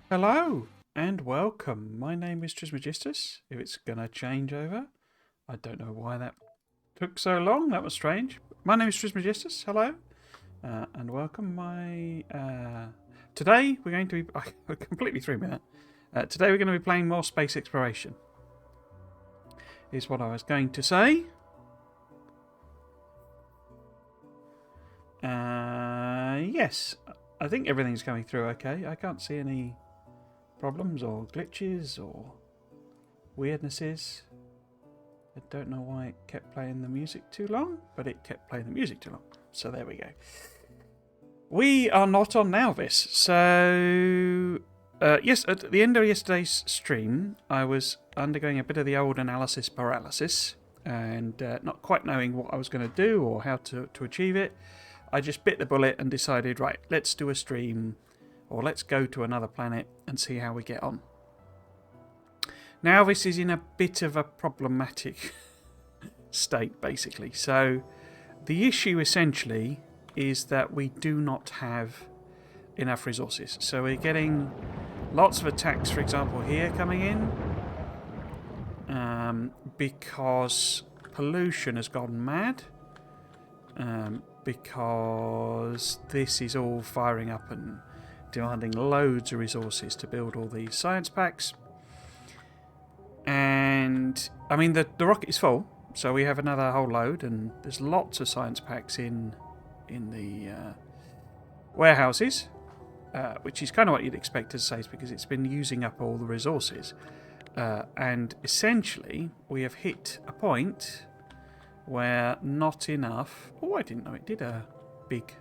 Hello and welcome. My name is Trismegistus. If it's going to change over, I don't know why that took so long. That was strange. My name is Trismegistus. Hello and welcome. Today we're going to be. I completely threw me that. Today we're going to be playing more space exploration. Is what I was going to say. Yes, I think everything's coming through okay. I can't see any problems or glitches or weirdnesses. I don't know why it kept playing the music too long, but it kept playing the music too long. So there we go. We are not on Nauvis. So, yes, at the end of yesterday's stream, I was undergoing a bit of the old analysis paralysis and not quite knowing what I was going to do or how to achieve it. I just bit the bullet and decided, right, let's do a stream or let's go to another planet and see how we get on. Now this is in a bit of a problematic state, basically. So the issue essentially is that we do not have enough resources. So we're getting lots of attacks, for example, here coming in because pollution has gone mad. Because this is all firing up and demanding loads of resources to build all these science packs. And, I mean, the rocket is full, so we have another whole load, and there's lots of science packs in the warehouses, which is kind of what you'd expect to say, because it's been using up all the resources. And essentially, we have hit a point where not enough... Oh, I didn't know it did a big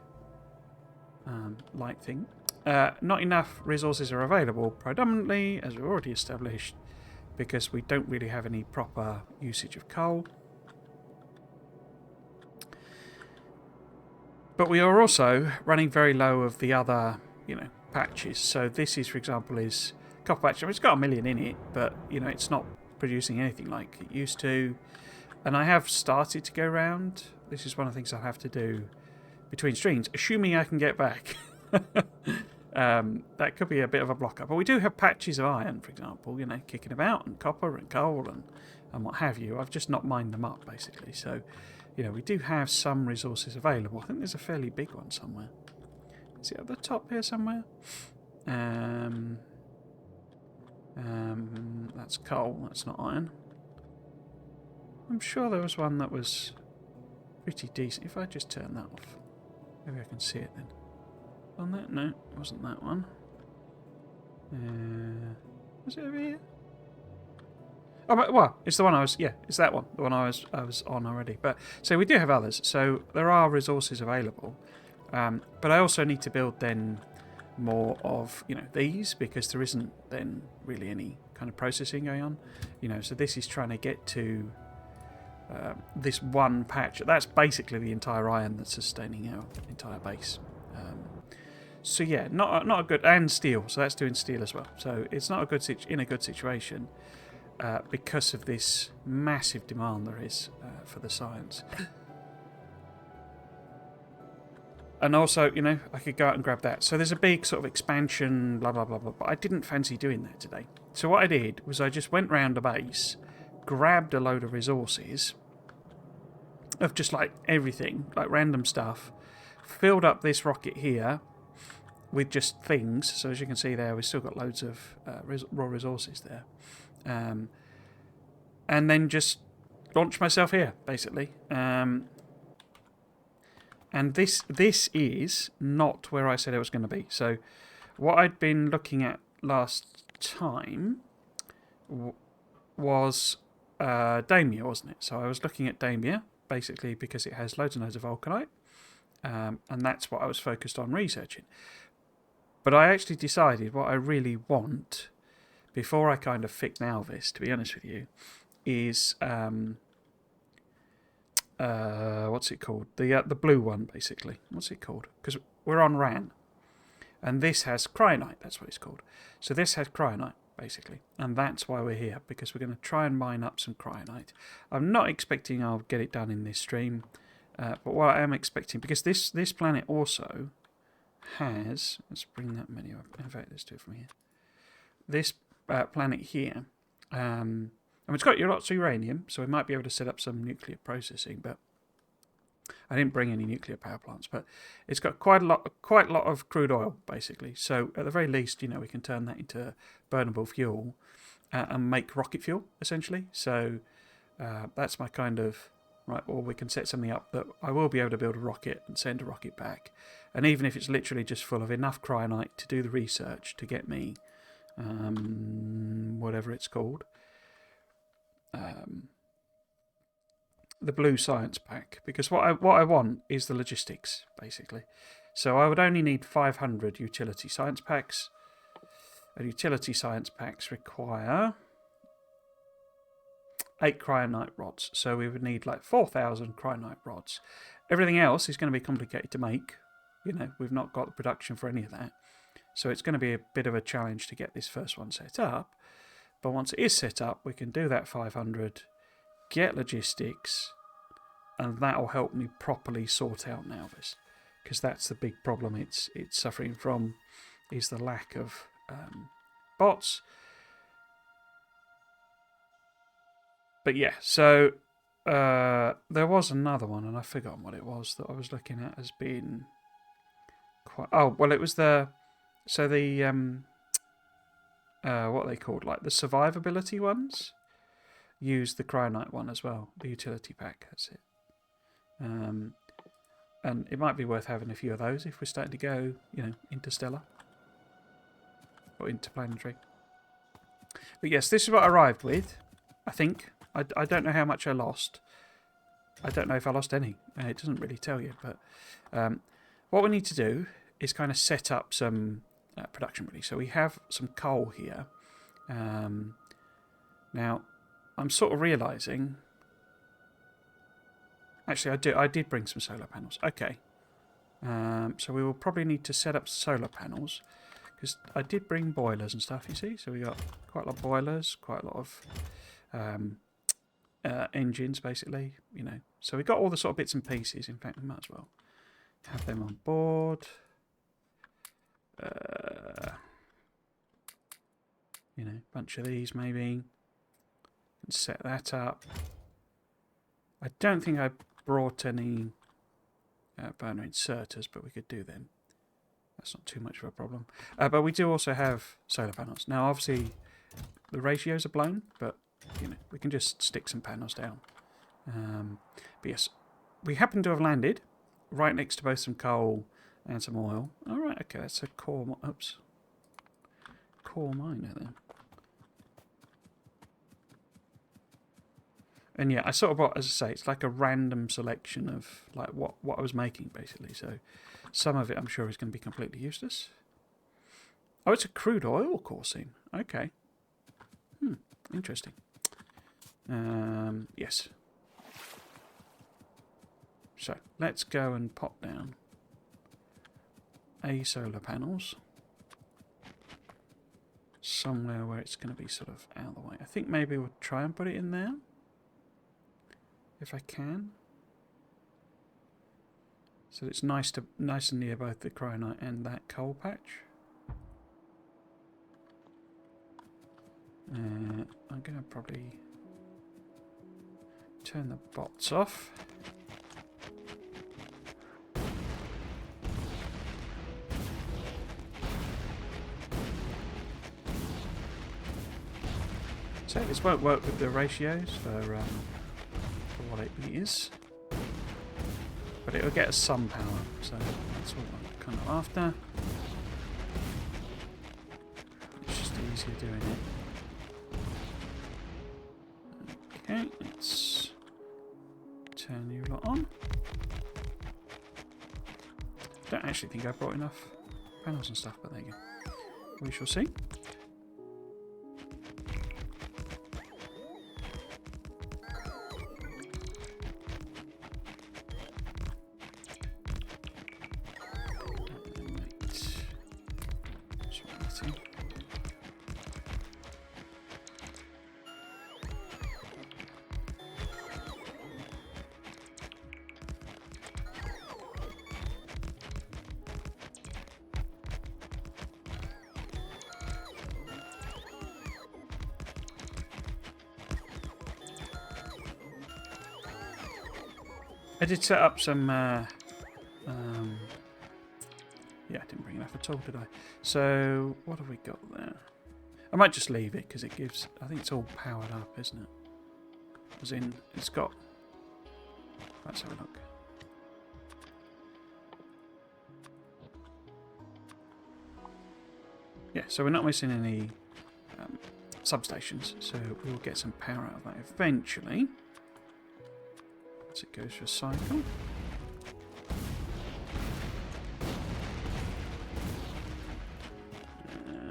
light thing. Not enough resources are available, predominantly, as we've already established, because we don't really have any proper usage of coal. But we are also running very low of the other, patches. So this is, for example, is copper patch. I mean, it's got 1 million in it, but, it's not producing anything like it used to. And I have started to go round. This is one of the things I'll have to do between streams, assuming I can get back. That could be a bit of a blocker. But we do have patches of iron, for example, kicking about, and copper and coal and what have you. I've just not mined them up, basically. So, we do have some resources available. I think there's a fairly big one somewhere. Is it at the top here somewhere? That's coal, that's not iron. I'm sure there was one that was pretty decent. If I just turn that off, maybe I can see it then. On that? No, it wasn't that one. Was it over here? Oh, but, well, it's the one I was... Yeah, it's that one. The one I was on already. But so we do have others. So there are resources available. But I also need to build then more of, these, because there isn't then really any kind of processing going on. So this is trying to get to... this one patch. That's basically the entire iron that's sustaining our entire base. So yeah, not a good... And steel, so that's doing steel as well. So it's not in a good situation because of this massive demand there is for the science. And also, I could go out and grab that. So there's a big sort of expansion, blah, blah, blah, blah. But I didn't fancy doing that today. So what I did was I just went round the base, grabbed a load of resources of just like everything, like random stuff, filled up this rocket here with just things. So as you can see there, we've still got loads of raw resources there. And then just launched myself here, basically. And this is not where I said it was going to be. So what I'd been looking at last time was Damia, wasn't it? So I was looking at Damia, basically because it has loads and loads of vulcanite. And that's what I was focused on researching. But I actually decided what I really want, before I kind of fix Nauvis, to be honest with you, is... what's it called? The blue one, basically. What's it called? Because we're on RAN. And this has Cryonite, that's what it's called. So this has Cryonite, basically. And that's why we're here, because we're going to try and mine up some Cryonite. I'm not expecting I'll get it done in this stream. But what I am expecting, because this planet also has... Let's bring that menu up. In fact, let's do it from here. this planet here, and it's got lots of uranium, so we might be able to set up some nuclear processing. But I didn't bring any nuclear power plants. But it's got quite a lot of crude oil, basically. So at the very least, we can turn that into burnable fuel and make rocket fuel, essentially. So that's my kind of right. Or we can set something up that I will be able to build a rocket and send a rocket back. And even if it's literally just full of enough cryonite to do the research to get me whatever it's called, the blue science pack, because what I want is the logistics, basically. So I would only need 500 utility science packs, and utility science packs require 8 cryonite rods. So we would need like 4,000 cryonite rods. Everything else is going to be complicated to make. We've not got the production for any of that. So it's going to be a bit of a challenge to get this first one set up. But once it is set up, we can do that 500, get logistics, and that'll help me properly sort out Nauvis. Because that's the big problem it's suffering from, is the lack of bots. But yeah, so there was another one, and I've forgotten what it was that I was looking at as being quite... Oh, well, it was the... So the... what are they called? Like the survivability ones? Use the cryonite one as well. The utility pack, that's it. And it might be worth having a few of those if we're starting to go, interstellar. Or interplanetary. But yes, this is what I arrived with, I think. I don't know how much I lost. I don't know if I lost any. It doesn't really tell you. But what we need to do is kind of set up some production, really. So we have some coal here. Now, I'm sort of realising... Actually, I did bring some solar panels. Okay. So we will probably need to set up solar panels. Because I did bring boilers and stuff, you see. So we got quite a lot of boilers, quite a lot of... engines, basically, So we got all the sort of bits and pieces. In fact, we might as well have them on board. Bunch of these maybe. And set that up. I don't think I brought any burner inserters, but we could do them. That's not too much of a problem. But we do also have solar panels. Now, obviously, the ratios are blown, but we can just stick some panels down. But yes, we happen to have landed right next to both some coal and some oil. All right, okay, that's a core miner then. And yeah, I sort of brought, as I say, it's like a random selection of like what I was making, basically. So some of it I'm sure is going to be completely useless. Oh, it's a crude oil core seam. Okay. Interesting. Yes. So let's go and pop down a solar panels somewhere where it's going to be sort of out of the way. I think maybe we'll try and put it in there if I can, so it's nice and near both the cryonite and that coal patch. I'm going to probably turn the bots off. So this won't work with the ratios for what it is, but it'll get us some power, so that's what I'm kind of after. It's just easier doing it. Okay, let's turn you lot on. Don't actually think I brought enough panels and stuff, but there you go. We shall see. I did set up some... yeah, I didn't bring enough at all, did I? So, what have we got there? I might just leave it, because it gives... I think it's all powered up, isn't it? As in, it's got... Let's have a look. Yeah, so we're not missing any substations, so we'll get some power out of that eventually. As it goes for a cycle.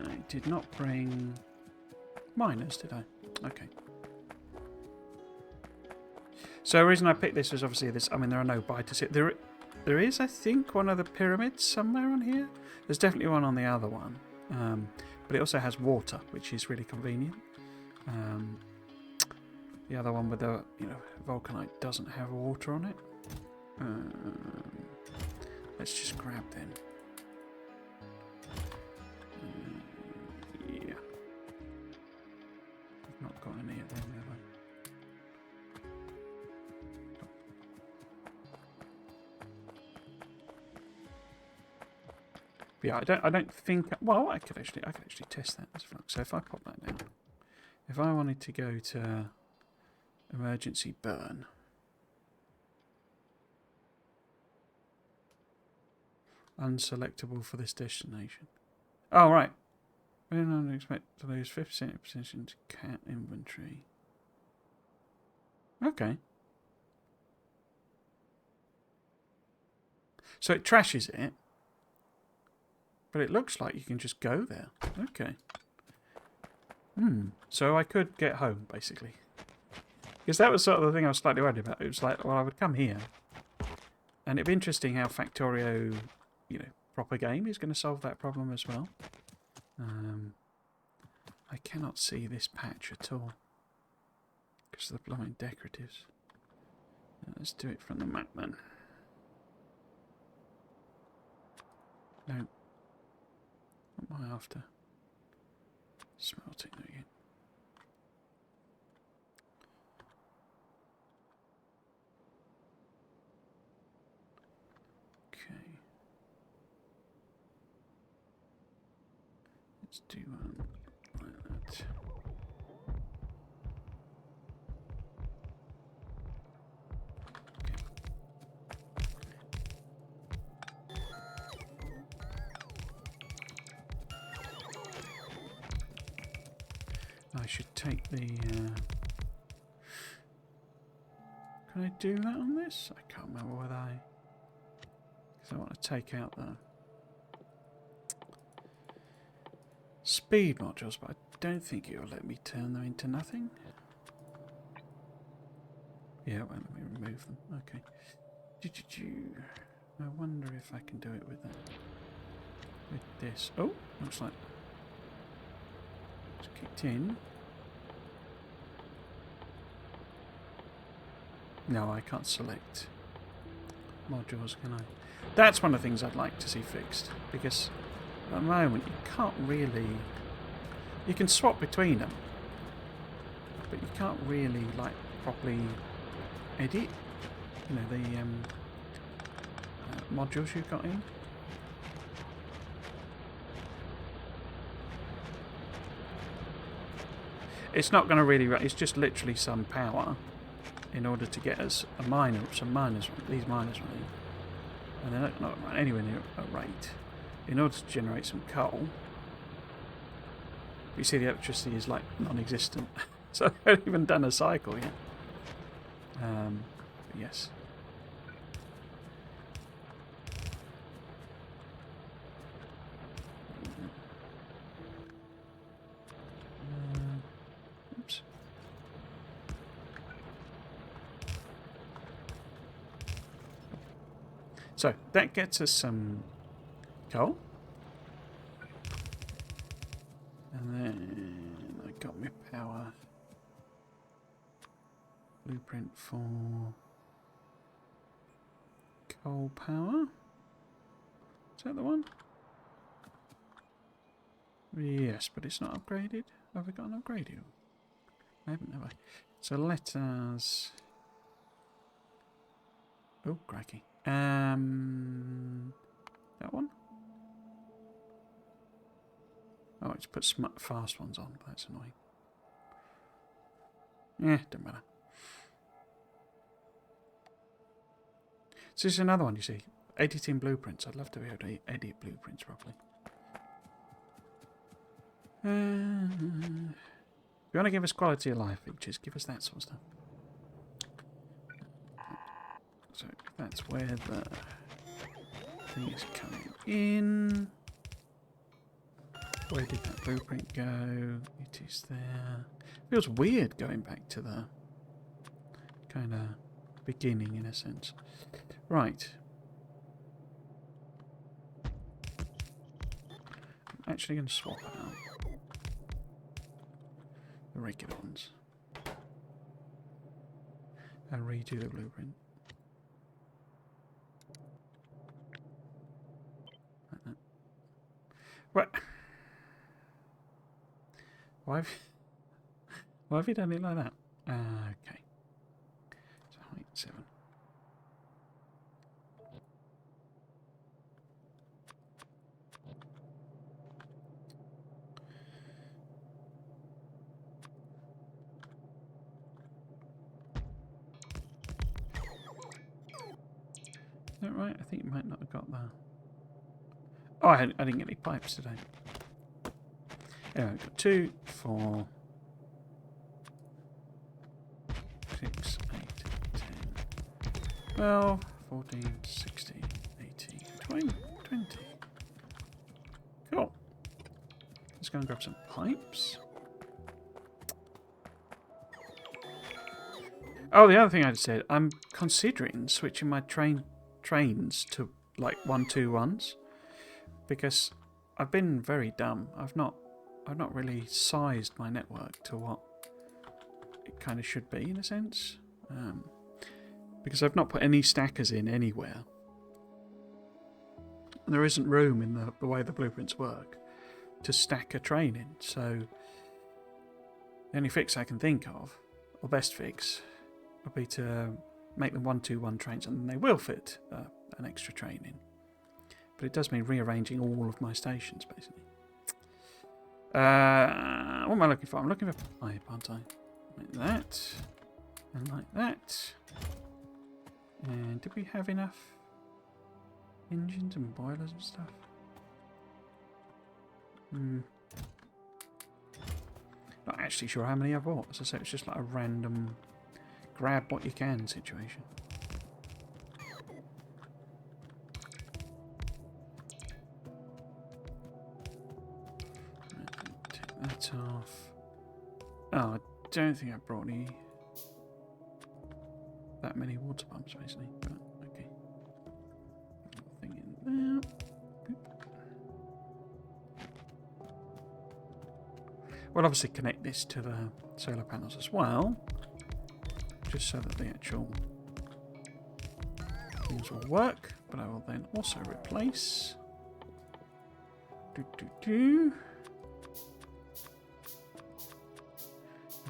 I did not bring miners, did I? Okay. So the reason I picked this was obviously this. I mean, there are no biters here. There is, I think, one of the pyramids somewhere on here. There's definitely one on the other one, but it also has water, which is really convenient. The other one with the vulcanite doesn't have water on it. Let's just grab them. Yeah, I've not got any of them, have I? But yeah, I don't think. Well, I could actually test that. So if I pop that down, if I wanted to go to emergency burn, unselectable for this destination. Oh right, we don't expect to lose 50% of position to cat inventory. Okay. So it trashes it. But it looks like you can just go there. Okay. So I could get home, basically. Because that was sort of the thing I was slightly worried about. It was like, well, I would come here. And it'd be interesting how Factorio, proper game is going to solve that problem as well. I cannot see this patch at all. Because of the blooming decoratives. Let's do it from the map then. No. What am I after? Smelting again. Okay. Let's do one like that. I should take the... Can I do that on this? I can't remember whether I... Because I want to take out the speed modules, but I don't think it will let me turn them into nothing. Yeah, well, let me remove them. Okay. I wonder if I can do it with that. With this. Oh, looks like it's kicked in. No, I can't select modules, can I? That's one of the things I'd like to see fixed, because at the moment you can't really... You can swap between them, but you can't really, properly edit, the modules you've got in. It's not going to really... It's just literally some power in order to get us some miners, these miners running. And they're not running anywhere near a rate. In order to generate some coal, you see the electricity is non-existent. So I haven't even done a cycle yet. Yes. Oops. So that gets us some coal. And then I got my power blueprint for coal power. Is that the one? Yes, but it's not upgraded. Have we got an upgrade here? I haven't, have I? So let us... Oh, cracky. That one? Oh, it's put fast ones on. That's annoying. Don't matter. So this is another one, you see. Editing blueprints. I'd love to be able to edit blueprints properly. If you want to give us quality of life features, give us that sort of stuff. So that's where the thing is coming in. Where did that blueprint go? It is there. Feels weird going back to the kind of beginning in a sense. Right. I'm actually going to swap out the regular ones and redo the blueprint. Like that. What? Why have you done it like that? Okay. So height 7. Is that right? I think you might not have got that. Oh, I didn't get any pipes today. Anyway, we've got 2, 4, 6, 8, 10, 12, 14, 16, 18, 20. Cool. Let's go and grab some pipes. Oh, the other thing I said, I'm considering switching my trains to like 121s because I've been very dumb. I've not really sized my network to what it kind of should be in a sense, because I've not put any stackers in anywhere. And there isn't room in the way the blueprints work to stack a train in. So the only fix I can think of, or best fix, would be to make them 121 trains, and then they will fit an extra train in. But it does mean rearranging all of my stations, basically. What am I looking for? I'm looking for pipe, aren't I? Like that. And like that. And did we have enough engines and boilers and stuff? Not actually sure how many I bought. As I say, it's just like a random grab what you can situation. Take that off. Oh, I don't think I brought that many water pumps basically, but okay. Thing in there. We'll obviously connect this to the solar panels as well, just so that the actual things will work. But I will then also replace the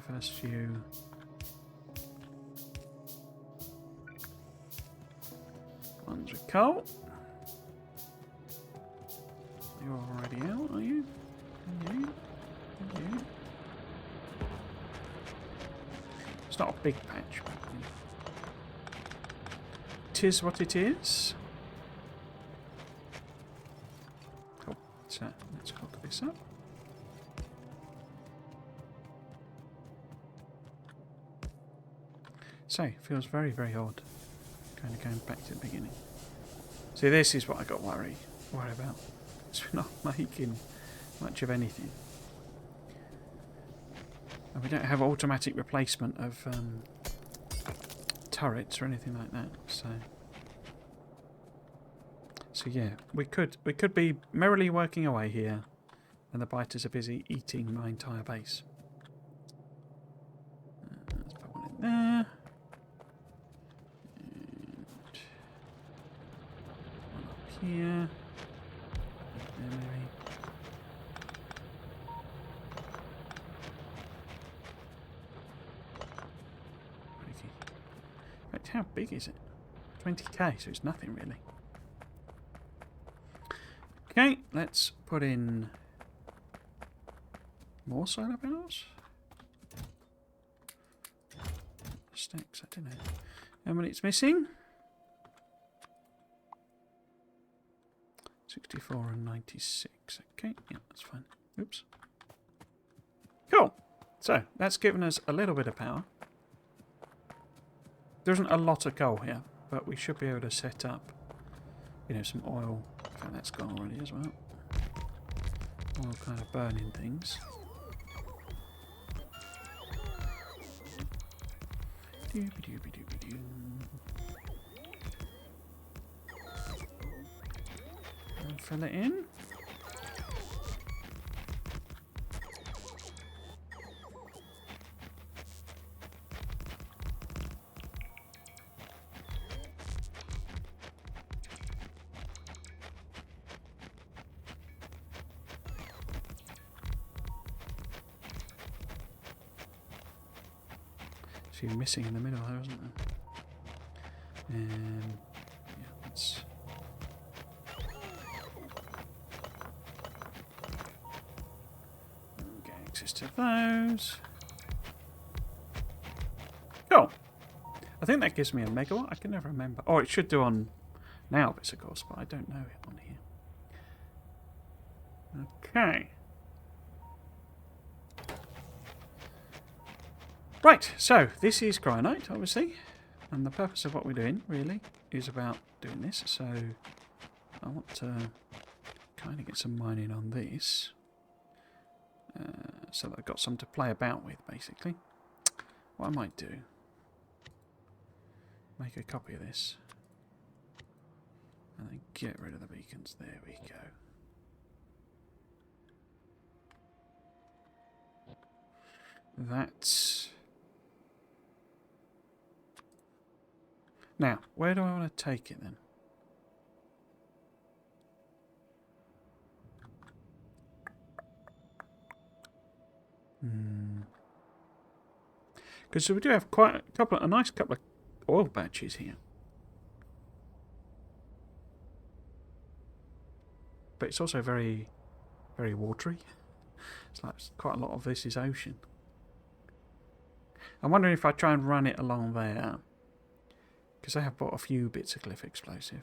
first few ones with coal. You're already out, are you? You? It's not a big patch, but it is what it is. Cool. So let's hook this up. So, feels very, very odd. Kind of going back to the beginning. See, this is what I got worried about. It's not making much of anything. And we don't have automatic replacement of turrets or anything like that. So yeah, we could be merrily working away here, and the biters are busy eating my entire base. Let's put one in there. And one up here. There maybe. How big is it? 20k, so it's nothing really. Okay, let's put in more solar panels. Stacks, I don't know how many it's missing. 64 and 96. Okay, yeah, that's fine. Oops. Cool. So that's given us a little bit of power. There isn't a lot of coal here, but we should be able to set up, you know, some oil. In fact, that's gone already as well. Oil kind of burning things. And fill it in. So you're missing in the middle there, isn't there? Yeah, let's... get access to those. Cool. I think that gives me a megawatt. I can never remember. Oh, it should do on Nauvis, of course, but I don't know it on here. Okay. Right, so this is Cryonite, obviously, and the purpose of what we're doing, really, is about doing this. So I want to kind of get some mining on this, so that I've got some to play about with, basically. What I might do, make a copy of this, and then get rid of the beacons. There we go. That's... Now, where do I want to take it then? Because we do have quite a nice couple of oil batches here. But it's also very, very watery. It's like quite a lot of this is ocean. I'm wondering if I try and run it along there, because I have bought a few bits of cliff explosive,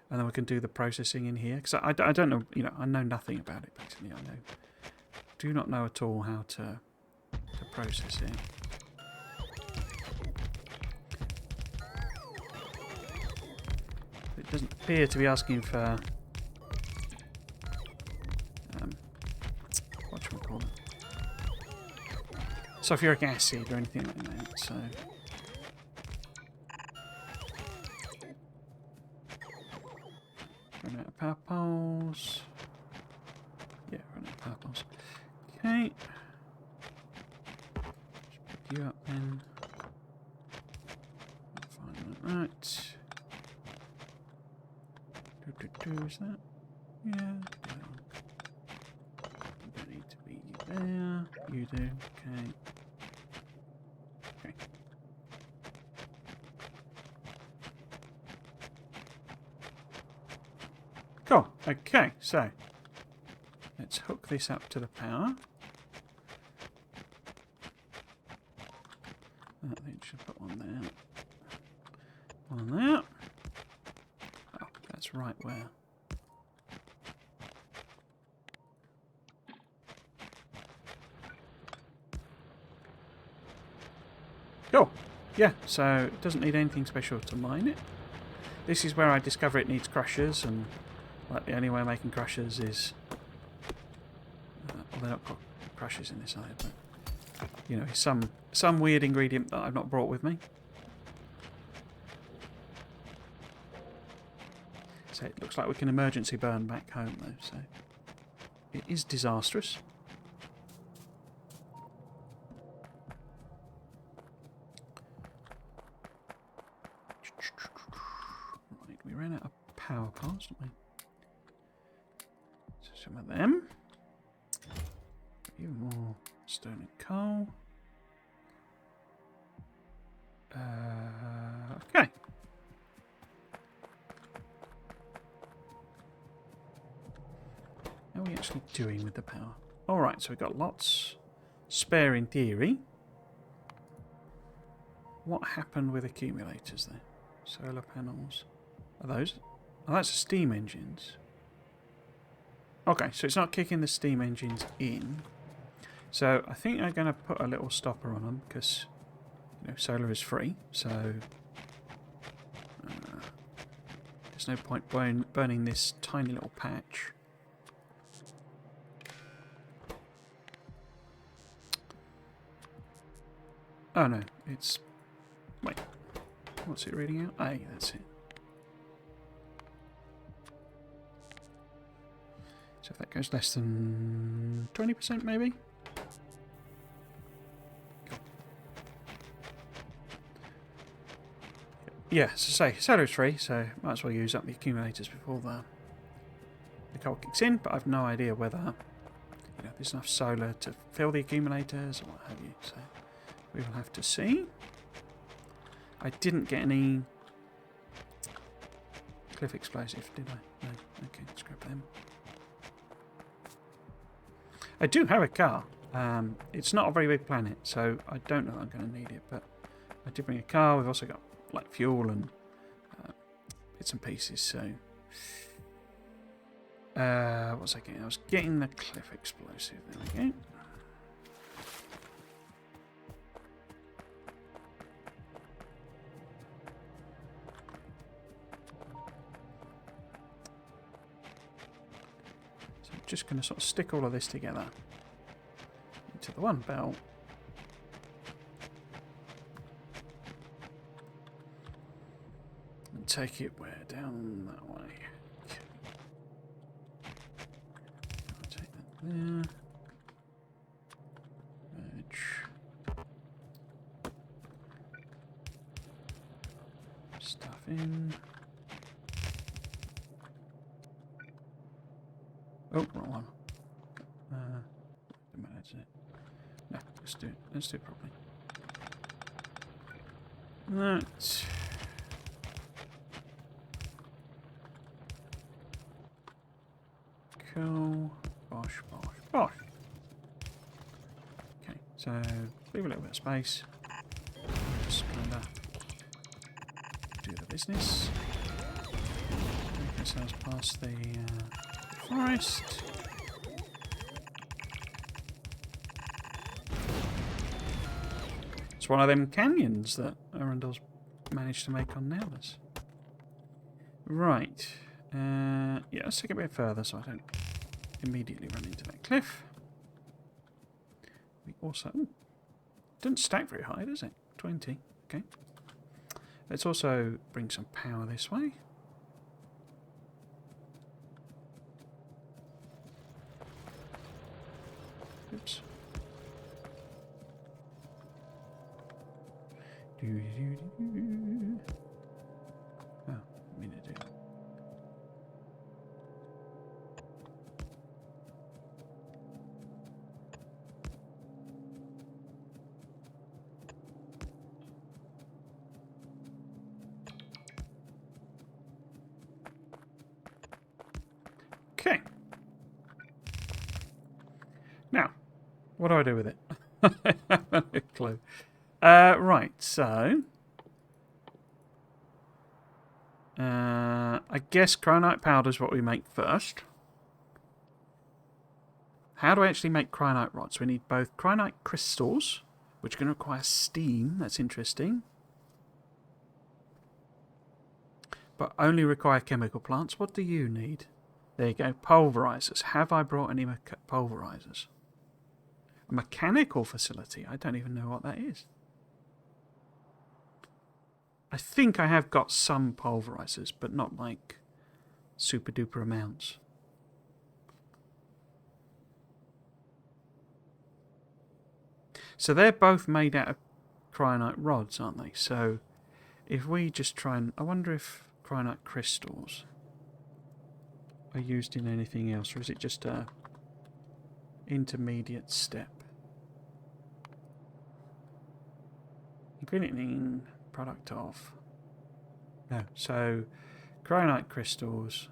and then we can do the processing in here. Because I don't know, you know, I know nothing about it basically. Do not know at all how to process it. It doesn't appear to be asking for whatchamacallit, sulfuric acid or anything like that. So run out of power poles. Yeah, run out of power poles. Okay. Just pick you up then. Fine, right. Is that? Yeah. You don't need to be there. You do. Okay. Okay. Cool. Okay, so let's hook this up to the power. I think I should put one there. One there. Oh, that's right where. Cool. Yeah, so it doesn't need anything special to mine it. This is where I discover it needs crushers, and like the only way of making crushers is... well, they're not got crushers in this either, but you know, some weird ingredient that I've not brought with me. So it looks like we can emergency burn back home though, so it is disastrous. Right, we ran out of power plants, didn't we? So some of them. Even more stone and coal. Okay. actually doing with the power? Alright, so we've got lots spare in theory. What happened with accumulators there? Solar panels. Are those? Oh, that's the steam engines. Okay, so it's not kicking the steam engines in. So I think I'm going to put a little stopper on them because, you know, solar is free. So there's no point burning this tiny little patch. Oh no, it's... Wait, what's it reading out? A, that's it. So if that goes less than 20% maybe? Cool. Yeah, so say, solar is free, so might as well use up the accumulators before the coal kicks in, but I've no idea whether, you know, there's enough solar to fill the accumulators or what have you, so we will have to see. I didn't get any cliff explosive, did I? No. Okay, scrap them. I do have a car. It's not a very big planet, so I don't know that I'm going to need it, but I did bring a car. We've also got like fuel and bits and pieces, so... what was I getting? I was getting the cliff explosive. There we go. Just going to sort of stick all of this together into the one belt. And take it where? Down that way. Okay. I'll take that there. Merge. Stuff in. Oh, wrong one. That's it. No, let's do it. Let's do it properly. That. Cool. Bosh, bosh, bosh. Okay, so leave a little bit of space. Just kind of do the business. Take ourselves past the forest. It's one of them canyons that Arundel's managed to make on Nauvis. Right. Yeah, let's take it a bit further so I don't immediately run into that cliff. We also... Ooh, doesn't stack very high, does it? 20. Okay. Let's also bring some power this way. Oops. Oh, I mean to do. Okay. Now, what do I do with it? I have no clue. Right, so... I guess cryonite powder is what we make first. How do I actually make cryonite rods? We need both cryonite crystals, which are going to require steam. That's interesting. But only require chemical plants. What do you need? There you go. Pulverizers. Have I brought any pulverizers? A mechanical facility? I don't even know what that is. I think I have got some pulverizers, but not like super duper amounts. So they're both made out of cryonite rods, aren't they? So if we just try and... I wonder if cryonite crystals are used in anything else, or is it just a intermediate step? Ingredient product of... No, so cryonite crystals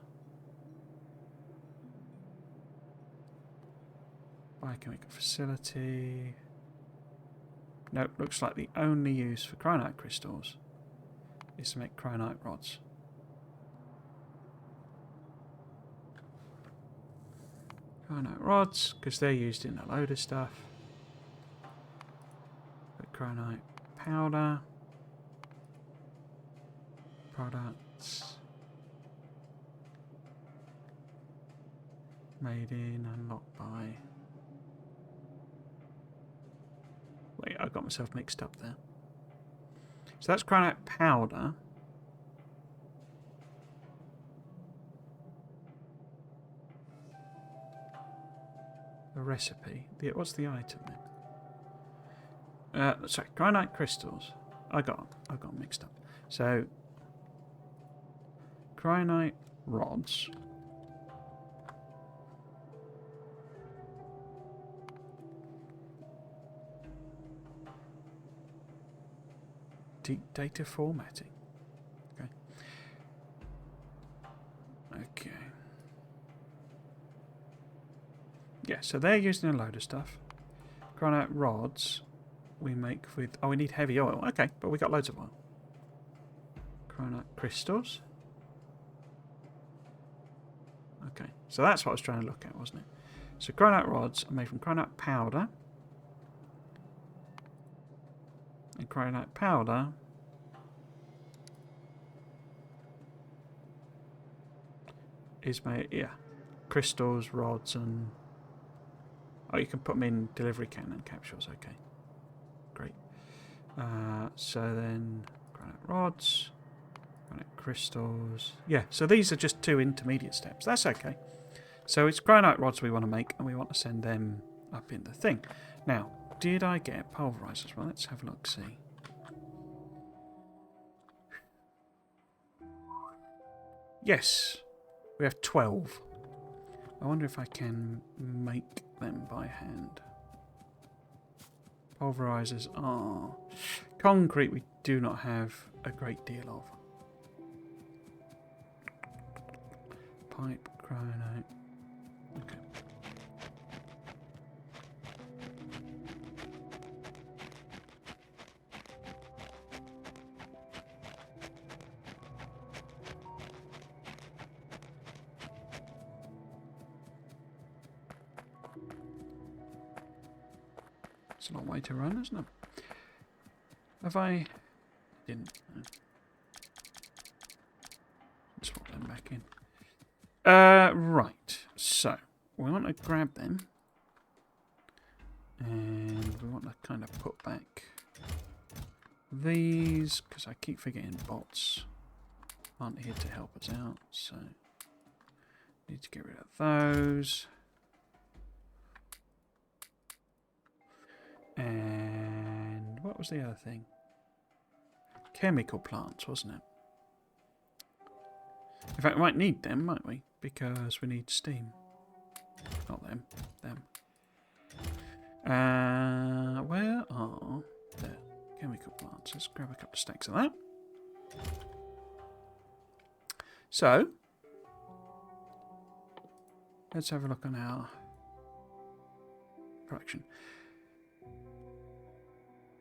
Biochemical facility. Nope, looks like the only use for cryonite crystals is to make cryonite rods. Cryonite rods, because they're used in a load of stuff. But cryonite powder. Products. Made in, unlocked by... Wait, I got myself mixed up there. So that's cryonite powder. The recipe. What's the item then? Sorry, cryonite crystals. I got mixed up. So cryonite rods. Data formatting. Okay. Okay. Yeah, so they're used in a load of stuff. Cryonite rods we make with... Oh, we need heavy oil. Okay, but we got loads of oil. Cryonite crystals. Okay, so that's what I was trying to look at, wasn't it? So cryonite rods are made from cryonite powder. And cryonite powder is made, yeah, crystals, rods, and... Oh, you can put them in delivery cannon capsules, okay. Great. So then, granite rods, granite crystals. Yeah, so these are just 2 intermediate steps. That's okay. So it's granite rods we want to make, and we want to send them up in the thing. Now, did I get pulverizers? Well, let's have a look, see. Yes, we have 12. I wonder if I can make them by hand. Pulverizers are... Concrete we do not have a great deal of. Pipe, cryonite. Okay. It's a long way to run, isn't it? Have I... Didn't. Swap them back in. Right. So, we want to grab them. And we want to kind of put back these, because I keep forgetting bots aren't here to help us out. So, need to get rid of those. And what was the other thing? Chemical plants, wasn't it? In fact, we might need them, might we? Because we need steam. Not them. Them. Where are the chemical plants? Let's grab a couple of stacks of that. So, let's have a look on our production.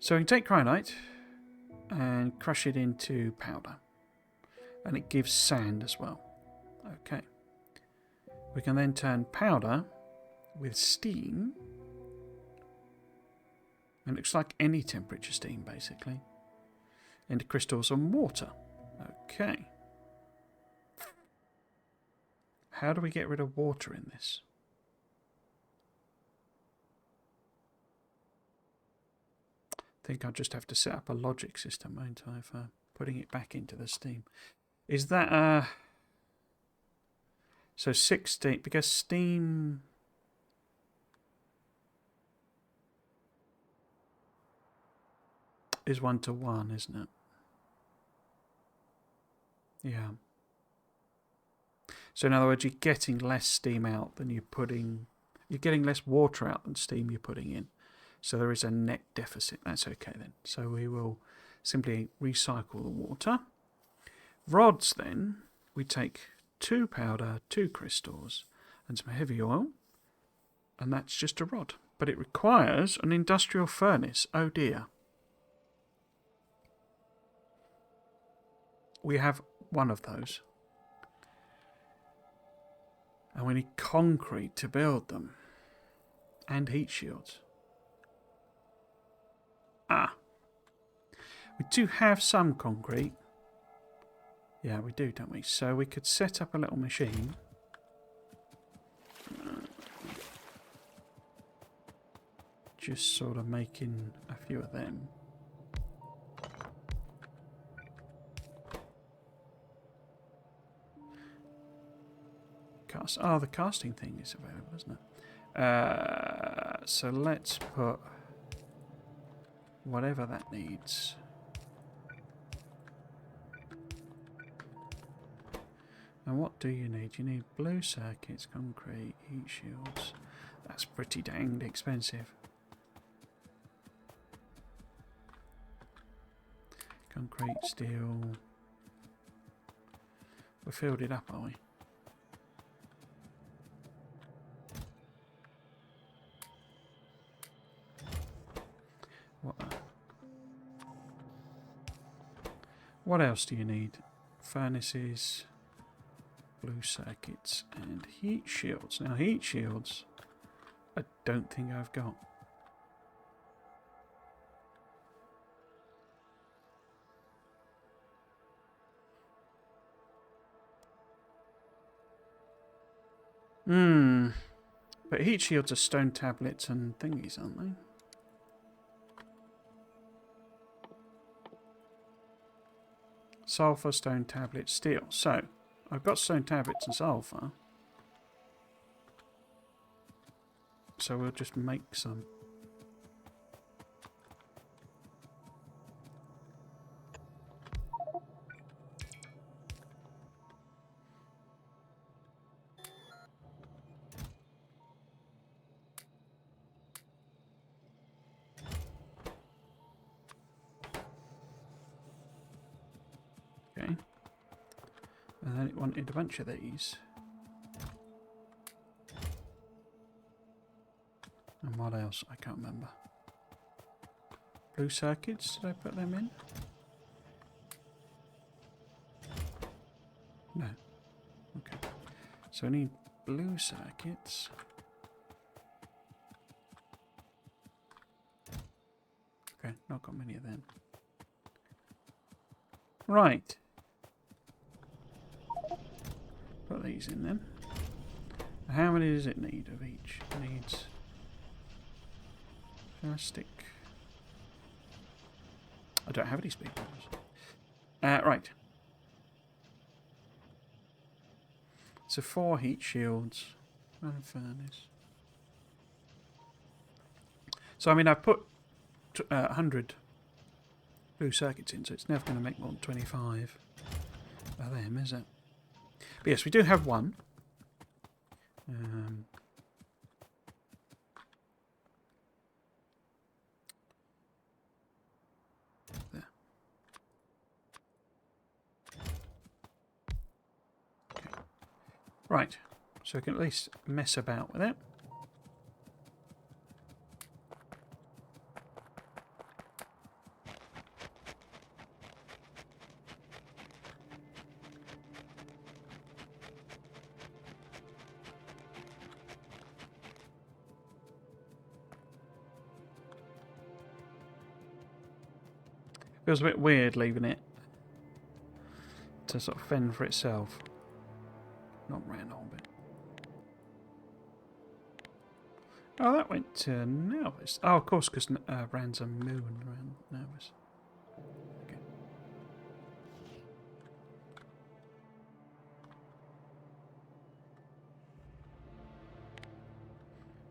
So we can take cryonite and crush it into powder. And it gives sand as well. Okay. We can then turn powder with steam. And it looks like any temperature steam, basically. Into crystals and water. Okay. How do we get rid of water in this? I think I'll just have to set up a logic system, won't I, for putting it back into the steam. Is that so 16, because steam is 1-to-1, isn't it? Yeah. So in other words, you're getting less steam out than you're putting, you're getting less water out than steam you're putting in. So there is a net deficit. That's okay then. So we will simply recycle the water. Rods then, we take 2 powder, 2 crystals, and some heavy oil. And that's just a rod. But it requires an industrial furnace. Oh dear. We have one of those. And we need concrete to build them. And heat shields. Ah. We do have some concrete. Yeah, we do, don't we? So we could set up a little machine. Just sort of making a few of them. The casting thing is available, isn't it? So let's put whatever that needs. And what do you need? You need blue circuits, concrete, heat shields. That's pretty danged expensive. Concrete, steel. We're filled it up, are we? What else do you need? Furnaces, blue circuits, and heat shields. Now, heat shields, I don't think I've got. But heat shields are stone tablets and thingies, aren't they? Sulfur, stone tablets, steel. So, I've got stone tablets and sulfur. So we'll just make some. Okay. And then it wanted a bunch of these. And what else? I can't remember. Blue circuits, did I put them in? No. Okay. So I need blue circuits. Okay, not got many of them. Right. Put these in then. How many does it need of each? It needs plastic. I don't have any speakers. Right. So 4 heat shields. 1 furnace. So I mean I've put 100 blue circuits in, so it's never going to make more than 25 of them, is it? But yes, we do have one. There. Okay. Right, so we can at least mess about with it. Feels a bit weird leaving it to sort of fend for itself. Not ran on, but... Oh, that went to Nauvis. Oh, of course, because Rand's a moon around Nauvis. Okay.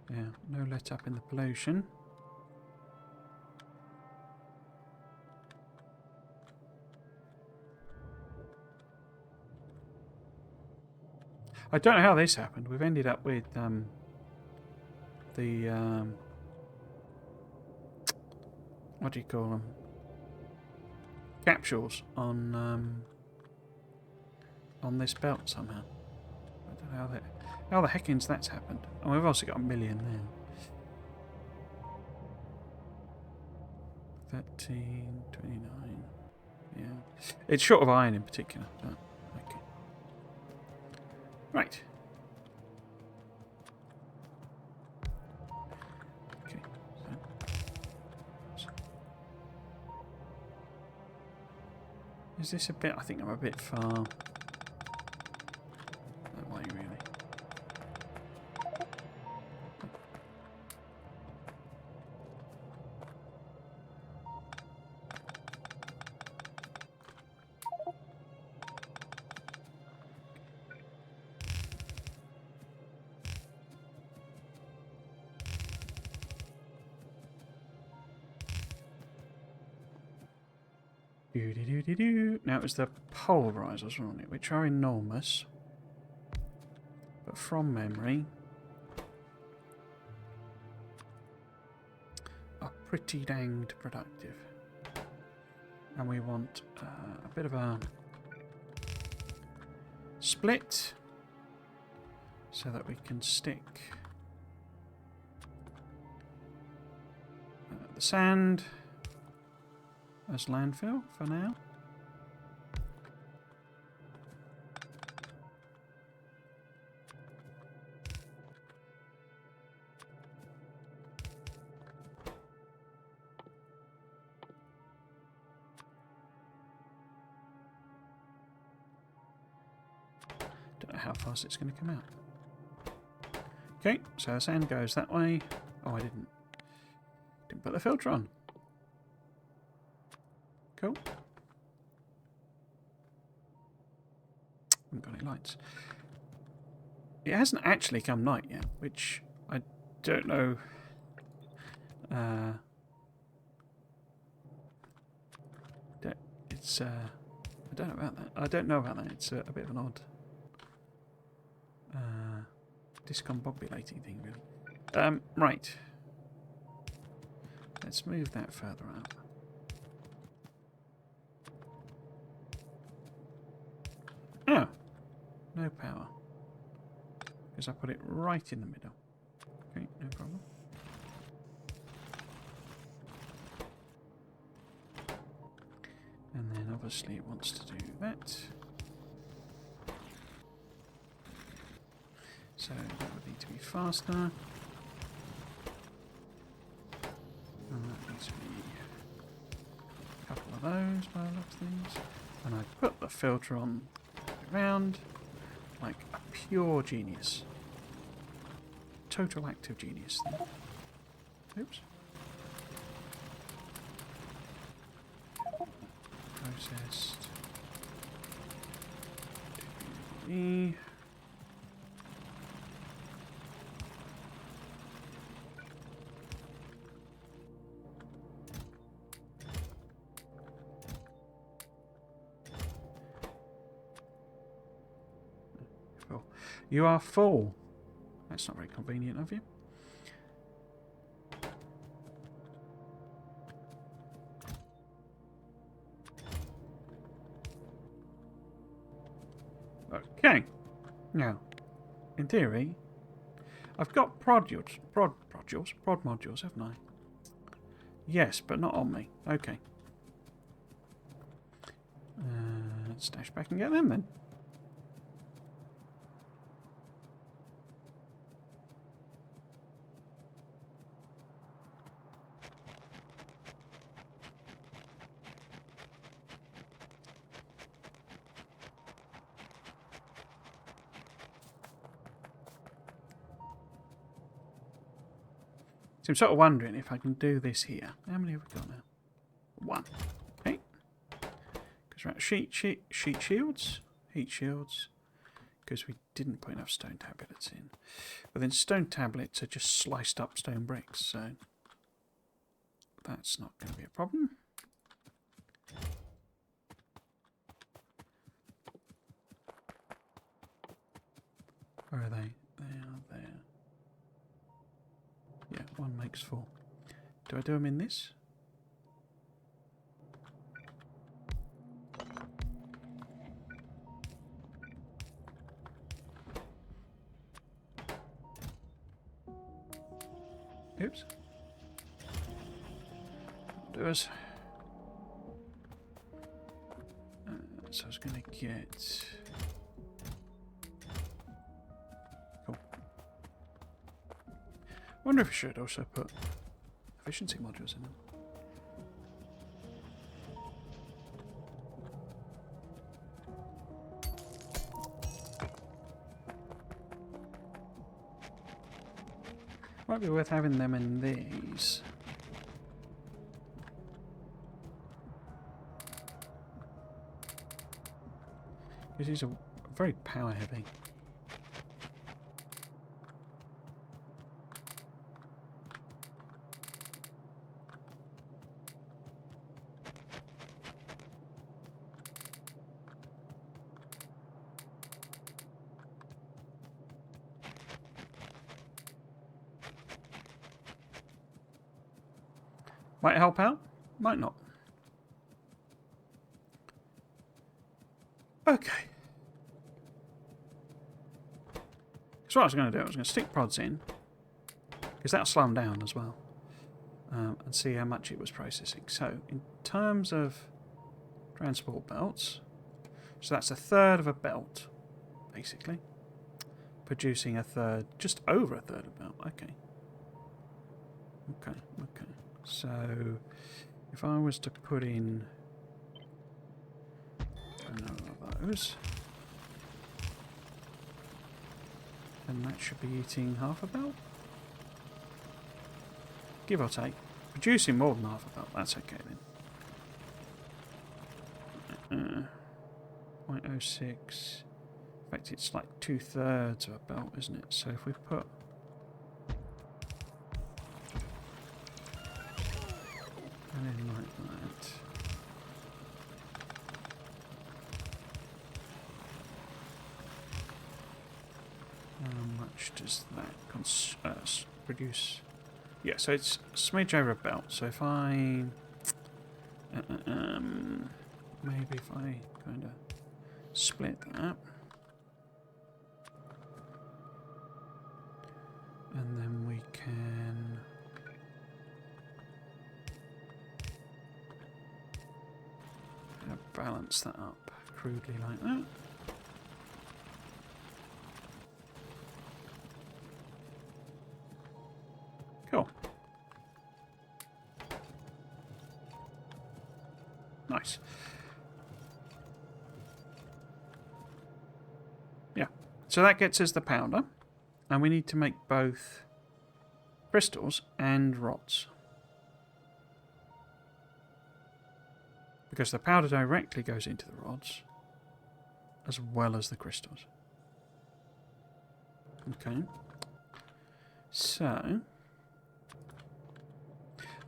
Yeah, no let up in the pollution. I don't know how this happened. We've ended up with the what do you call them? Capsules on this belt somehow. I How the heckins that's happened? Oh, we've also got 1 million now. 13, 29. Yeah. It's short of iron in particular. But, okay. Right. Okay. So. Is this a bit? I think I'm a bit far. That way, really. Now it was the polarizers, wasn't it? Which are enormous. But from memory, are pretty danged productive. And we want a bit of a split so that we can stick the sand as landfill for now. Don't know how fast it's going to come out. Okay, so the sand goes that way. Oh, I didn't put the filter on. Cool. Haven't got any lights. It hasn't actually come night yet, which I don't know. It's I don't know about that. I don't know about that. It's a bit of an odd discombobulating thing, really. Right. Let's move that further up. Oh, no power. Because I put it right in the middle. Okay, no problem. And then obviously it wants to do that. So that would need to be faster. And that needs to be a couple of those by the looks of things. And I put the filter on around like a pure genius. Total active genius thing. Oops. Processed. E. You are full. That's not very convenient of you. Okay. Now, in theory, I've got prod modules, haven't I? Yes, but not on me. Okay. Let's dash back and get them then. So I'm sort of wondering if I can do this here. How many have we got now? 1. Okay. Because we're at heat shields. Heat shields. Because we didn't put enough stone tablets in. But then stone tablets are just sliced up stone bricks, so that's not going to be a problem. Where are they? They are there. Yeah, 1 makes 4. Do I do them in this? Oops. Do us. So I was going to get... Cool. I wonder if I should also put efficiency modules in them. Might be worth having them in these. Because these are very power heavy. Might help out, might not. Okay. So what I was going to do, I was going to stick prods in, because that'll slow them down as well, and see how much it was processing. So in terms of transport belts, so that's a third of a belt, basically, producing a third, just over a third of a belt. Okay. Okay, okay. So if I was to put in another of those, then that should be eating half a belt, give or take. Producing more than half a belt, that's okay then. 0.06. In fact, it's like 2/3 of a belt, isn't it? So if we put and in like that. How much does that produce? Yeah, so it's a smidge over a belt. So if I maybe if I kind of split that, and then we can balance that up crudely like that. Cool. Nice. Yeah. So that gets us the powder, and we need to make both crystals and rods. Because the powder directly goes into the rods, as well as the crystals. Okay. So,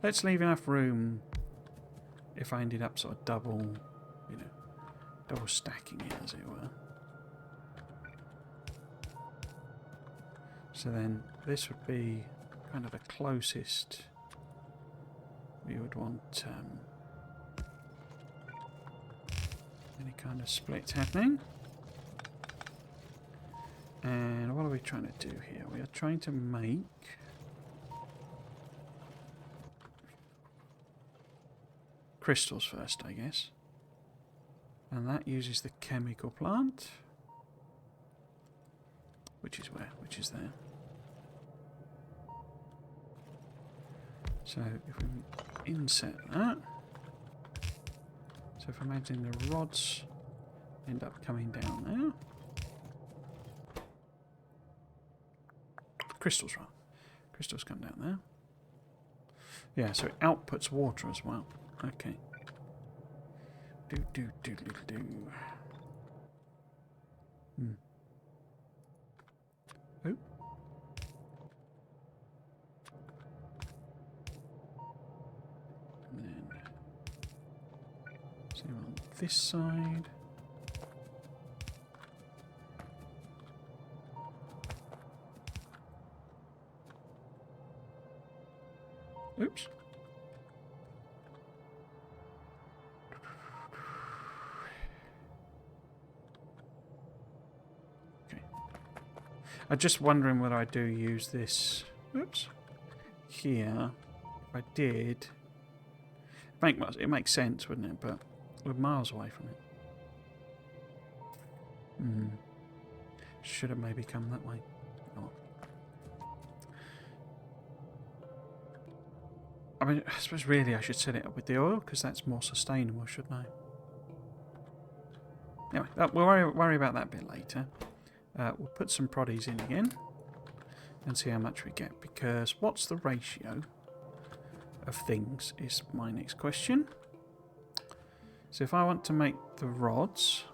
let's leave enough room if I ended up sort of double stacking it, as it were. So then, this would be kind of the closest we would want any kind of split happening. And what are we trying to do here? We are trying to make crystals first, I guess. And that uses the chemical plant. Which is where? Which is there. So if we inset that. So if I imagine the rods end up coming down there. Crystals, right? Crystals come down there. Yeah, so it outputs water as well. Okay. Do. Oh. And then same on this side. Oops. Okay. I'm just wondering whether I do use this. Oops. here, if I did, it makes sense, wouldn't it? But we're miles away from it. Should have maybe come that way. Oh. I mean, I suppose really I should set it up with the oil because that's more sustainable, shouldn't I? Anyway, we'll worry about that a bit later. We'll put some proddies in again and see how much we get, because what's the ratio of things is my next question. So if I want to make the rods,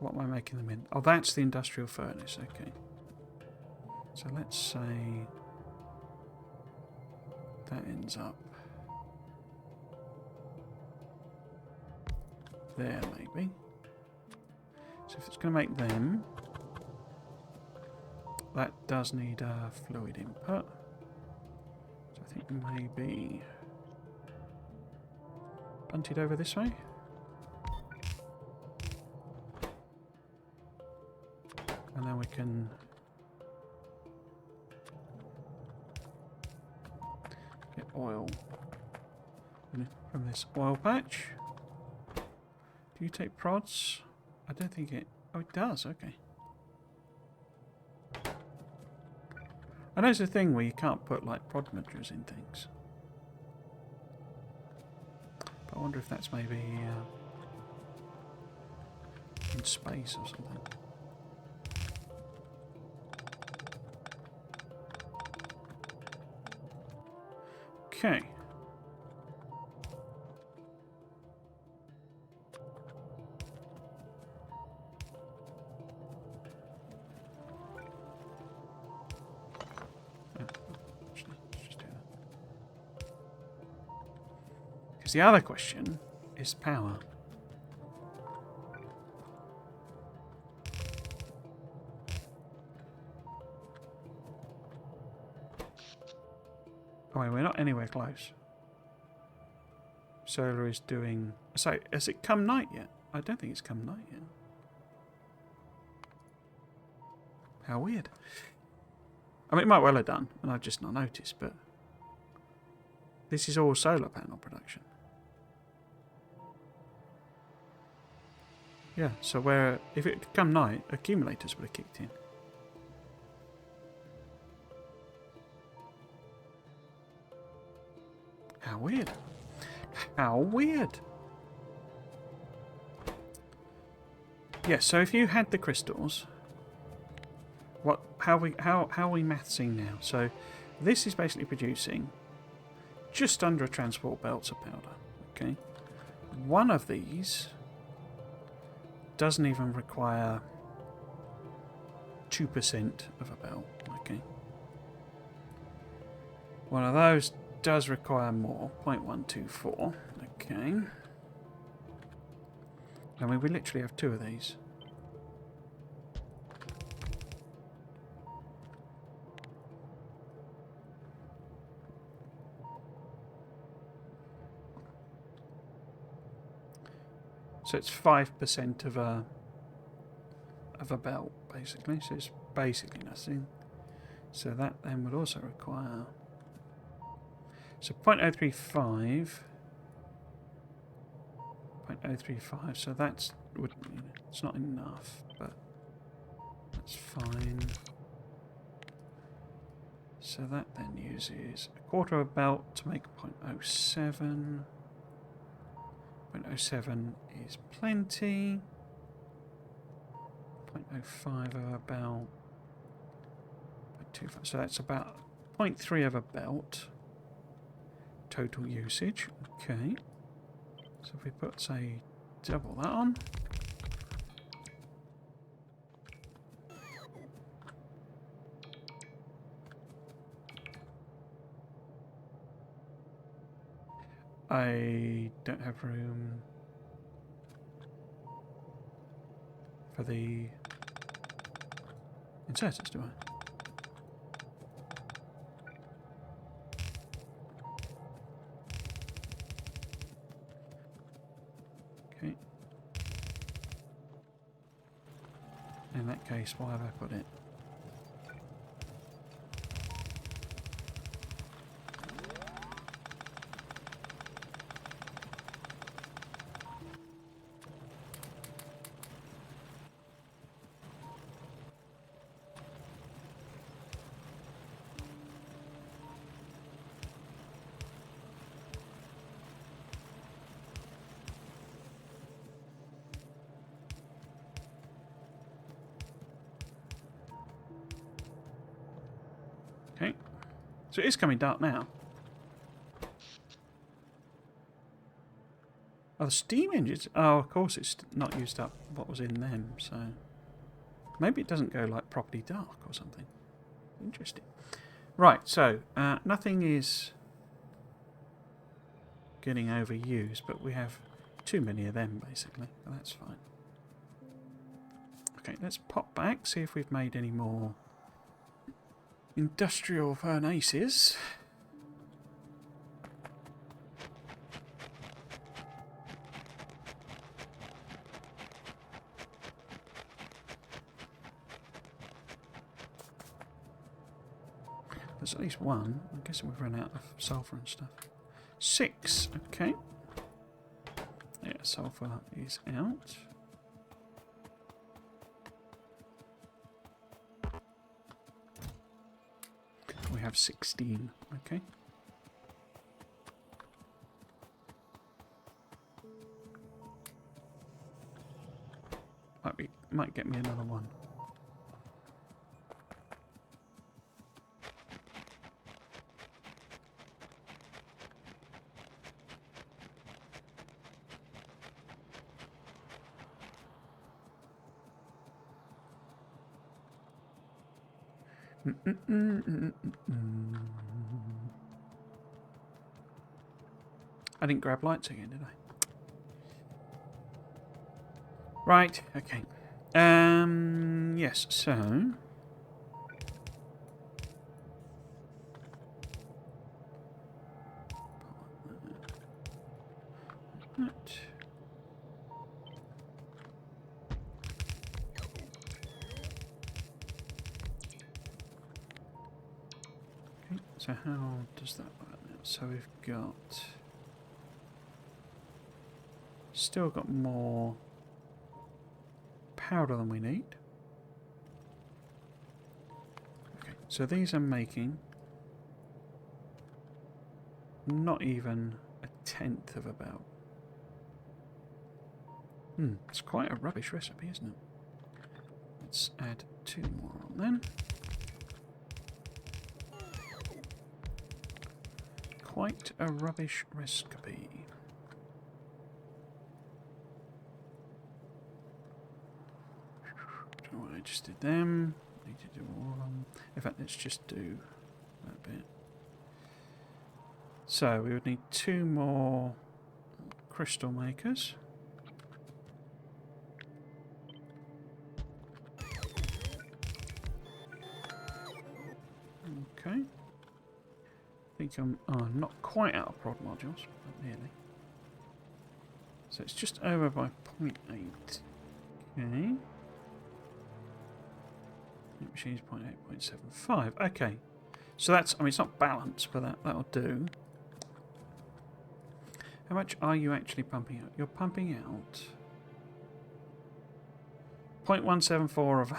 what am I making them in? Oh, that's the industrial furnace, okay. So let's say that ends up there maybe. So if it's going to make them, that does need a fluid input. So I think maybe punt it over this way. And then we can get oil from this oil patch. Do you take prods? I don't think it... Oh, it does, okay. I know there's a thing where you can't put, like, prod modules in things. But I wonder if that's maybe in space or something. Okay. Because the other question is power. Oh, wait, we're not anywhere close. Solar is doing... So, has it come night yet? I don't think it's come night yet. How weird. I mean, it might well have done, and I've just not noticed, but... This is all solar panel production. Yeah, so where... If it had come night, accumulators would have kicked in. How weird. How weird. Yeah, so if you had the crystals, how are we mathsing now? So this is basically producing just under a transport belt of powder. Okay. One of these doesn't even require 2% of a belt. Okay. One of those does require more, 0.124. Okay. I mean, we literally have two of these. So it's 5% of a belt, basically. So it's basically nothing. So that then would also require... So 0.035, 0.035. So that's it's not enough, but that's fine. So that then uses a quarter of a belt to make 0.07. 0.07 is plenty. 0.05 of a belt. 0.25. So that's about 0.3 of a belt. Total usage. Okay. So if we put, say, double that on. I don't have room for the inserters, do I? Okay. In that case, why have I put it So it is coming dark now. Oh, the steam engines. Oh, of course it's not used up what was in them, so maybe it doesn't go like properly dark or something. Interesting. Right, so nothing is getting overused, but we have too many of them basically. But that's fine. Okay, let's pop back, see if we've made any more industrial furnaces. There's at least one. I guess we've run out of sulfur and stuff. 6, okay. Yeah, sulfur is out. We have 16, okay. Might get me another one. I didn't grab lights again, did I? Right, okay. Yes, so that. Okay, so how does that work now? So we've got still got more powder than we need. Okay, so these are making not even a tenth of about. It's quite a rubbish recipe, isn't it? Let's add 2 more on then. Quite a rubbish recipe. I just did them. I need to do all of them. In fact, let's just do that bit. So we would need 2 more crystal makers. Okay. I think I'm not quite out of prod modules, but nearly. So it's just over by 0.8. Okay. Machines 0.8.75. Okay. So that's, I mean, it's not balanced, but that'll do. How much are you actually pumping out? You're pumping out 0.174 of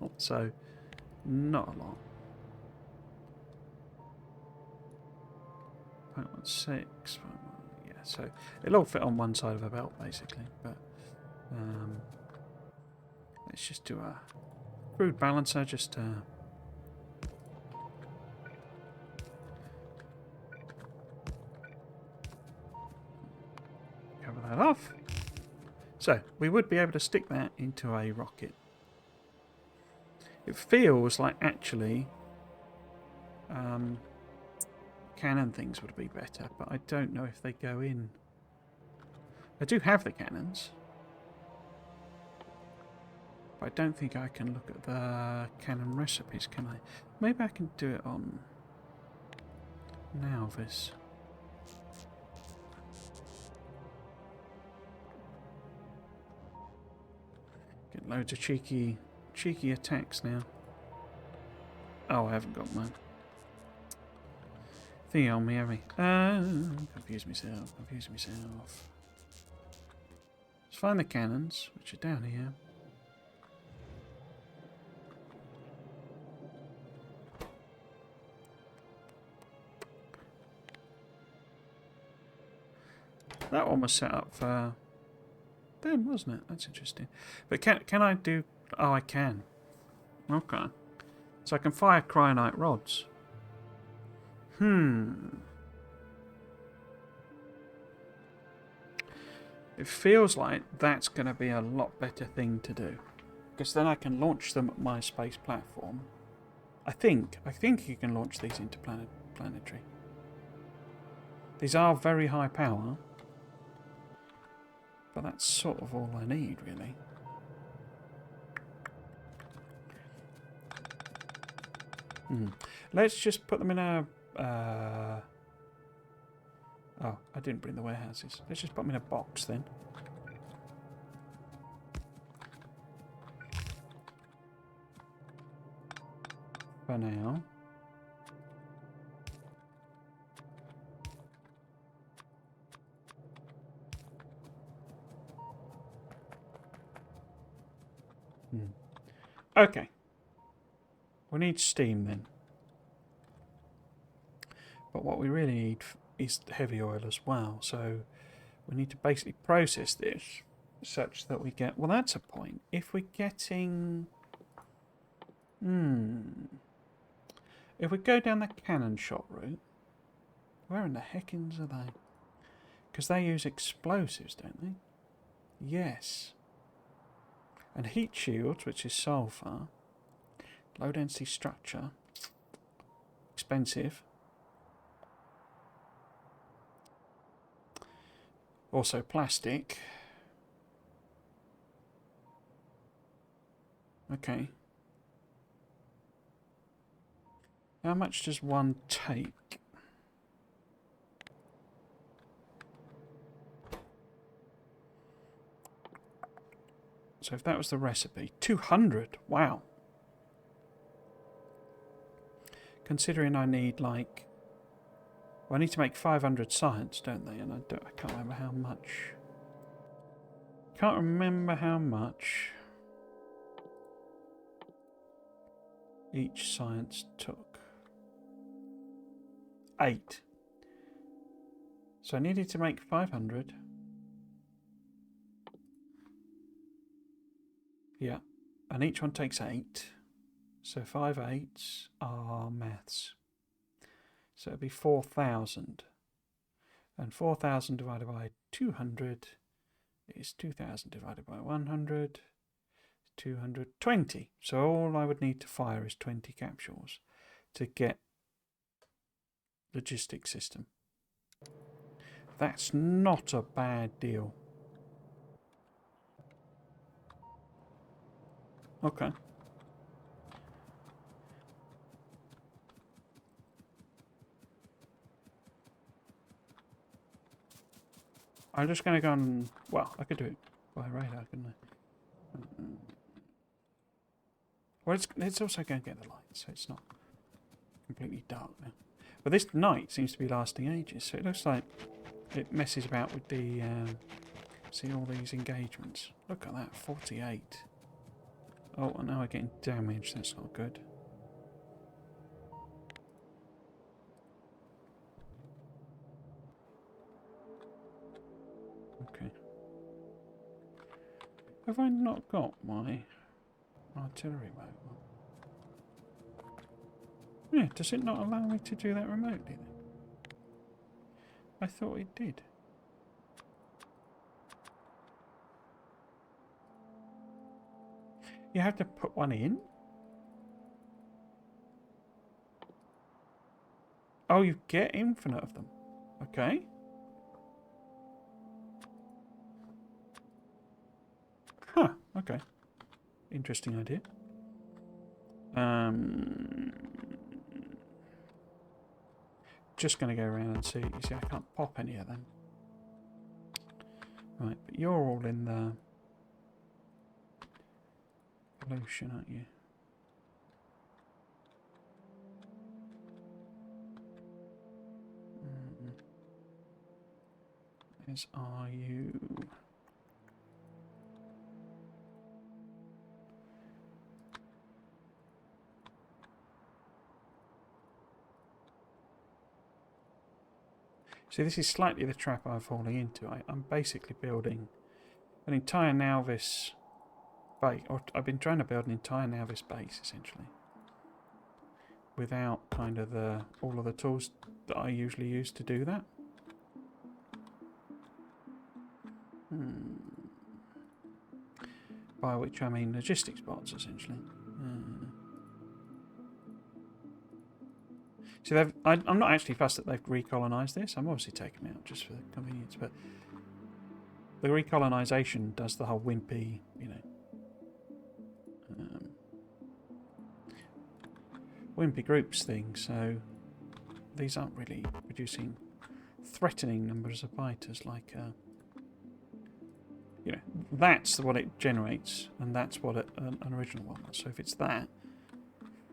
L, so not a lot. 0.16. Yeah, so it'll all fit on one side of a belt basically, but let's just do a crude balancer just to cover that off. So we would be able to stick that into a rocket. It feels like actually cannon things would be better, but I don't know if they go in. I do have the cannons, but I don't think I can look at the cannon recipes, can I? Maybe I can do it on Nauvis. Get loads of cheeky attacks now. Oh, I haven't got mine. Thing on me, have I? Confuse myself. Let's find the cannons, which are down here. That one was set up for them, wasn't it? That's interesting. But can I do... Oh, I can. Okay. So I can fire cryonite rods. It feels like that's going to be a lot better thing to do. Because then I can launch them at my space platform. I think you can launch these into planetary. These are very high power. But that's sort of all I need, really. Let's just put them in a... Oh, I didn't bring the warehouses. Let's just put them in a box, then. For now. Okay. We need steam then. But what we really need is heavy oil as well. So we need to basically process this such that we get... Well, that's a point. If we're getting... If we go down the cannon shot route, where in the heckins are they? Because they use explosives, don't they? Yes. And heat shields, which is sulfur. Low density structure. Expensive. Also plastic. Okay. How much does one take? So if that was the recipe, 200. Wow. Considering I need like... Well, I need to make 500 science, don't they? And I can't remember how much. Can't remember how much each science took. 8. So I needed to make 500. Yeah. And each one takes 8. So 5 8s are maths. So it'd be 4,000. And 4,000 divided by 200 is 2,000 divided by 100. 220. So all I would need to fire is 20 capsules to get logistics system. That's not a bad deal. Okay. I'm just going to go and... Well, I could do it by radar, couldn't I? Well, it's also going to get the light, so it's not completely dark now. But this night seems to be lasting ages, so it looks like it messes about with the... see all these engagements. Look at that, 48. Oh, and now we're getting damaged. That's not good. Okay. Have I not got my artillery mode? Yeah, does it not allow me to do that remotely then? I thought it did. You have to put one in? Oh, you get infinite of them. Okay. Huh, okay. Interesting idea. Just going to go around and see. You see, I can't pop any of them. Right, but you're all in the pollution, aren't you? As are you. See, this is slightly the trap I'm falling into. I'm basically building an entire Nauvis base, or I've been trying to build an entire Nauvis base, essentially. without kind of all of the tools that I usually use to do that. By which I mean logistics bots, essentially. So I'm not actually fussed that they've recolonised this. I'm obviously taking it out just for convenience, but the recolonisation does the whole wimpy, you know, wimpy groups thing. So these aren't really producing threatening numbers of biters like, you know, that's what it generates, and that's what an original one was. So if it's that,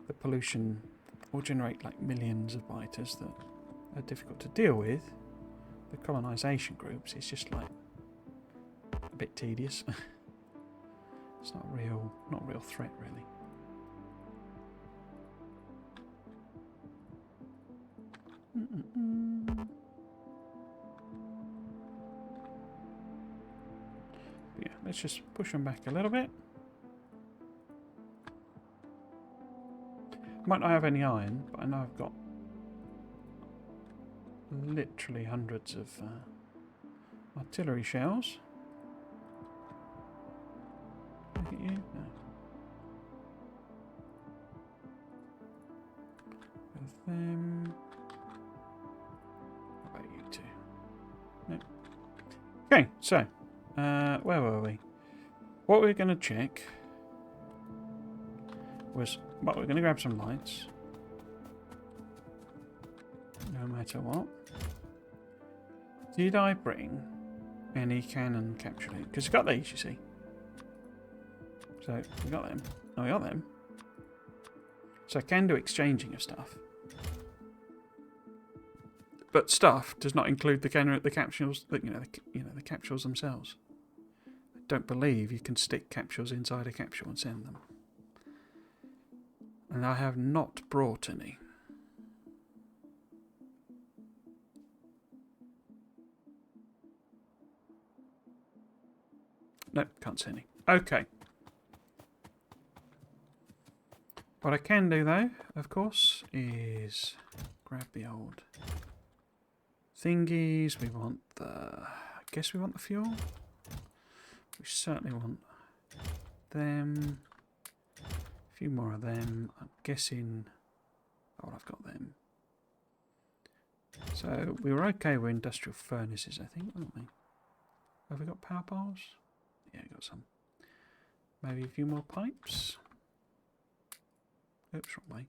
the pollution will generate like millions of biters that are difficult to deal with. The colonisation groups, it's just like a bit tedious. It's not a real threat really. Yeah, let's just push them back a little bit. Might not have any iron, but I know I've got literally hundreds of artillery shells. Look at you. No. With them. How about you two? No. Okay, so where were we? What we're going to check was, well, we're going to grab some lights, no matter what. Did I bring any cannon capturing? Because we got these, you see. So we got them. Oh, we got them. So I can do exchanging of stuff, but stuff does not include the capsules. The capsules themselves. I don't believe you can stick capsules inside a capsule and send them. And I have not brought any. Nope, can't see any. Okay. What I can do though, of course, is grab the old thingies. We want I guess we want the fuel. We certainly want them. A few more of them. I'm guessing. Oh, I've got them. So we were okay with industrial furnaces, I think, weren't we? Have we got power poles? Yeah, got some. Maybe a few more pipes. Oops, wrong way.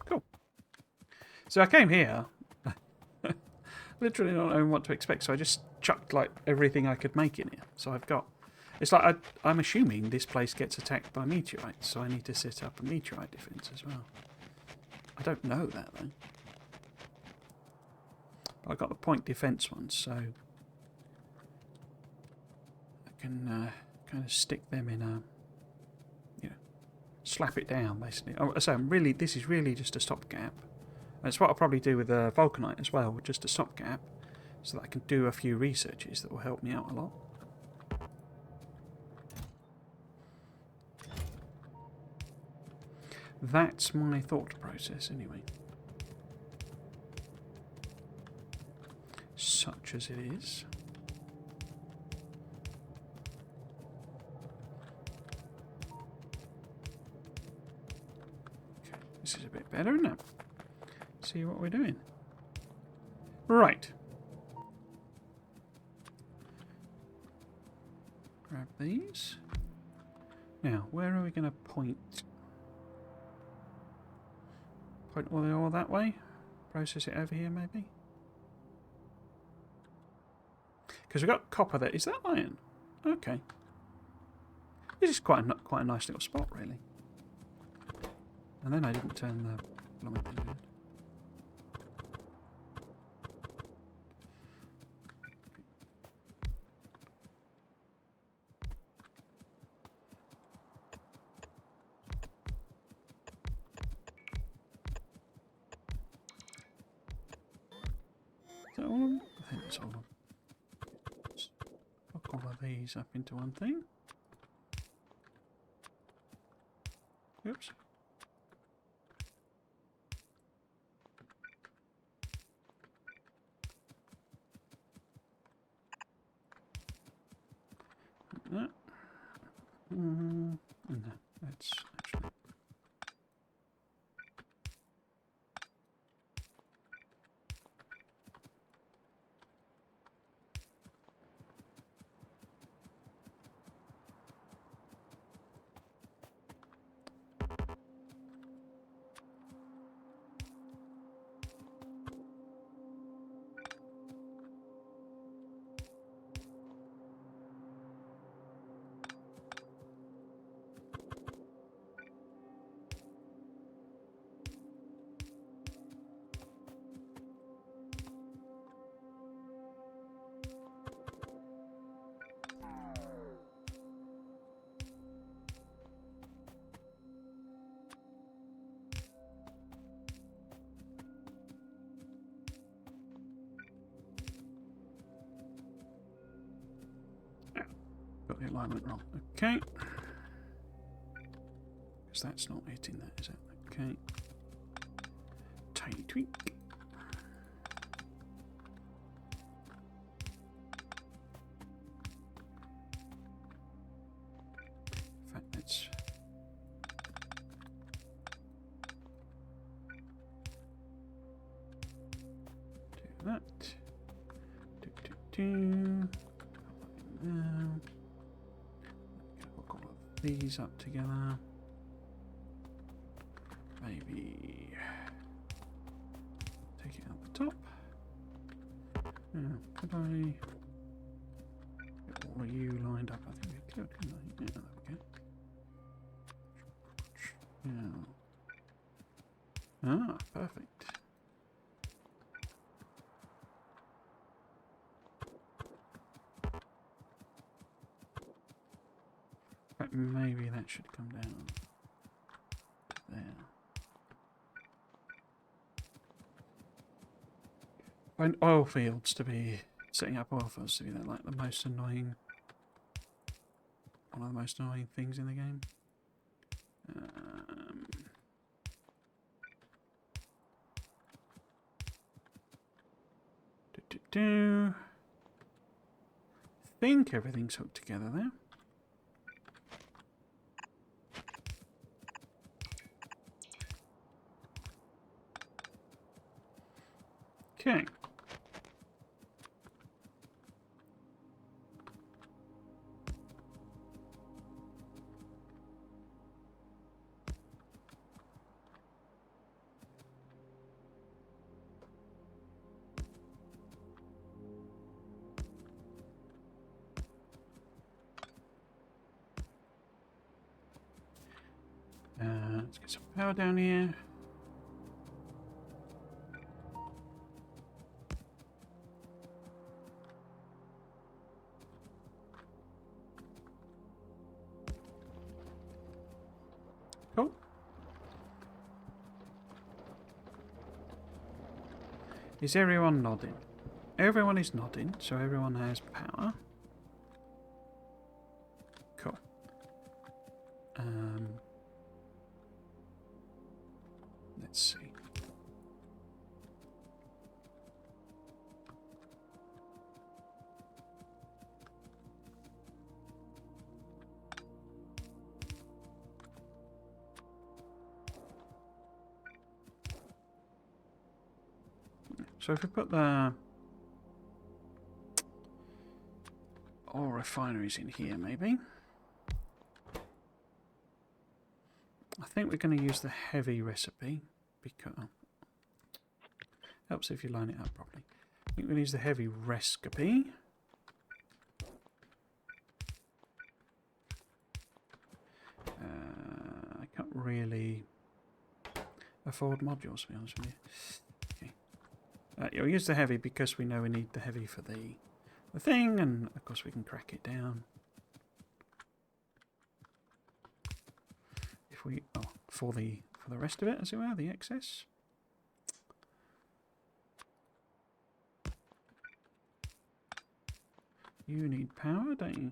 Cool. So I came here, literally not knowing what to expect, so I just chucked like everything I could make in here. So I've got, it's like I'm assuming this place gets attacked by meteorites, so I need to set up a meteorite defense as well. I don't know that though. But I got the point defense ones, so I can kind of stick them in a, you know, slap it down basically. Oh, so this is really just a stopgap. That's what I'll probably do with the Vulcanite as well, just a stopgap, so that I can do a few researches that will help me out a lot. That's my thought process anyway. Such as it is. Okay, this is a bit better, isn't it? See what we're doing. Right. Grab these. Now, where are we going to point? Point all the ore that way? Process it over here, maybe? Because we've got copper there. Is that iron? Okay. This is quite a nice little spot, really. And then I didn't turn the blooming thing on. Is that all of them? I think that's all of them. Let's hook all of these up into one thing. Oops. No. No, that's actually... Got the alignment wrong. Okay. Because that's not hitting that, is it? Okay. Tiny tweak. In fact, let's... do that. Hook all of these up together. Maybe take it out the top. Could I get all of you lined up? I think we could, couldn't I? Yeah, there we go. Yeah. Ah, perfect. But maybe that should come down there. Find oil fields to be setting up oil fields to be like the most annoying, one of the most annoying things in the game. Think everything's hooked together there. Okay. Let's get some power down here. Cool. Is everyone nodding? Everyone is nodding, so everyone has power. Cool. Let's see. So if we put the oil refineries in here, maybe. I think we're going to use the heavy recipe because helps if you line it up properly. I think we're going to use the heavy recipe. I can't really afford modules, to be honest with you. Yeah, we'll use the heavy because we know we need the heavy for the thing, and of course we can crack it down. If we for the rest of it, as it were, the excess. You need power, don't you?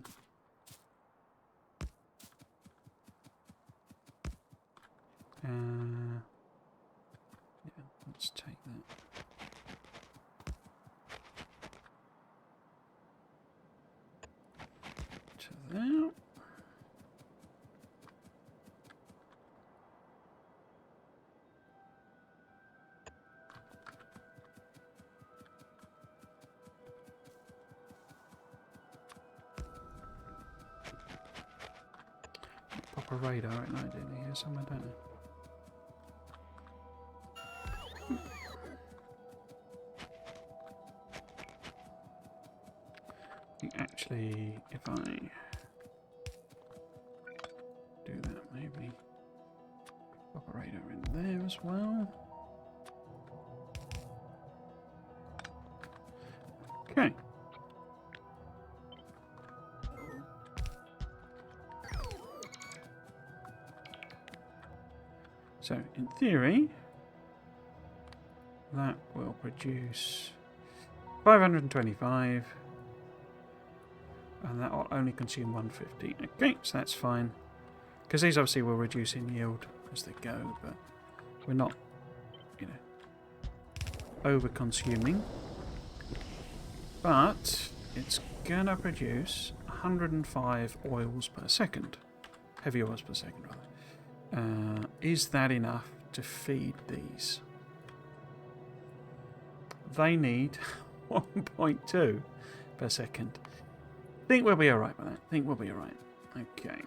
let's take that. To there. Pop a radar at night in here somewhere, don't I? I think actually, if I do that, maybe pop a radar in there as well. Okay. So, in theory, that will produce 525, and that will only consume 150. Okay, so that's fine. Because these obviously will reduce in yield as they go, but we're not, you know, over-consuming. But it's going to produce 105 oils per second. Heavy oils per second, rather. Is that enough to feed these? They need 1.2 per second. Think we'll be alright with that. Think we'll be alright. Okay.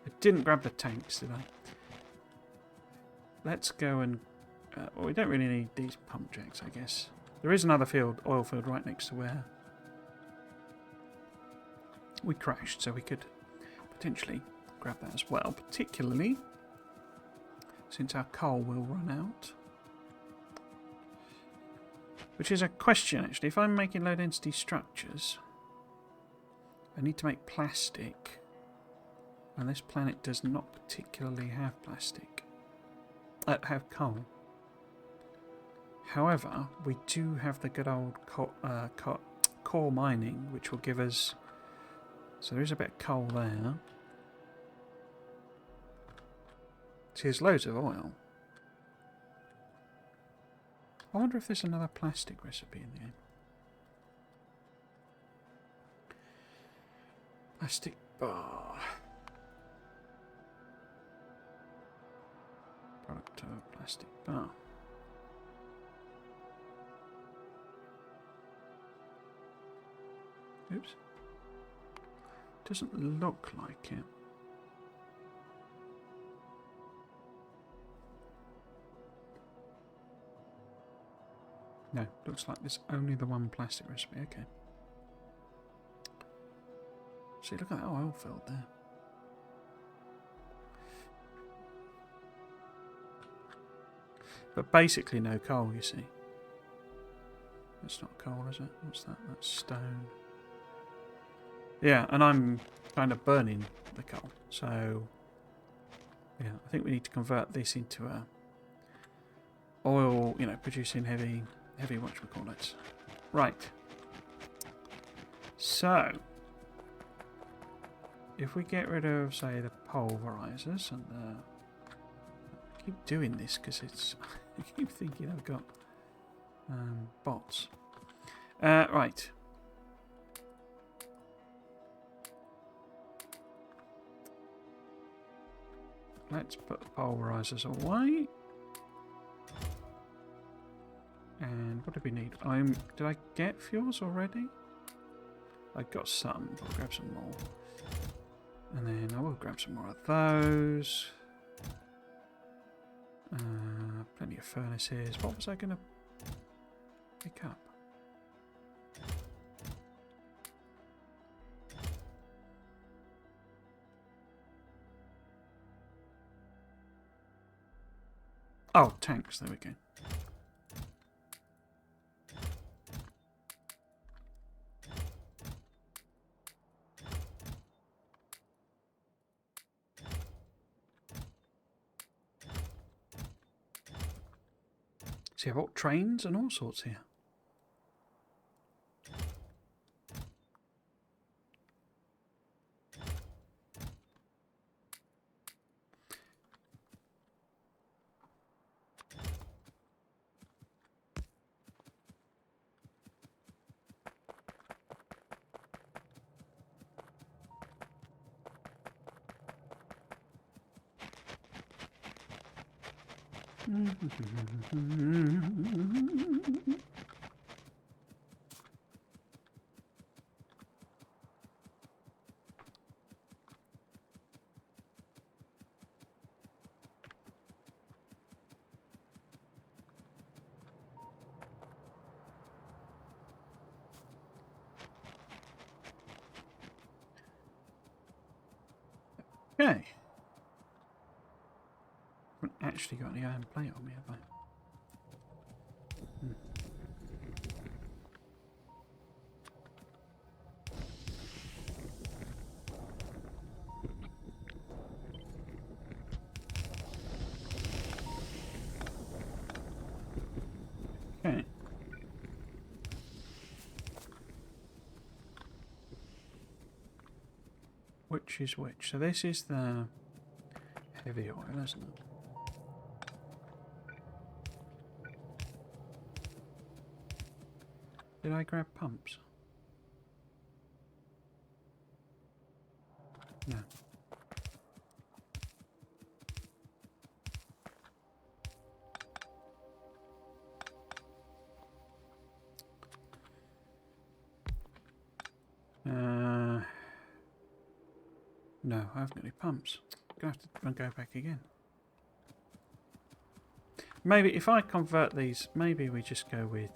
I didn't grab the tanks, did I? Let's go and... well, we don't really need these pump jacks, I guess. There is another field, oil field, right next to where we crashed, so we could potentially grab that as well, particularly since our coal will run out. Which is a question, actually. If I'm making low-density structures, I need to make plastic, and this planet does not particularly have plastic. Have coal. However, we do have the good old core mining, which will give us... So there is a bit of coal there. So there's loads of oil. I wonder if there's another plastic recipe in the game. Plastic bar. Product of plastic bar. Oops. Doesn't look like it. No, looks like there's only the one plastic recipe. Okay. See, look at that oil field there. But basically no coal, you see. That's not coal, is it? What's that? That's stone. Yeah, and I'm kind of burning the coal. So, yeah, I think we need to convert this into a oil, you know, producing heavy whatchamacallit. Right. So, if we get rid of, say, the pulverizers and the... I keep doing this because it's... I keep thinking I've got bots. Right. Let's put the pulverizers away. And what do we need? Did I get fuels already? I got some. I'll grab some more. And then I will grab some more of those. Plenty of furnaces. What was I going to pick up? Oh, tanks. There we go. See, I've got trains and all sorts here. Okay. Haven't actually got any iron plate on me, have I? Okay. Which is which? So this is the heavy oil, isn't it? Did I grab pumps? No. No, I haven't got any pumps. I'm going to have to go back again. Maybe if I convert these, maybe we just go with...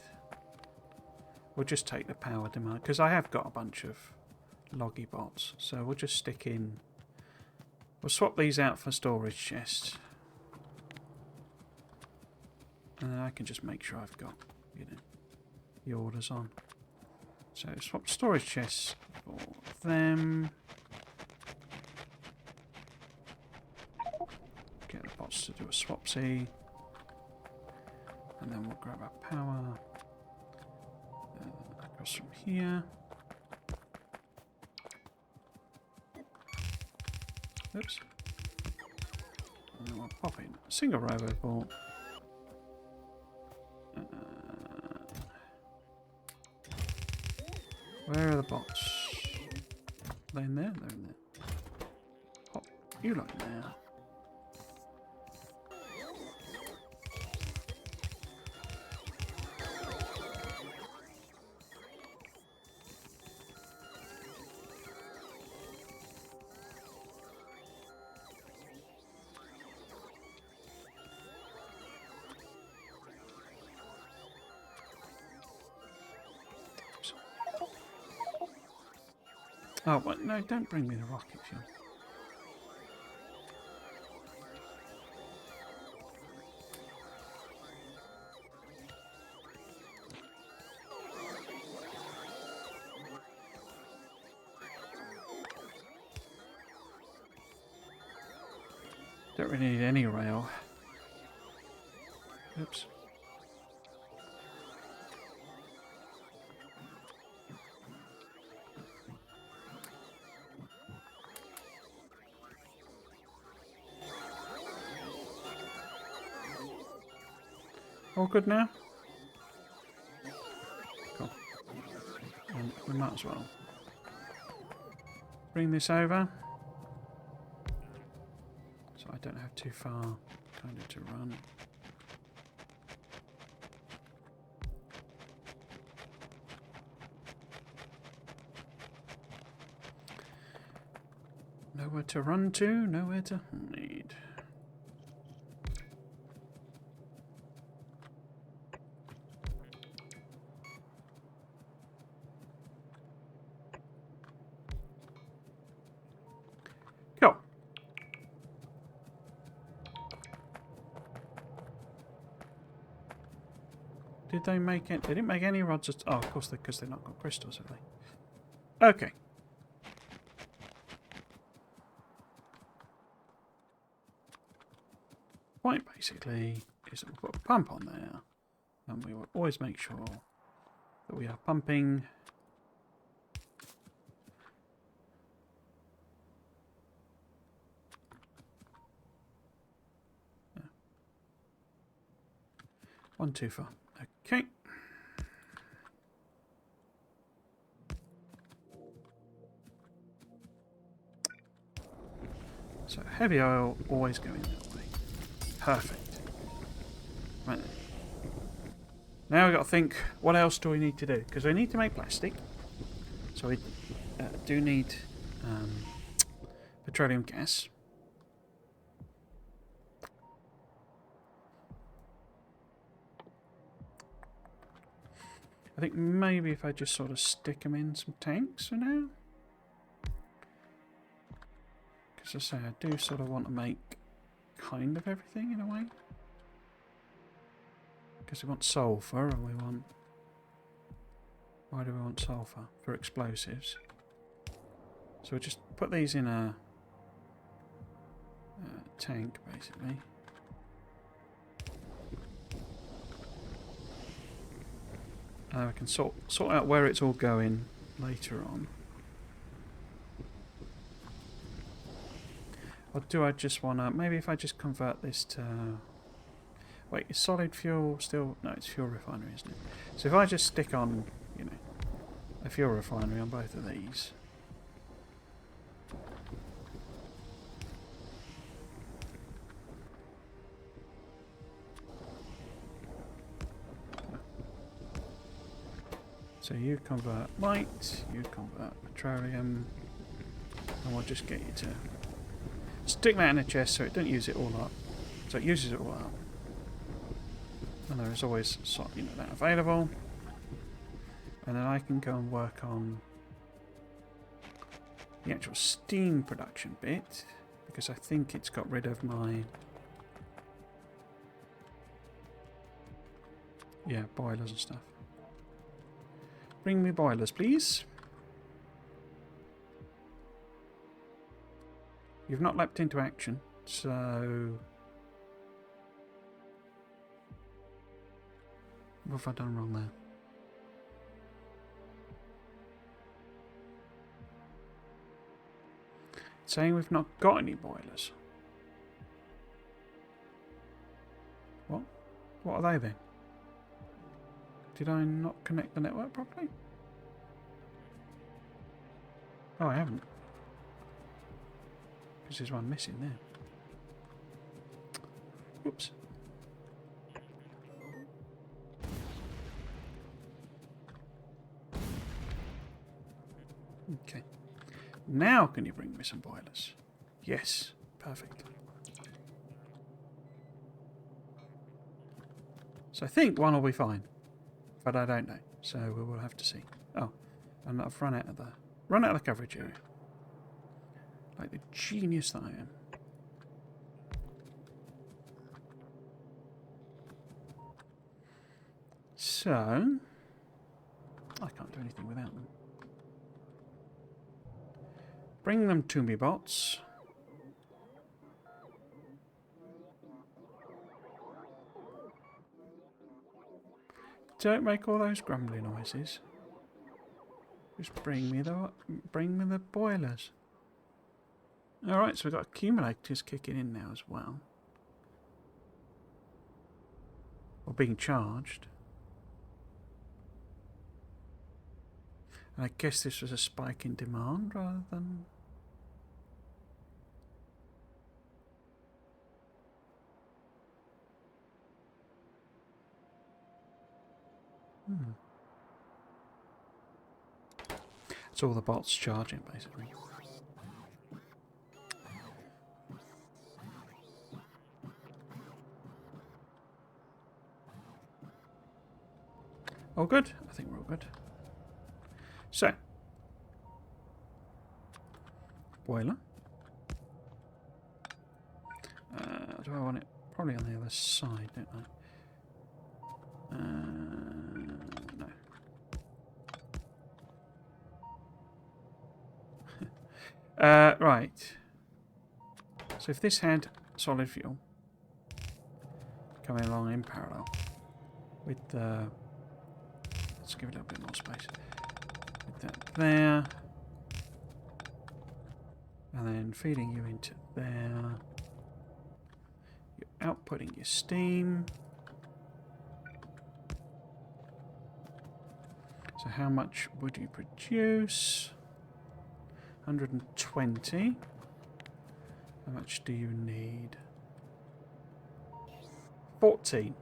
We'll just take the power demand, because I have got a bunch of loggy bots. So we'll just stick in... We'll swap these out for storage chests. And then I can just make sure I've got, you know, the orders on. So swap storage chests for them. Get the bots to do a swapsy. And then we'll grab our power. Across from here. Oops. And then we'll pop in a single roboport. Where are the bots? Are they in there? They're in there. Pop you lot in there. Oh, well, no, don't bring me the rocket fuel. Don't really need any rail. Oops. All good now? Cool. And we might as well bring this over. So I don't have too far kind of to run. Nowhere to run to, nowhere to hide. Cool. Did they make it? They didn't make any rods at... Oh, of course, because they've not got crystals, have they? Okay. Point basically is that we'll put a pump on there, and we will always make sure that we are pumping. One too far. Okay. So heavy oil always going that way. Perfect. Right. Now we've got to think, what else do we need to do? Because we need to make plastic. So we do need petroleum gas. I think maybe if I just sort of stick them in some tanks for now. Because I say, I do sort of want to make kind of everything in a way. Because we want sulfur and we want... Why do we want sulfur? For explosives. So we'll just put these in a tank, basically. We can sort out where it's all going later on. Or do I just want to... Maybe if I just convert this to... Wait, is solid fuel still... No, it's fuel refinery, isn't it? So if I just stick on, you know, a fuel refinery on both of these... So you convert light, you convert petroleum, and we'll just get you to stick that in a chest so it don't use it all up. So it uses it all up. And there is always, you know, that available. And then I can go and work on the actual steam production bit, because I think it's got rid of my... Yeah, boilers and stuff. Bring me boilers, please. You've not leapt into action, so... What have I done wrong there? It's saying we've not got any boilers. What? What are they then? Did I not connect the network properly? Oh, I haven't. Because there's one missing there. Whoops. Okay. Now can you bring me some boilers? Yes. Perfect. So I think one will be fine. But I don't know, so we will have to see. Oh, and I've run out of the coverage area. Like the genius that I am. So I can't do anything without them. Bring them to me, bots. Don't make all those grumbly noises. Just bring me the boilers. Alright, so we've got accumulators kicking in now as well. Or being charged. And I guess this was a spike in demand rather than... It's all the bots charging, basically. All good? I think we're all good. So, boiler. Do I want it? Probably on the other side, don't I? No. Right. So if this had solid fuel coming along in parallel with the... Let's give it a little bit more space. With that there. And then feeding you into there. You're outputting your steam. So how much would you produce? 120. How much do you need? 14.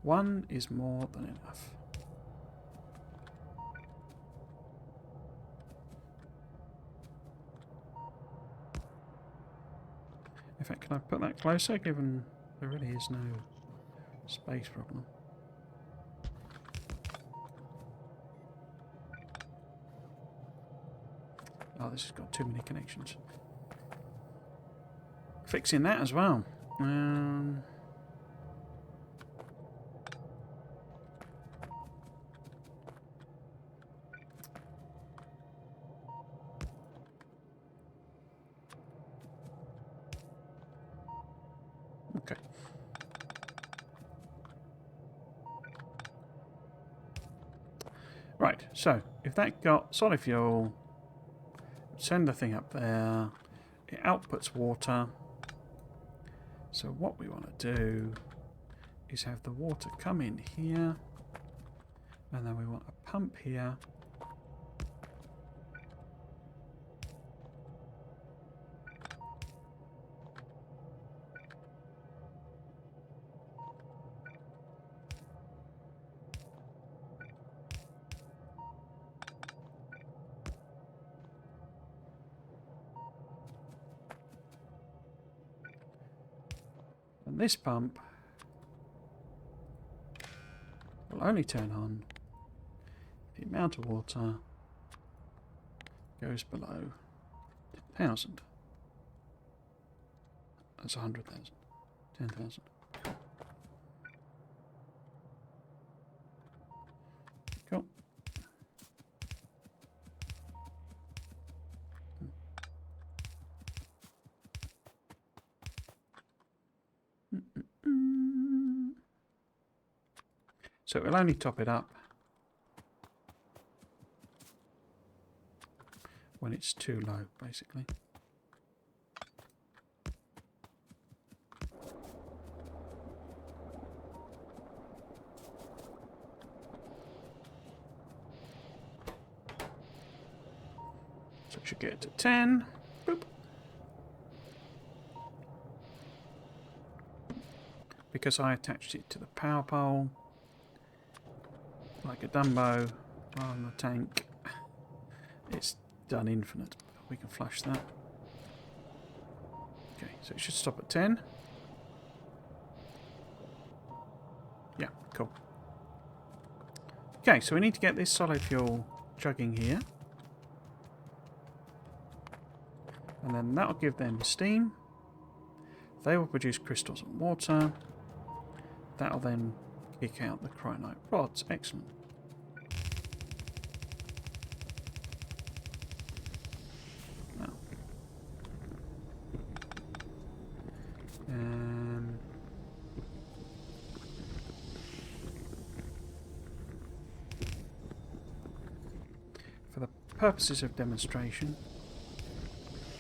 One is more than enough. In fact, can I put that closer, given there really is no space problem? Oh, this has got too many connections. Fixing that as well. Okay. Right, so if that got solid fuel, send the thing up there, it outputs water. So what we want to do is have the water come in here, and then we want a pump here. And this pump will only turn on if the amount of water goes below 10,000. That's 100,000. 10,000. Cool. So it will only top it up when it's too low, basically. So it should get it to 10. Boop. Because I attached it to the power pole, like a Dumbo on the tank, it's done infinite. We can flush that. Okay, so it should stop at 10. Yeah, cool. Okay, so we need to get this solid fuel chugging here. And then that'll give them steam. They will produce crystals and water. That'll then kick out the cryonite rods. Excellent. Now, for the purposes of demonstration,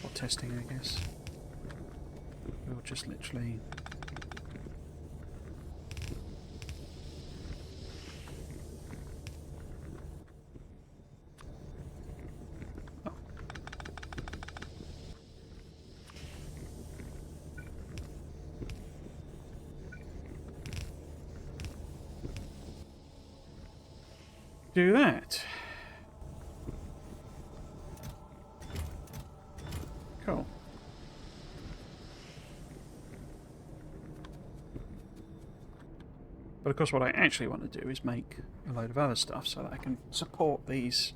or testing, I guess, we'll just literally do that. Cool. But of course what I actually want to do is make a load of other stuff so that I can support these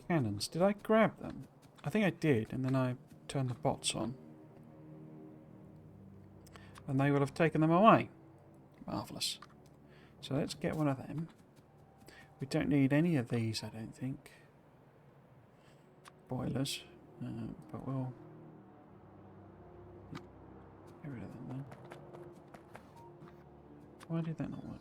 cannons. Did I grab them? I think I did, and then I turned the bots on. And they will have taken them away. Marvellous. So let's get one of them. We don't need any of these, I don't think. Boilers. But we'll get rid of them then. Why did that not work?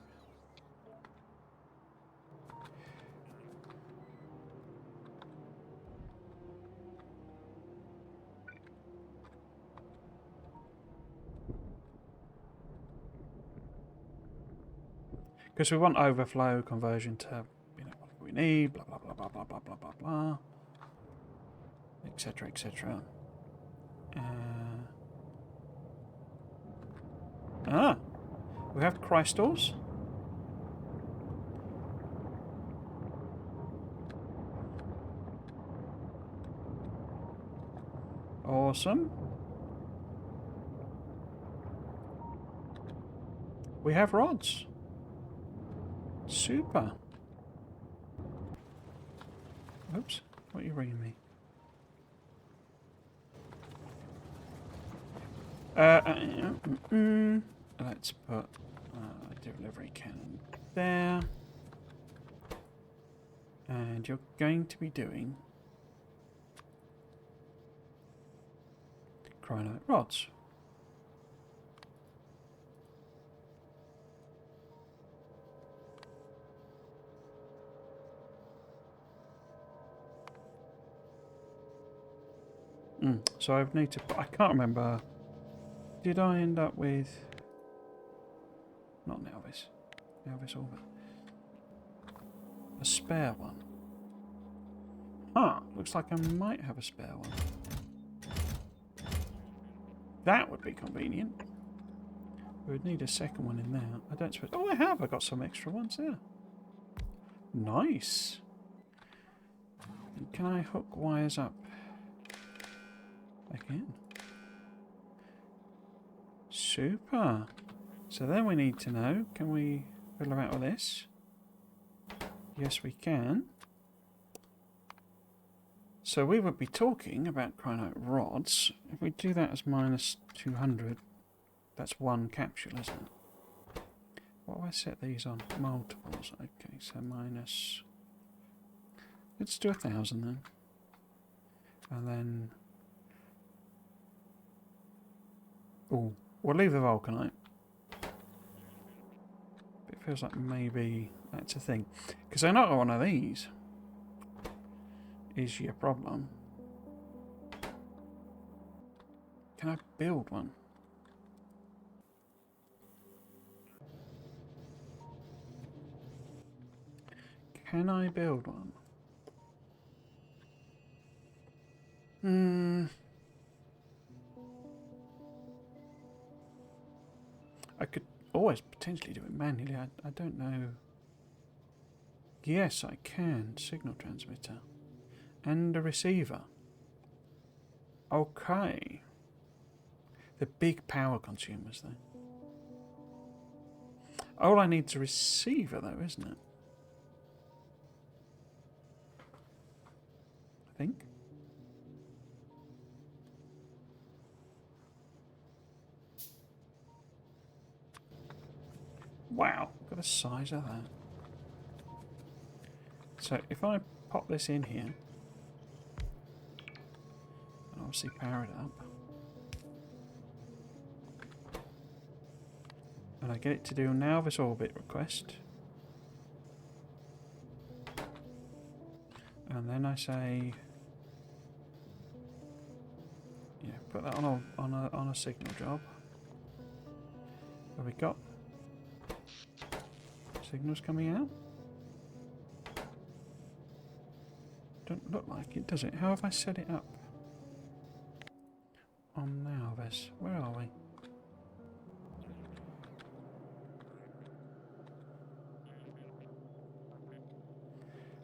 Because we want overflow conversion to, you know, what we need, blah blah blah blah blah blah blah blah blah, etc. etc. We have crystals. Awesome. We have rods. Super. Oops, what are you reading me? Let's put a delivery cannon there. And you're going to be doing Cryonite rods. So I need to. I can't remember. Did I end up with? Not Nauvis. Nauvis orbit. A spare one. Huh. Looks like I might have a spare one. That would be convenient. We would need a second one in there. I don't suppose. Oh, I have. I got some extra ones there. Nice. And can I hook wires up? I can. Super. So then we need to know, can we fiddle about with this? Yes, we can. So we would be talking about Cryonite rods. If we do that as minus 200, that's one capsule, isn't it? What do I set these on? Multiples. Okay, so minus... Let's do 1,000 then. And then... Oh, we'll leave the vulcanite. It feels like maybe that's a thing. Because I know one of these is your problem. Can I build one? Can I build one? I could always potentially do it manually. I don't know. Yes, I can. Signal transmitter. And a receiver. Okay. The big power consumers, though. All I need is a receiver, though, isn't it? I think. Wow, look at the size of that. So if I pop this in here, and obviously power it up, and I get it to do a Nauvis orbit request, and then I say, yeah, put that on a signal job. Have we got signals coming out? Don't look like it, does it? How have I set it up? On Nauvis. Where are we?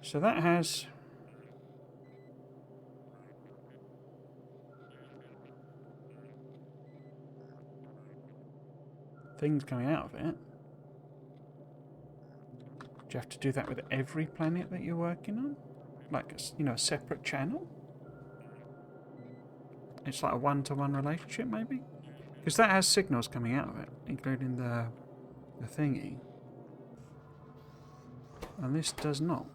So that has things coming out of it. Do you have to do that with every planet that you're working on? Like, a separate channel? It's like a one-to-one relationship, maybe? Because that has signals coming out of it, including the thingy. And this does not.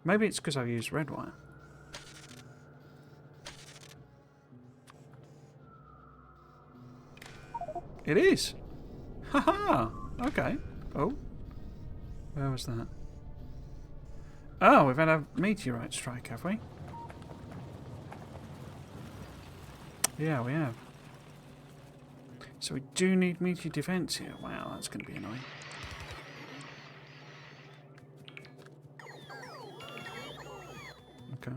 Maybe it's because I've used red wire. It is! Haha! Okay. Oh. Where was that? Oh, we've had a meteorite strike, have we? Yeah, we have. So we do need meteor defense here. Wow, that's going to be annoying. Okay.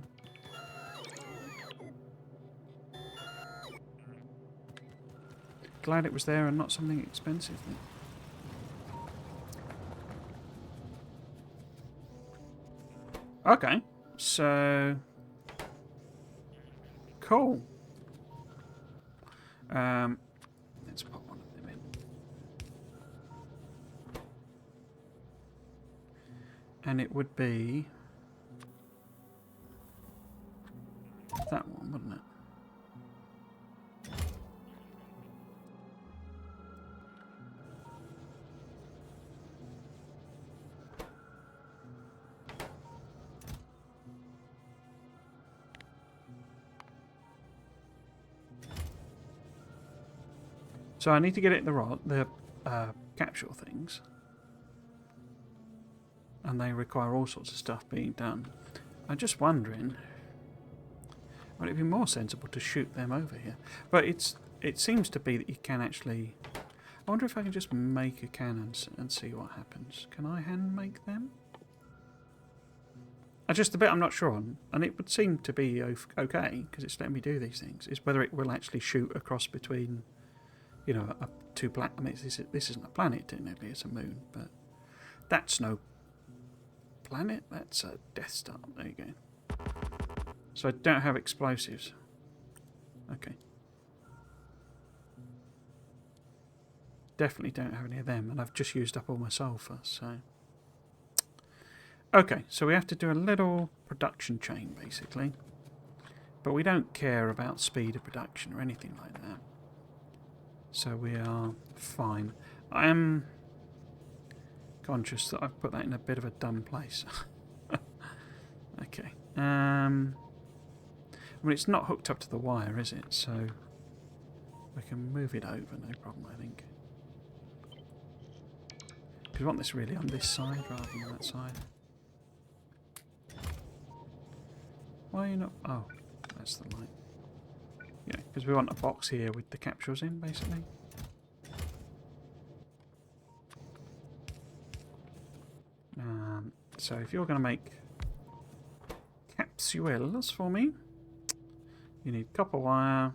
Glad it was there and not something expensive then. Okay, so cool. Let's put one of them in. And it would be that one, wouldn't it? So I need to get it the capsule things, and they require all sorts of stuff being done. I'm just wondering, would it be more sensible to shoot them over here? But it seems to be that you can actually. I wonder if I can just make a cannon and see what happens. Can I hand make them? Just the bit I'm not sure on, and it would seem to be okay because it's letting me do these things. Is whether it will actually shoot across between. You know, two planet. I mean, this isn't a planet technically; it's a moon. But that's no planet. That's a Death Star. There you go. So I don't have explosives. Okay. Definitely don't have any of them, and I've just used up all my sulfur. So. Okay, so we have to do a little production chain basically, but we don't care about speed of production or anything like that. So we are fine. I am conscious that I've put that in a bit of a dumb place. Okay. I mean, it's not hooked up to the wire, is it? So we can move it over, no problem, I think. Because we want this really on this side rather than that side. Why are you not... Oh, that's the light. Yeah, because we want a box here with the capsules in, basically. So if you're going to make capsules for me, you need copper wire,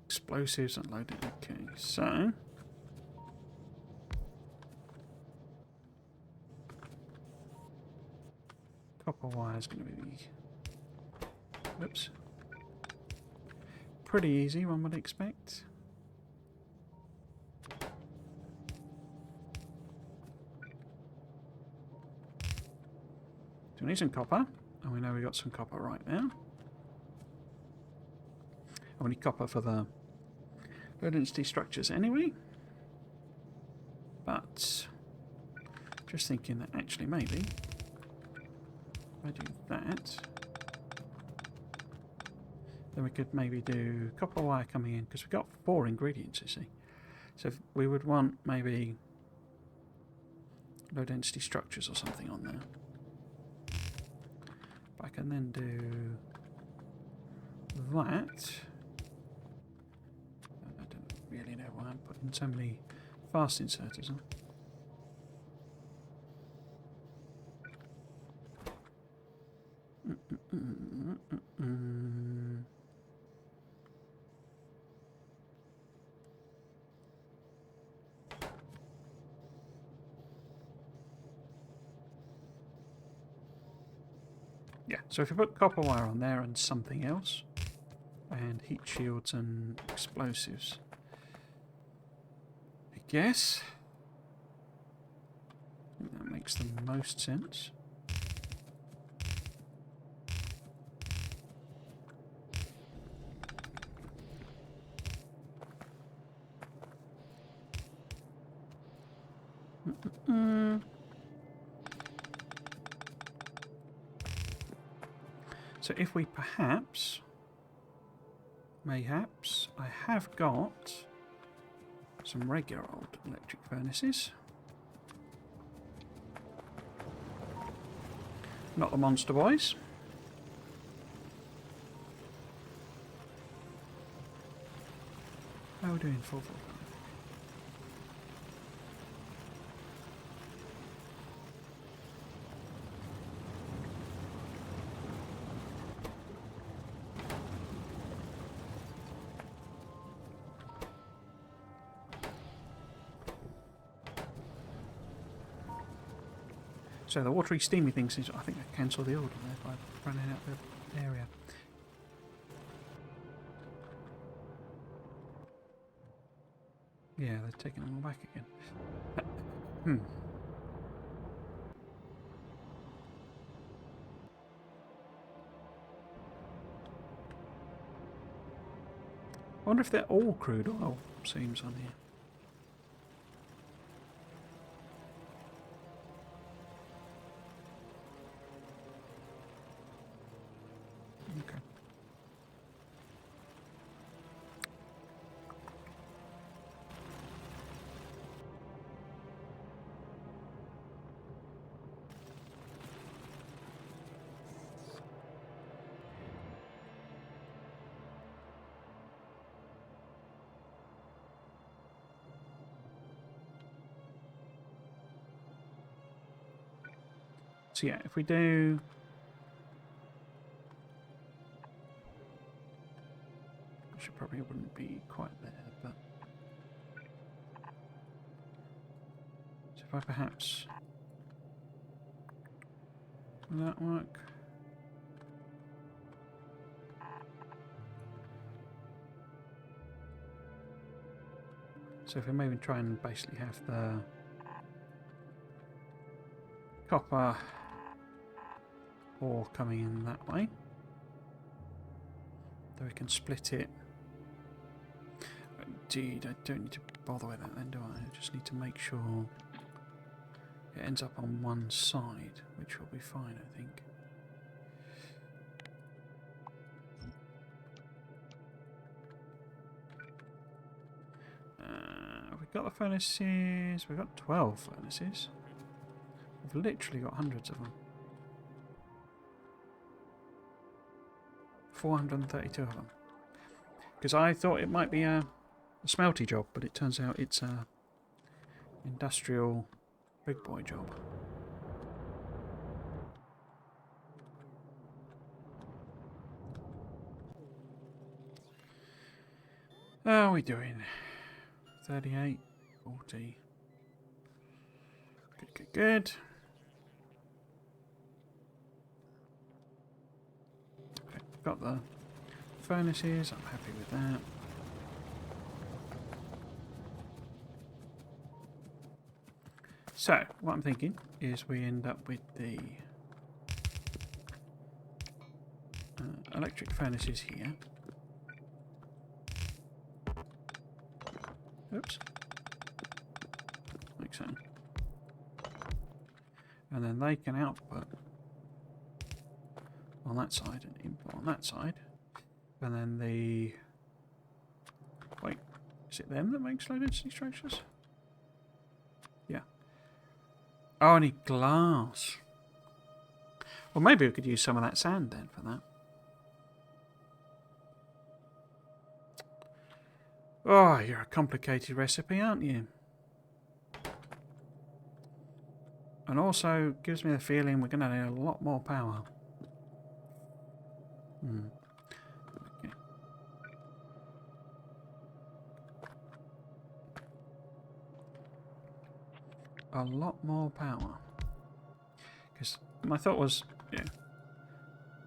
explosives, and load it. Okay, so... Copper wire is going to be... Whoops. Pretty easy, one would expect. So we need some copper, and we know we got some copper right there. And we need copper for the low density structures anyway. But just thinking that actually maybe if I do that, then we could maybe do copper wire coming in, because we've got 4 ingredients, you see. So if we would want maybe low density structures or something on there. But I can then do that. I don't really know why I'm putting so many fast inserters on. Yeah, so if you put copper wire on there and something else, and heat shields and explosives, I guess I think that makes the most sense. So if we mayhaps, I have got some regular old electric furnaces. Not the monster boys. How are we doing? 445. So the watery, steamy things, I think I cancelled the order there by running out the area. Yeah, they're taking them all back again. I wonder if they're all crude oil seams on here. Okay. So yeah, if we do... Which probably wouldn't be quite there, but... So if I perhaps... Will that work? So if we maybe try and basically have the copper ore coming in that way, then we can split it. Indeed, I don't need to bother with that then, do I? I just need to make sure it ends up on one side, which will be fine, I think. We've got the furnaces. We've got 12 furnaces. We've literally got hundreds of them. 432 of them. Because I thought it might be a smelty job, but it turns out it's a industrial big boy job. How are we doing? 38, 40. Good, good, good. Okay, got the furnaces. I'm happy with that. So, what I'm thinking is we end up with the electric furnaces here. Oops. Like so. And then they can output on that side and input on that side. And then the... Wait, is it them that makes low density structures? Yeah. Oh, I need glass. Well, maybe we could use some of that sand then for that. Oh, you're a complicated recipe, aren't you? And also gives me the feeling we're going to need a lot more power. Okay. A lot more power. Because my thought was, yeah,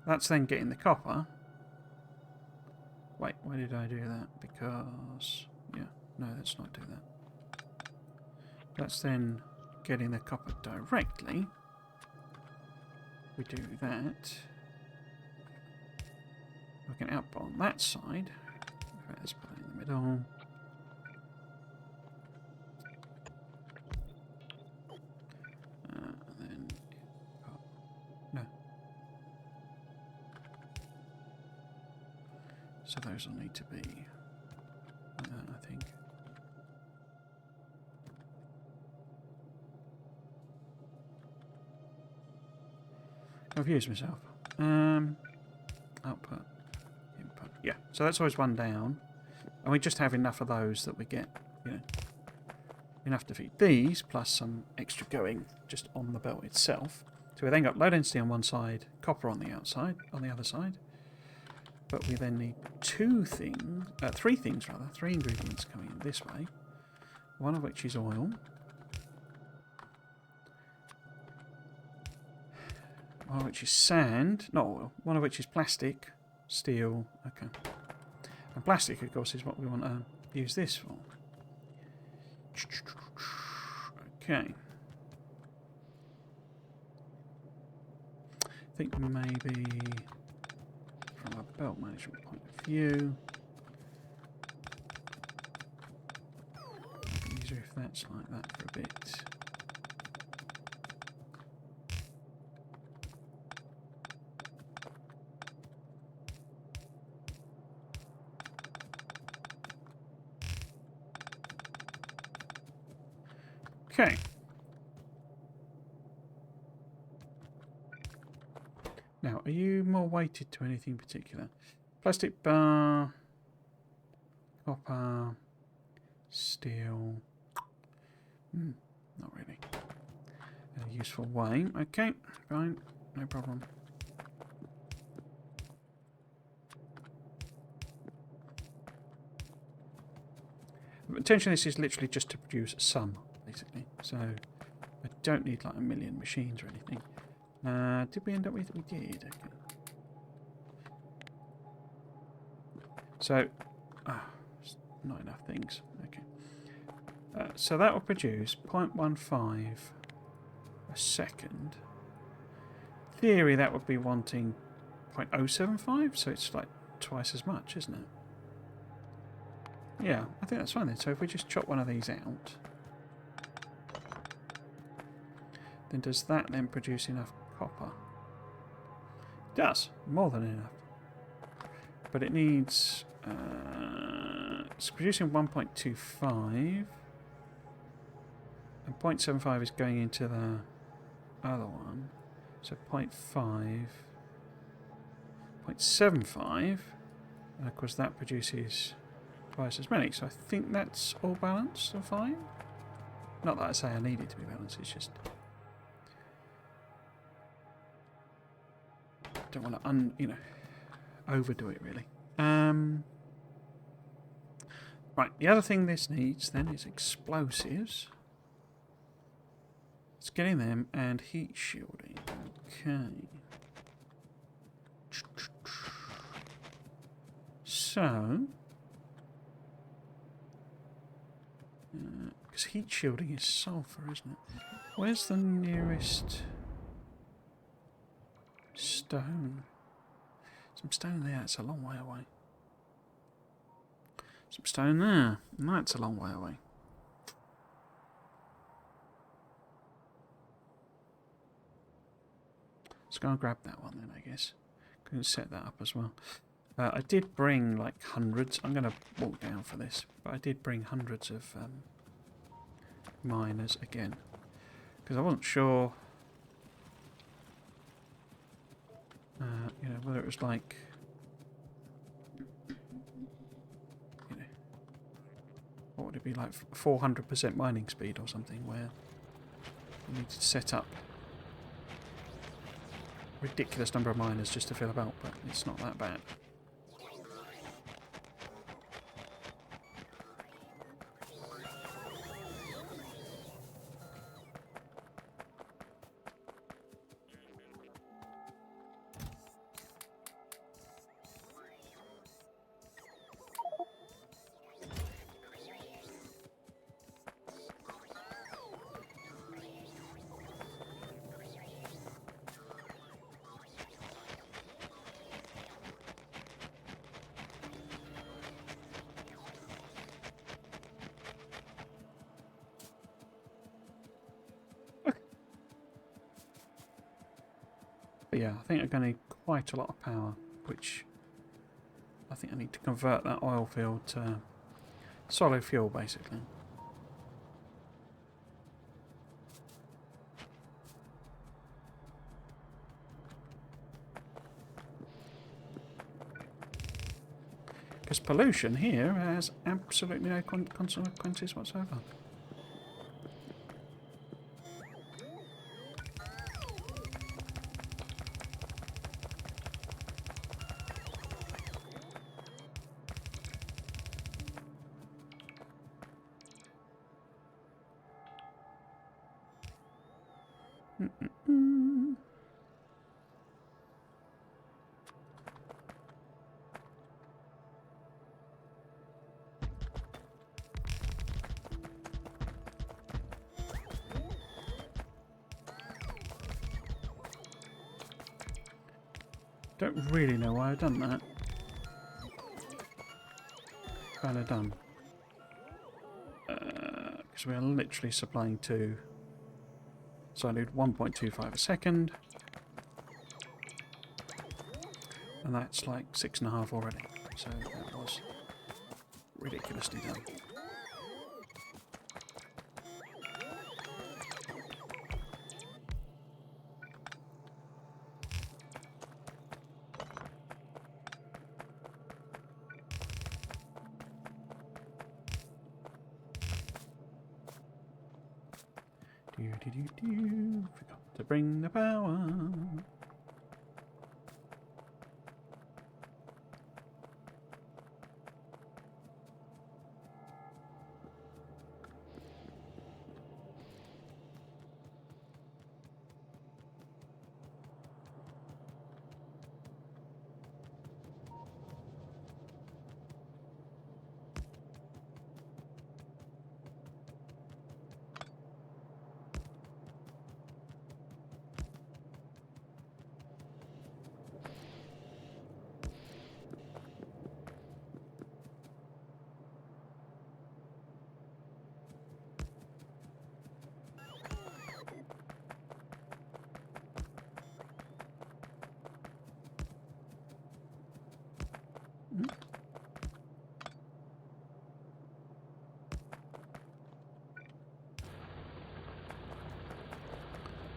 that's then getting the copper. Wait, why did I do that? Because, yeah, no, let's not do that. That's then getting the copper directly. We do that. We can output on that side. Let's put it in the middle. And then, oh, no. So those will need to be like that, I think. I've used myself. Output, input. Yeah, so that's always one down. And we just have enough of those that we get, you know, enough to feed these, plus some extra going just on the belt itself. So we then got low density on one side, copper on the outside, on the other side. But we then need three ingredients coming in this way. One of which is oil. one of which is sand, not oil, one of which is plastic, steel, okay. And plastic, of course, is what we want to use this for. Okay. I think maybe from a belt management point of view, easier if that's like that for a bit. Okay. Now, are you more weighted to anything particular? Plastic bar, copper, steel. Not really. A useful way. Okay, fine, no problem. Intention this is literally just to produce some, basically. So I don't need like a million machines or anything. Did we end up with it? We did. Okay. So, not enough things. Okay. So that will produce 0.15 a second. In theory, that would be wanting 0.075, so it's like twice as much, isn't it? Yeah, I think that's fine then. So if we just chop one of these out, then does that then produce enough copper? It does, more than enough. But it needs... it's producing 1.25, and 0.75 is going into the other one. So 0.5, 0.75, and of course that produces twice as many. So I think that's all balanced and fine. Not that I say I need it to be balanced, it's just... don't want to, overdo it really. Right, the other thing this needs then is explosives. It's getting them and heat shielding. Okay. So, because heat shielding is sulfur, isn't it? Where's the nearest stone? Some stone there, it's a long way away. Some stone there, and that's a long way away. Let's go and grab that one then, I guess. Going to set that up as well. I did bring like hundreds. I'm going to walk down for this, but I did bring hundreds of miners again because I wasn't sure, whether it was like, what would it be like, 400% mining speed or something, where you need to set up a ridiculous number of miners just to fill a belt, but it's not that bad. But yeah, I think I'm going to need quite a lot of power, which I think I need to convert that oil field to solid fuel, basically. Because pollution here has absolutely no consequences whatsoever. Don't really know why I've done that. Kind of done. Because we are literally supplying 2. So I need 1.25 a second. And that's like 6.5 already. So that was ridiculously done. Forgot to bring the power.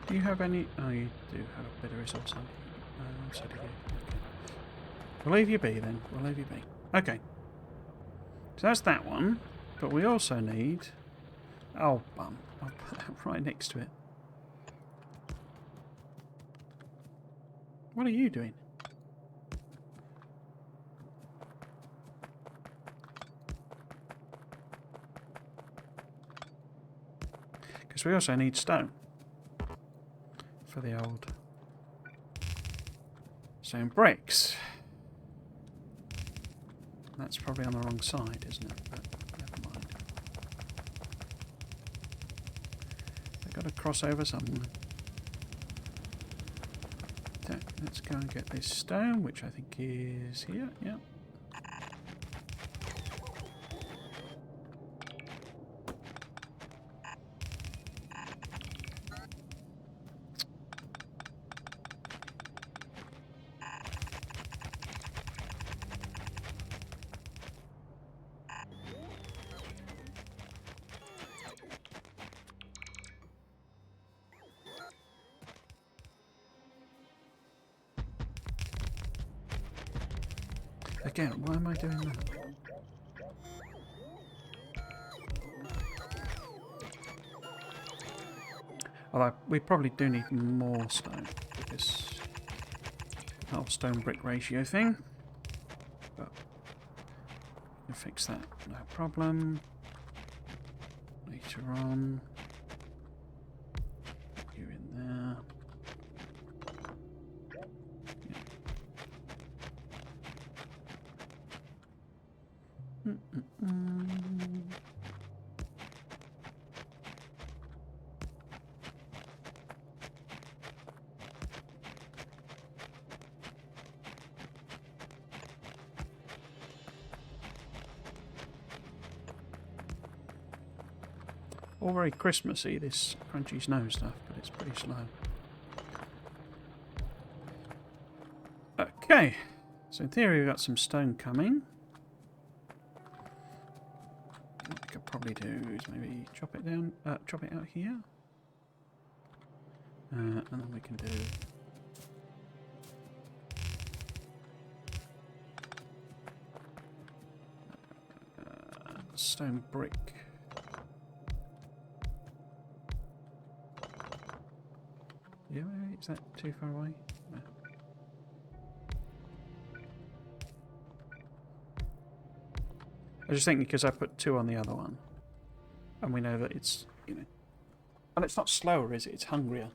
Do you have any... Oh, you do have a bit of resource on you. So do you. Okay. We'll leave you be then. We'll leave you be. Okay. So that's that one. But we also need... Oh, bum. I'll put that right next to it. What are you doing? Because we also need stone. For the old stone bricks. That's probably on the wrong side, isn't it? But never mind. They've got to cross over somewhere. So, let's go and get this stone, which I think is here. Yeah. Again, why am I doing that? Although we probably do need more stone with this whole stone brick ratio thing. But we'll fix that, no problem. Later on. Put you in there. All very Christmassy, this crunchy snow stuff, but it's pretty slow. Okay, so in theory we've got some stone coming. What we could probably do is maybe chop it down, chop it out here. And then we can do stone brick. Yeah, is that too far away? No. I was just thinking because I put 2 on the other one, and we know that it's, you know, and it's not slower, is it? It's hungrier.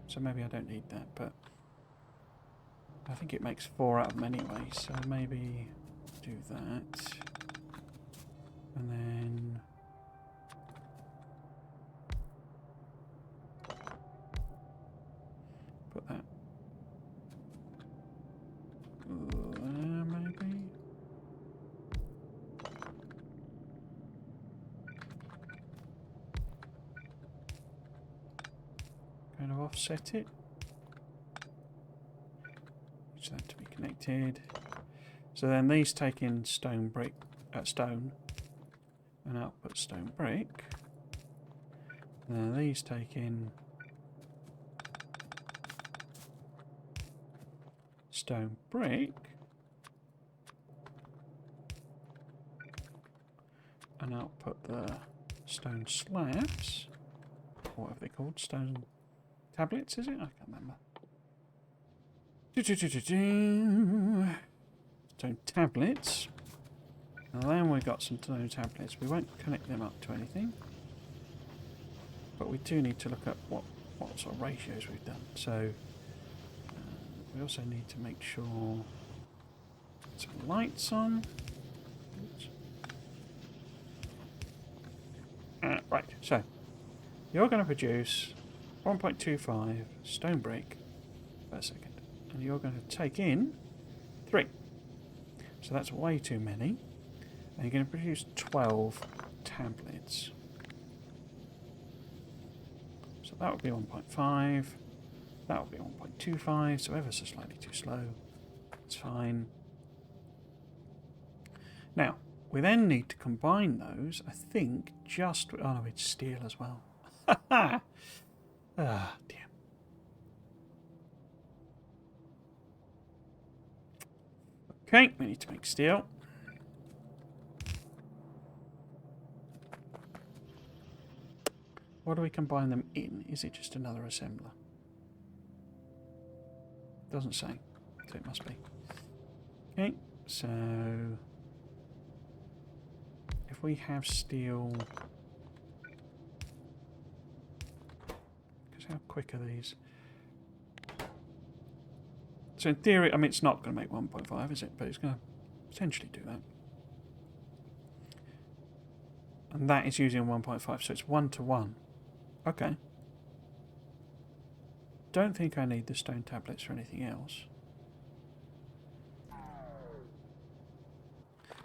So maybe I don't need that, but I think it makes 4 out of them anyway. So maybe do that, and then. Put that kind of offset it. Which that to be connected. So then these take in stone brick, stone, and output stone brick. And then these take in stone brick. And output the stone slabs. What have they called? Stone tablets, is it? I can't remember. Stone tablets. And then we've got some stone tablets. We won't connect them up to anything. But we do need to look at what sort of ratios we've done. So we also need to make sure some lights on. Right, so you're going to produce 1.25 stone brick per second. And you're going to take in 3. So that's way too many. And you're going to produce 12 tablets. So that would be 1.5. That would be 1.25. So ever so slightly too slow. It's fine. Now, we then need to combine those, I think, just... Oh, no, it's steel as well. Ah, dear. Okay, we need to make steel. What do we combine them in? Is it just another assembler? Doesn't say, so it must be. Okay, so... If we have steel... Because how quick are these? So in theory, I mean, it's not going to make 1.5, is it? But it's going to potentially do that. And that is using 1.5, so it's 1 to 1. Okay. Don't think I need the stone tablets for anything else.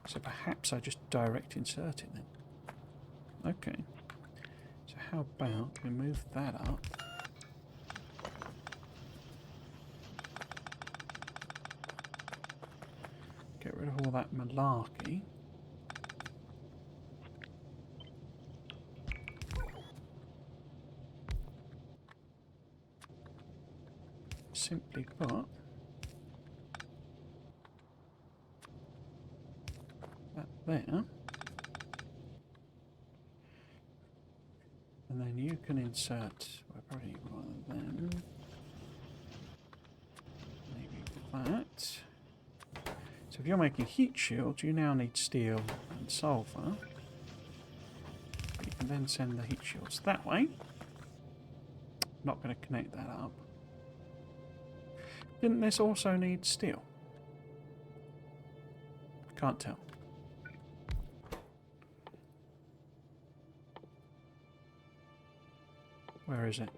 So perhaps I just direct insert it then. Okay. So how about we move that up? Get rid of all that malarkey. Simply put, that there, and then you can insert, well, probably one of them, maybe that. So if you're making heat shields, you now need steel and sulfur. You can then send the heat shields that way. Not going to connect that up. Didn't this also need steel? Can't tell. Where is it?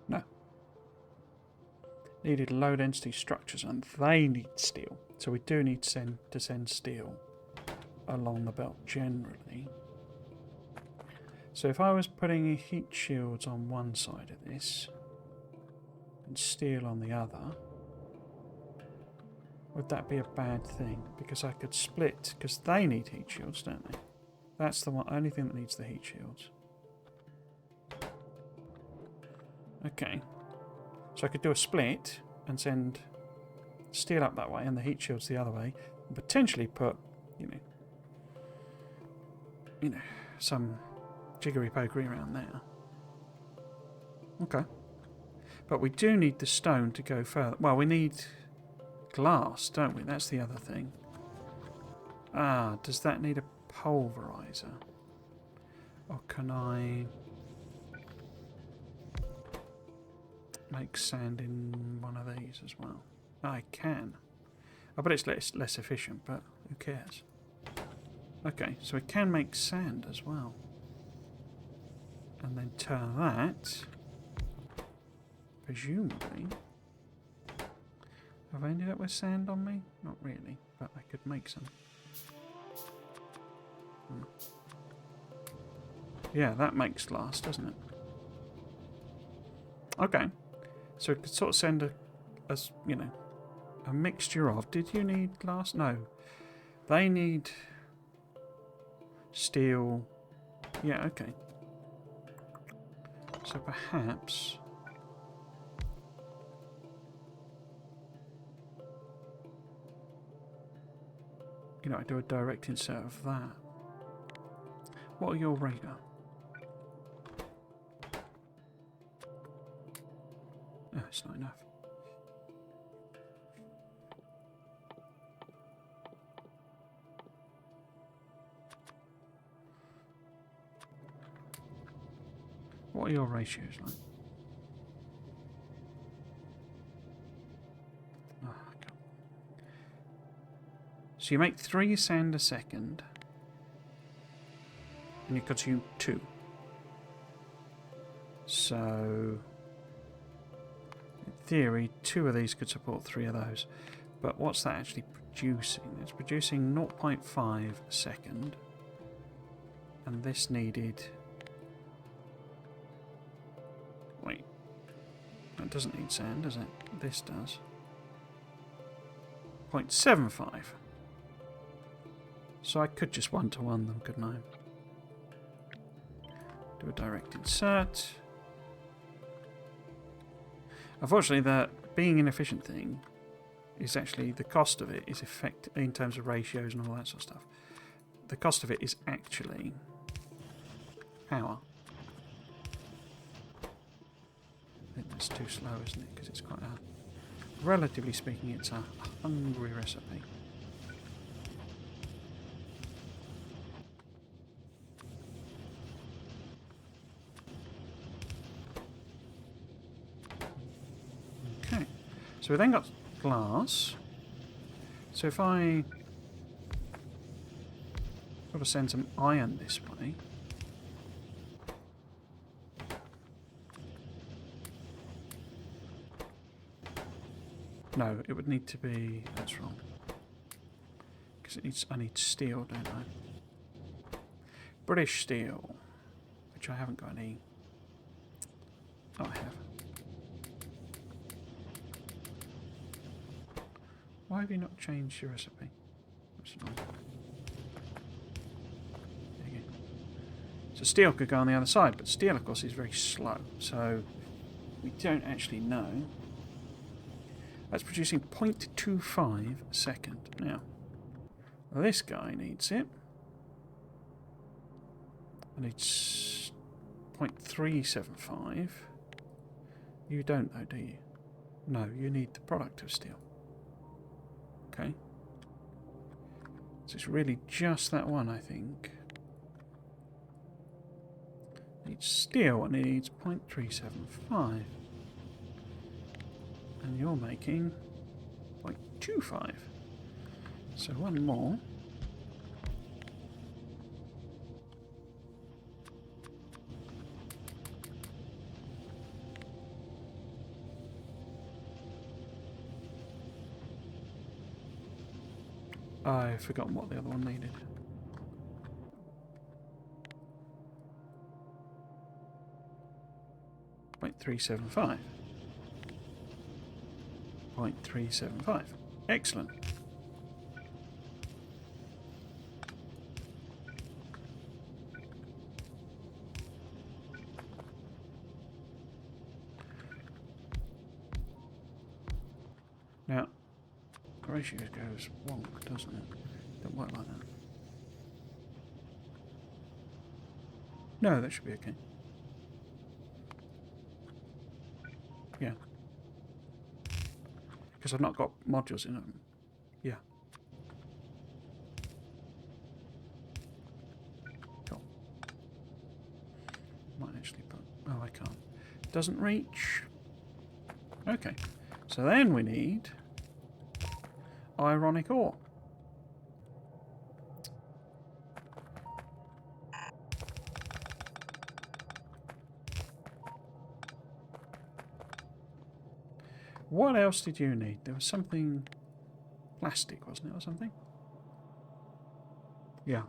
No. Needed low density structures and they need steel. So we do need to send steel along the belt generally. So if I was putting heat shields on one side of this and steel on the other, would that be a bad thing? Because I could split, because they need heat shields, don't they? That's the only thing that needs the heat shields. Okay. So I could do a split and send steel up that way and the heat shields the other way, and potentially put, you know, some jiggery-pokery around there. Okay. But we do need the stone to go further. Well, we need glass, don't we? That's the other thing. Ah, does that need a pulverizer? Or can I make sand in one of these as well? I can. I bet it's less efficient, but who cares? Okay, so we can make sand as well. And then turn that, presumably... Have I ended up with sand on me? Not really, but I could make some. Yeah, that makes glass, doesn't it? Okay. So it could sort of send you know, a mixture of... Did you need glass? No. They need steel. Yeah, okay. So perhaps... You know, I do a direct insert of that. What are your radar? Oh, it's not enough. What are your ratios like? Oh, okay. So you make 3 sand a second, and you consume 2. So, in theory, 2 of these could support 3 of those. But what's that actually producing? It's producing 0.5 a second, and this needed... Wait, that doesn't need sand, does it? This does. 0.75. So I could just one-to-one them, couldn't I? Do a direct insert. Unfortunately, the being inefficient thing is actually the cost of it is in terms of ratios and all that sort of stuff. The cost of it is actually power. I think that's too slow, isn't it? Because it's quite a, relatively speaking, it's a hungry recipe. Okay, so we then got glass. So if I got to send some iron this way. No, it would need to be... That's wrong. Because it needs... I need steel, don't I? British steel. Which I haven't got any... Oh, I have. Why have you not changed your recipe? That's wrong. There you go. So steel could go on the other side, but steel, of course, is very slow. So we don't actually know. That's producing 0.25 a second. Now, this guy needs it. And it's 0.375. You don't though, do you? No, you need the product of steel. Okay. So it's really just that one, I think. Needs steel and it needs 0.375. And you're making 0.25. So one more. I've forgotten what the other one needed. .375. 0.375. Excellent. Now, ratio goes wonk, doesn't it? Don't work like that. No, that should be okay. Yeah. Because I've not got modules in them. Yeah. Cool. Might actually put... Oh, I can't. Doesn't reach. Okay. So then we need... ironic ore. What else did you need? There was something plastic, wasn't it, or something? Yeah.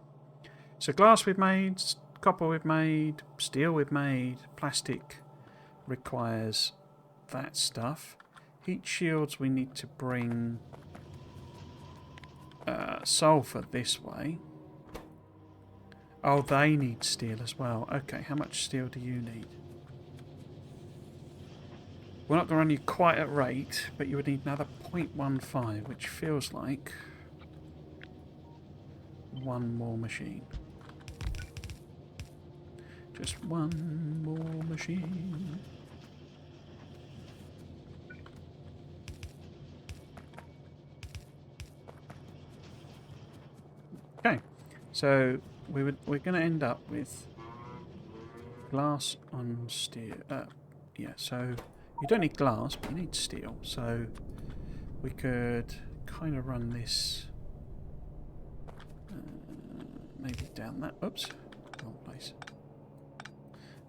So glass we've made, copper we've made, steel we've made, plastic requires that stuff. Heat shields we need to bring sulfur this way. Oh, they need steel as well. Okay, how much steel do you need? We're not going to run you quite at rate, but you would need another 0.15, which feels like one more machine. Just one more machine. Okay, so we're going to end up with glass on steel. Yeah, so you don't need glass, but you need steel. So we could kind of run this maybe down that. Oops, wrong place.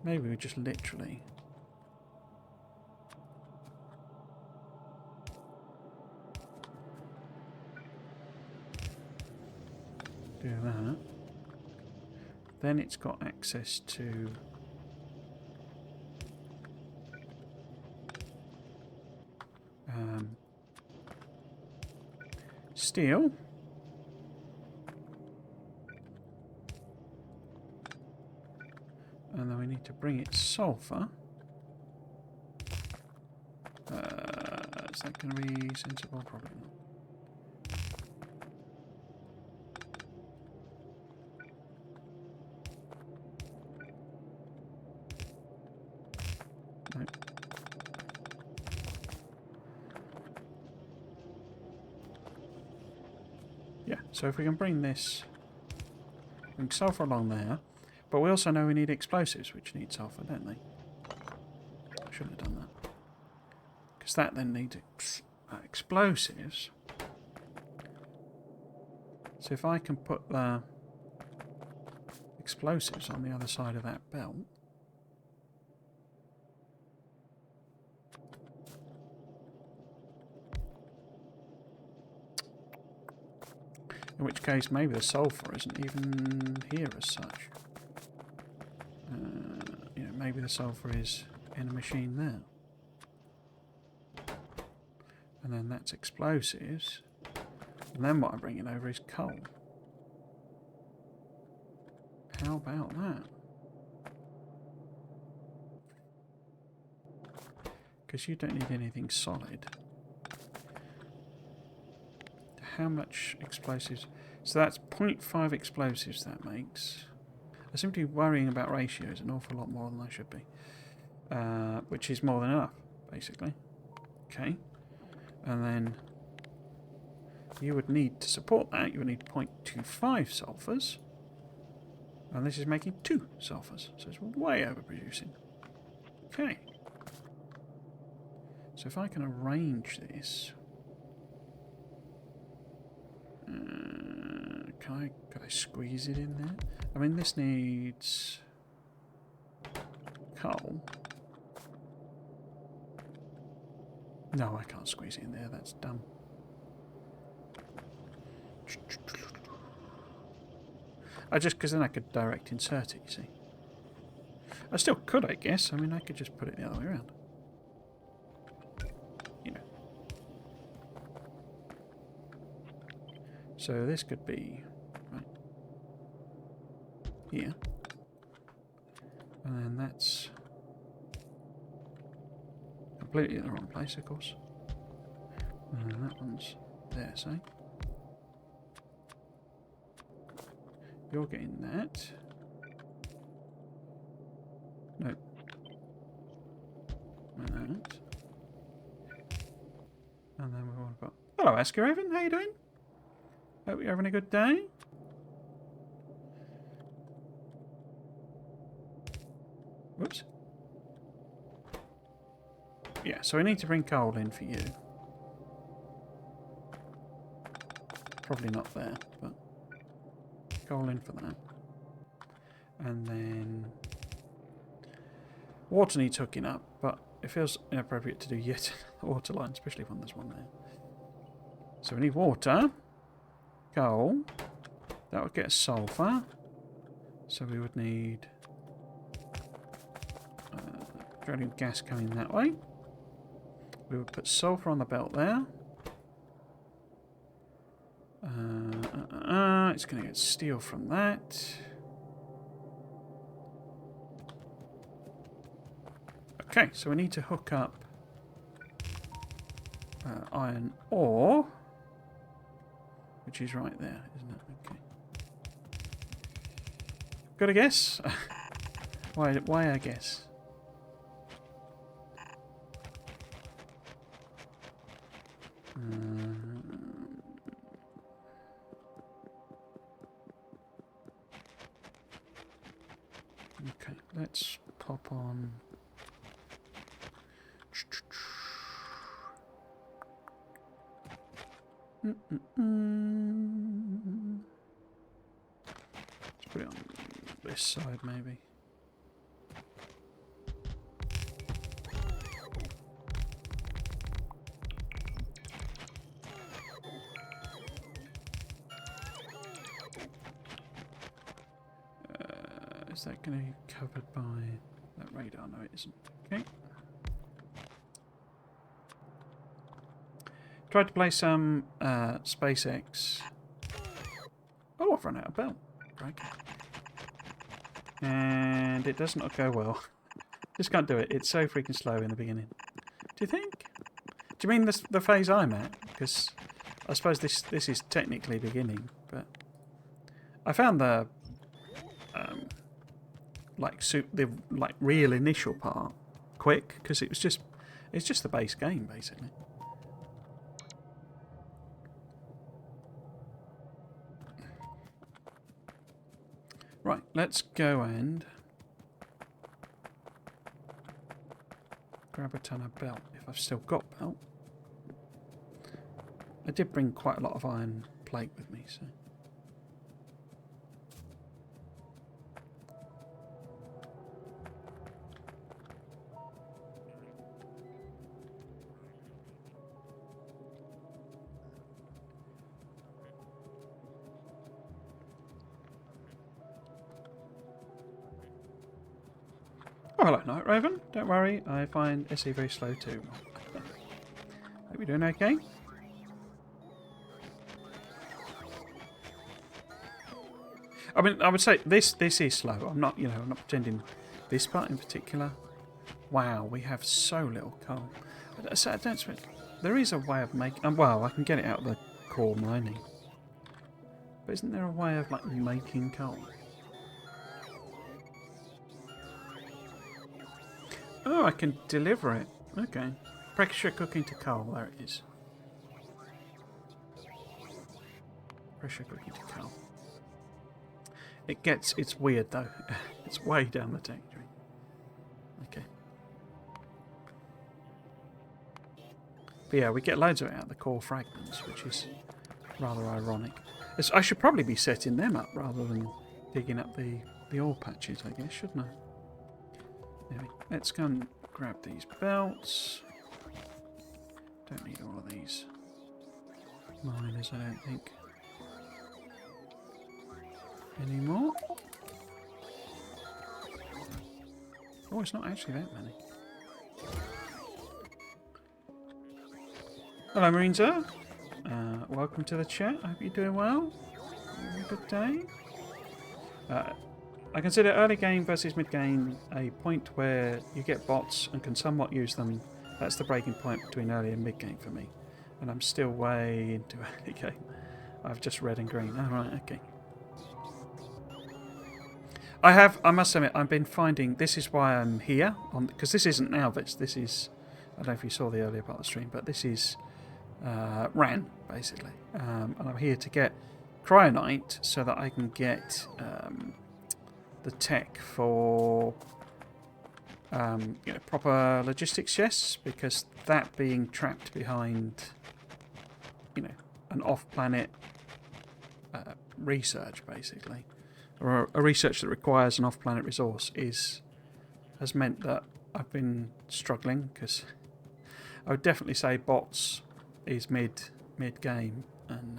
Maybe we just literally do that. Then it's got access to steel. And then we need to bring it sulfur. Is that going to be sensible? Probably not. No. Yeah, so if we can bring this, bring sulfur along there, but we also know we need explosives, which need sulfur, don't they? I shouldn't have done that. Because that then needs explosives. So if I can put the explosives on the other side of that belt, in which case maybe the sulfur isn't even here as such. You know, maybe the sulfur is in a machine there. And then that's explosives. And then what I'm bringing over is coal. How about that? Because you don't need anything solid. How much explosives? So that's 0.5 explosives that makes. I seem to be worrying about ratios an awful lot more than I should be. Which is more than enough, basically. Okay. And then you would need, to support that, you would need 0.25 sulfurs. And this is making 2 sulfurs. So it's way overproducing. Okay. So if I can arrange this... could I squeeze it in there? I mean, this needs coal. No, I can't squeeze it in there. That's dumb. Because then I could direct insert it, you see. I still could, I guess. I mean, I could just put it the other way around. You know. So this could be right here. And then that's completely in the wrong place, of course. And then that one's there, say. You're getting that. No. And that. And then we want to put... Hello, Askeroven. How you doing? Hope you're having a good day. Whoops. Yeah, so we need to bring coal in for you. Probably not there, but coal in for that. And then water needs hooking up, but it feels inappropriate to do yet a water line, especially when there's one there. So we need water, coal, that would get us sulphur, so we would need petroleum gas coming that way. We would put sulphur on the belt there. It's going to get steel from that. Okay, so we need to hook up iron ore, which is right there, isn't it? Okay. Got a guess? Why I guess? Okay, let's pop on. Let's put it on this side, maybe. Is that going to be covered by that radar? No, it isn't. Okay. Tried to play some SpaceX. Oh, I've run out of belt. Right. And it does not go well. Just can't do it. It's so freaking slow in the beginning. Do you think? Do you mean the phase I'm at? Because I suppose this is technically beginning, but I found the like real initial part quick because it's just the base game basically. Right, let's go and grab a ton of belt if I've still got belt. I did bring quite a lot of iron plate with me, so. Oh, hello, Night Raven. Don't worry, I find SE very slow too. Hope you're doing okay. I mean, I would say this is slow. I'm not, I'm not pretending this part in particular. Wow, we have so little coal. So I don't expect, there is a way of making. Well, I can get it out of the core mining, but isn't there a way of like making coal? Oh, I can deliver it. Okay. Pressure cooking to coal. There it is. Pressure cooking to coal. It's weird though. It's way down the tech tree. Okay. But yeah, we get loads of it out of the core fragments, which is rather ironic. I should probably be setting them up rather than digging up the ore patches, I guess, shouldn't I? Anyway, let's go and grab these belts. Don't need all of these miners, I don't think. Any more? Oh, it's not actually that many. Hello, Marines. Welcome to the chat. I hope you're doing well. Having a good day. I consider early game versus mid game a point where you get bots and can somewhat use them. That's the breaking point between early and mid game for me. And I'm still way into early game. I've just red and green. Oh, right, okay. I must admit, I've been finding, this is why I'm here, because this isn't Nauvis, this is, I don't know if you saw the earlier part of the stream, but this is RAN, basically. And I'm here to get Cryonite so that I can get the tech for proper logistics chests, because that being trapped behind an off-planet research, basically, or a research that requires an off-planet resource, has meant that I've been struggling because I would definitely say bots is mid game. And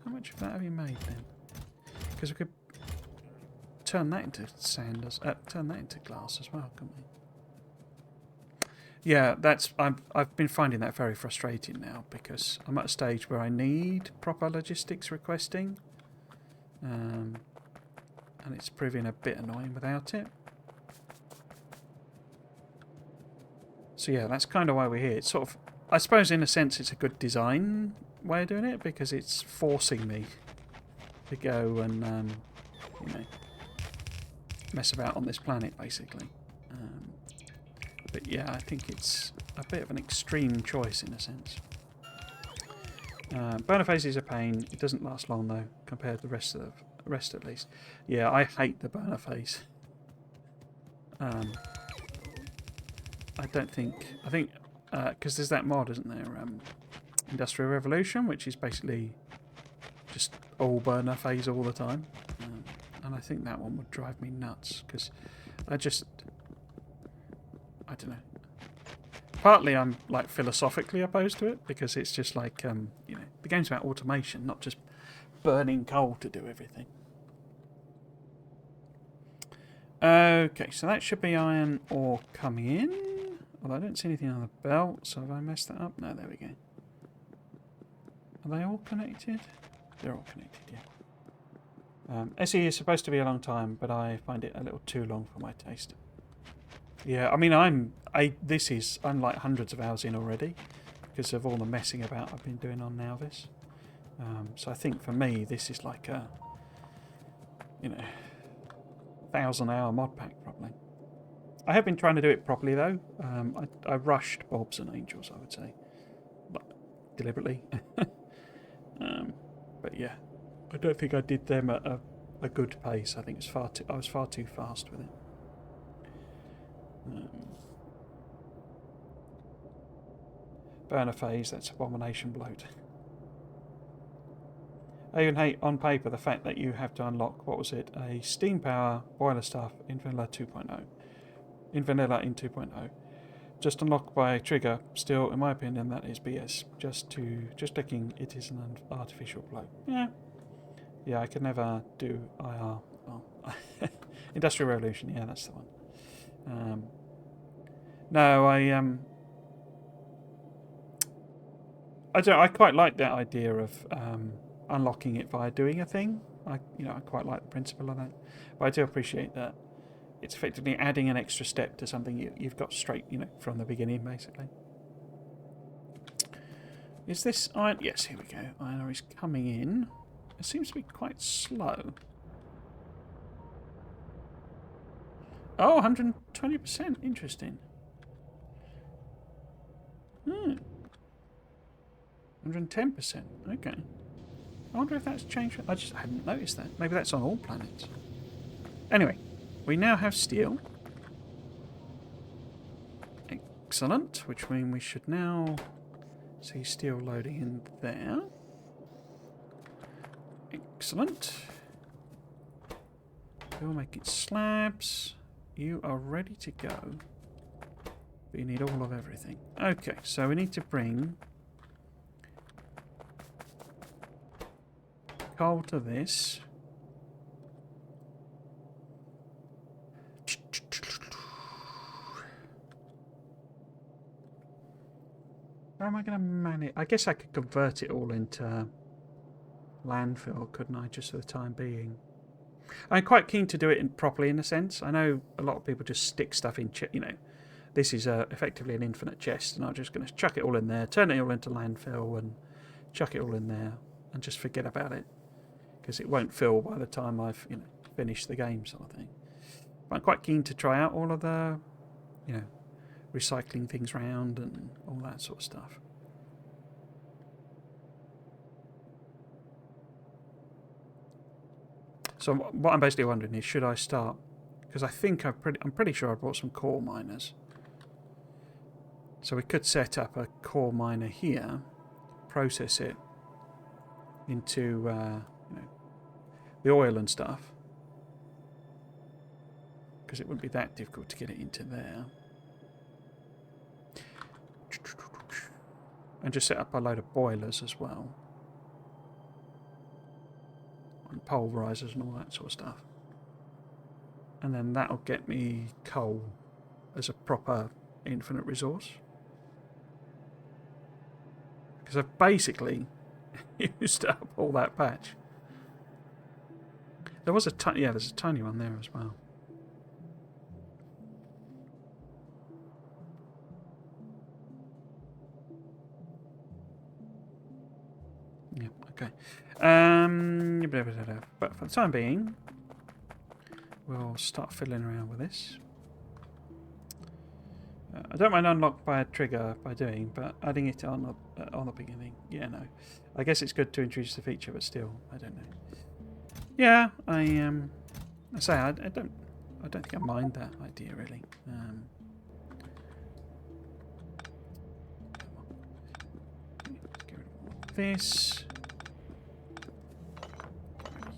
how much of that have you made then? Because we could turn that into sand, turn that into glass as well, couldn't we? Yeah, I've been finding that very frustrating now because I'm at a stage where I need proper logistics requesting, and it's proving a bit annoying without it. So yeah, that's kind of why we're here. It's sort of, I suppose in a sense it's a good design way of doing it because it's forcing me to go and you know, mess about on this planet basically. But yeah, I think it's a bit of an extreme choice in a sense. Burner phase is a pain. It doesn't last long though, compared to the rest at least. Yeah, I hate the burner phase. I think because there's that mod, isn't there? Industrial Revolution, which is basically just all burner phase all the time, and I think that one would drive me nuts because I don't know. Partly I'm like philosophically opposed to it because it's just like you know, the game's about automation, not just burning coal to do everything. Okay, so that should be iron ore coming in. Although I don't see anything on the belt, so have I messed that up? No, there we go. Are they all connected? They're all connected, yeah. SE is supposed to be a long time, but I find it a little too long for my taste. Yeah, I mean, I'm like hundreds of hours in already because of all the messing about I've been doing on Nauvis. So I think for me, this is like a, 1,000-hour mod pack probably. I have been trying to do it properly though. I rushed Bobs and Angels, I would say, but deliberately. But yeah, I don't think I did them at a good pace. I think I was far too fast with it. Burner phase, that's abomination bloat. I even hate on paper the fact that you have to unlock, what was it, a steam power boiler stuff in vanilla 2.0. In vanilla in 2.0. Just unlocked by trigger. Still, in my opinion, that is BS. Just thinking it is an artificial bloat. Yeah, I could never do IR. Oh. Industrial Revolution, yeah, that's the one. No, I quite like that idea of unlocking it via doing a thing. I quite like the principle of that. But I do appreciate that it's effectively adding an extra step to something you've got straight, from the beginning, basically. Is this iron? Yes, here we go. Iron ore is coming in. It seems to be quite slow. Oh, 120%. Interesting. 110%. Okay. I wonder if that's changed. I just hadn't noticed that. Maybe that's on all planets. Anyway, we now have steel. Excellent. Which means we should now see steel loading in there. Excellent. We'll make it slabs. You are ready to go. But you need all of everything. Okay, so we need to bring coal to this. How am I going to manage? I guess I could convert it all into landfill, couldn't I, just for the time being? I'm quite keen to do it properly in a sense. I know a lot of people just stick stuff in, this is effectively an infinite chest, and I'm just going to chuck it all in there, turn it all into landfill, and chuck it all in there, and just forget about it, because it won't fill by the time I've finished the game, sort of thing. But I'm quite keen to try out all of the, recycling things around and all that sort of stuff. So what I'm basically wondering is, should I start? Because I think I'm pretty sure I brought some core miners. So we could set up a core miner here, process it into the oil and stuff. because it wouldn't be that difficult to get it into there. And just set up a load of boilers as well. And pulverizers and all that sort of stuff. And then that'll get me coal as a proper infinite resource. Because I've basically used up all that patch. There was there's a tiny one there as well. Yeah, okay. But for the time being, we'll start fiddling around with this. I don't mind unlock by a trigger by doing, but adding it on the beginning, yeah, no. I guess it's good to introduce the feature, but still, I don't know. Yeah, I don't think I mind that idea really. Let's get rid of all of this.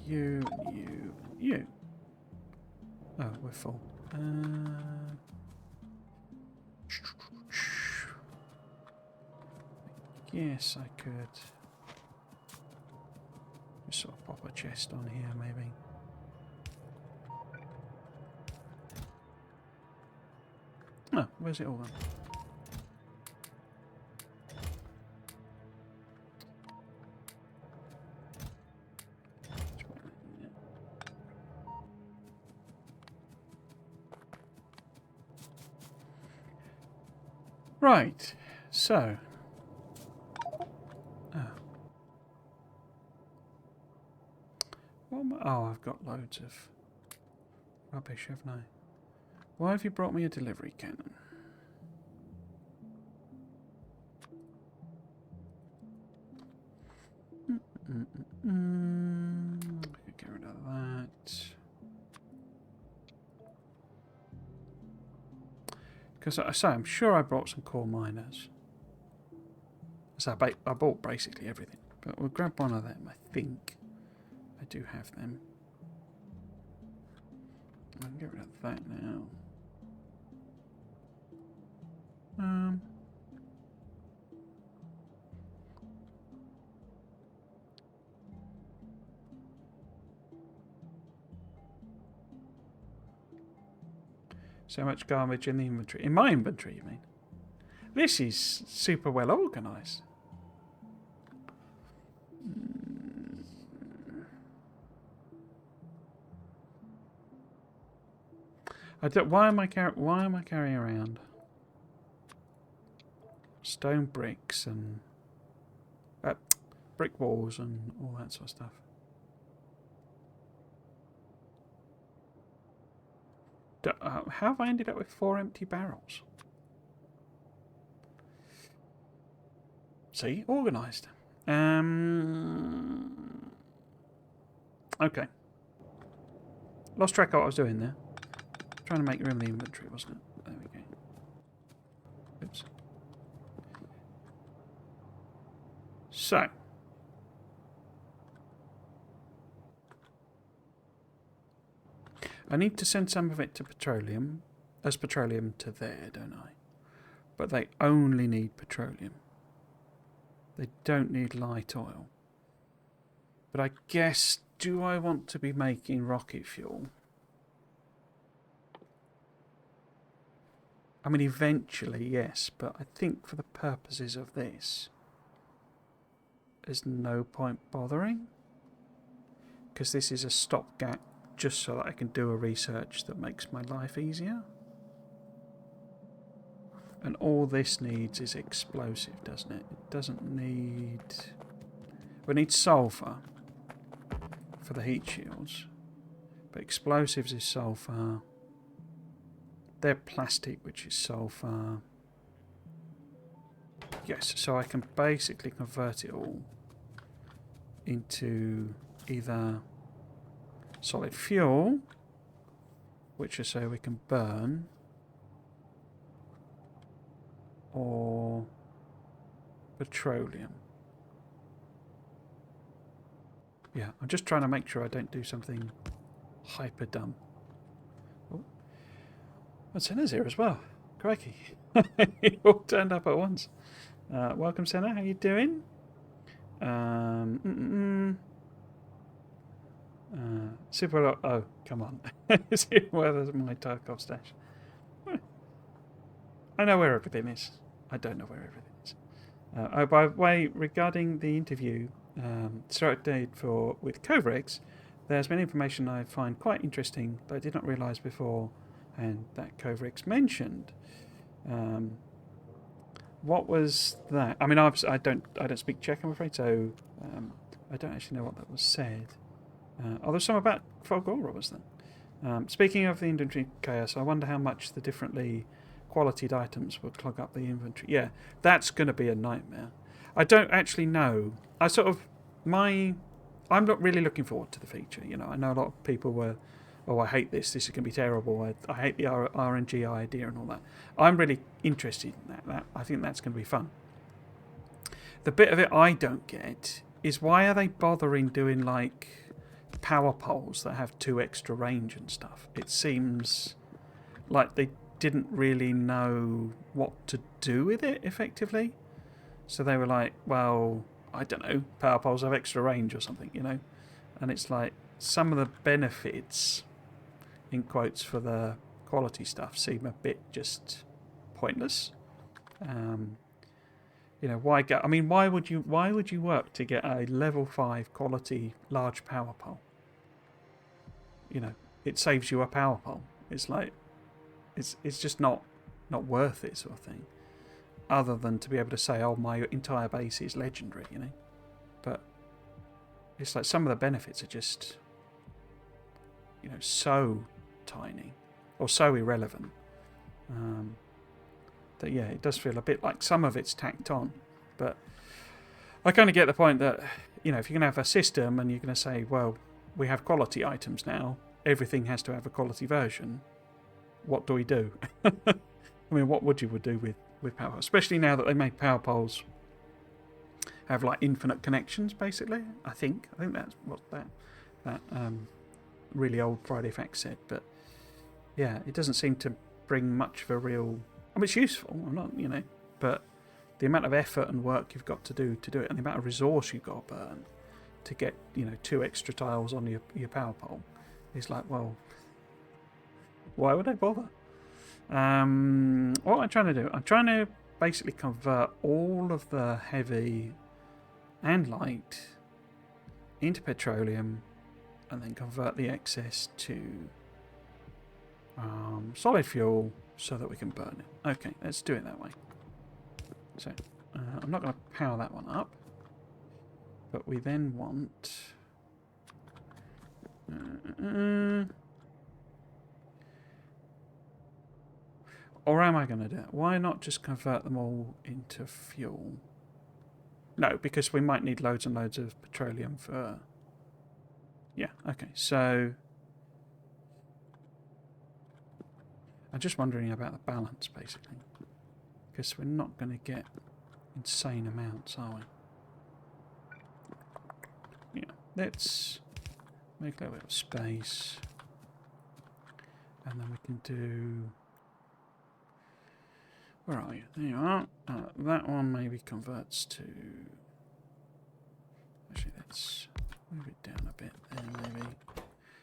You. Oh, we're full. Yes, I could just sort of pop a chest on here, maybe. Oh, where's it all gone? Right, so. Oh, I've got loads of rubbish, haven't I? Why have you brought me a delivery cannon? Get rid of that. Because I say, I'm sure I brought some core miners. So I bought basically everything. But we'll grab one of them, I think. I do have them. I can get rid of that now. So much garbage in the inventory. In my inventory, you mean? This is super well organised. Why am I carrying around stone bricks and brick walls and all that sort of stuff? How have I ended up with 4 empty barrels? See, organised. Okay. Lost track of what I was doing there. Trying to make room in the inventory, wasn't it? There we go. Oops. So. I need to send some of it to petroleum, as petroleum to there, don't I? But they only need petroleum. They don't need light oil. But I guess, do I want to be making rocket fuel? I mean, eventually, yes, but I think for the purposes of this, there's no point bothering. Because this is a stopgap just so that I can do a research that makes my life easier. And all this needs is explosive, doesn't it? It doesn't need... We need sulfur for the heat shields. But explosives is sulfur. They're plastic, which is sulfur. Yes, so I can basically convert it all into either solid fuel, which is so we can burn, or petroleum. Yeah, I'm just trying to make sure I don't do something hyper dumb. Oh. Oh, Senna's here as well. Crikey. You all turned up at once. Welcome, Senna. How you doing? Super. Oh, come on. Where's my Tarkov stash? I know where everything is. I don't know where everything is. Oh, by the way, regarding the interview start date with Covrex, there's been information I find quite interesting that I did not realise before, and that Covrex mentioned. What was that? I mean, I don't speak Czech, I'm afraid, so I don't actually know what that was said. There's some about Factorio, was there? Speaking of the inventory chaos, I wonder how much the differently qualityed items will clog up the inventory. Yeah, that's going to be a nightmare. I don't actually know. I'm not really looking forward to the feature. You know, I know a lot of people were, oh, I hate this. This is going to be terrible. I hate the RNG idea and all that. I'm really interested in that. I think that's going to be fun. The bit of it I don't get is why are they bothering doing like power poles that have 2 extra range and stuff? It seems like they didn't really know what to do with it effectively. So they were like, well, I don't know, power poles have extra range or something, you know? And it's like some of the benefits, in quotes, for the quality stuff seem a bit just pointless. You know, why go? I mean, why would you work to get a level 5 quality large power pole? You know, it saves you a power pole. It's like it's just not worth it, sort of thing. Other than to be able to say, oh, my entire base is legendary, you know. But it's like some of the benefits are just, you know, so tiny or so irrelevant that, yeah, it does feel a bit like some of it's tacked on. But I kind of get the point that, you know, if you're going to have a system and you're going to say, well, we have quality items now, everything has to have a quality version, what do we do? I mean, what would you do with power poles? Especially now that they make power poles have like infinite connections, basically. I think that's what that really old Friday Fact said. But yeah, it doesn't seem to bring much of a real. I mean, it's useful. I'm not, you know, but the amount of effort and work you've got to do it, and the amount of resource you've got to burn to get, you know, 2 extra tiles on your power pole is like, well, why would I bother? What am I trying to do? I'm trying to basically convert all of the heavy and light into petroleum and then convert the excess to solid fuel so that we can burn it. Okay, let's do it that way. So I'm not going to power that one up, but we then want or am I going to do it? Why not just convert them all into fuel? No, because we might need loads and loads of petroleum for... Yeah, okay, so... I'm just wondering about the balance, basically. Because we're not going to get insane amounts, are we? Yeah, let's make a little bit of space. And then we can do... Where are you? There you are. That one maybe converts to... Actually, let's move it down a bit there, maybe.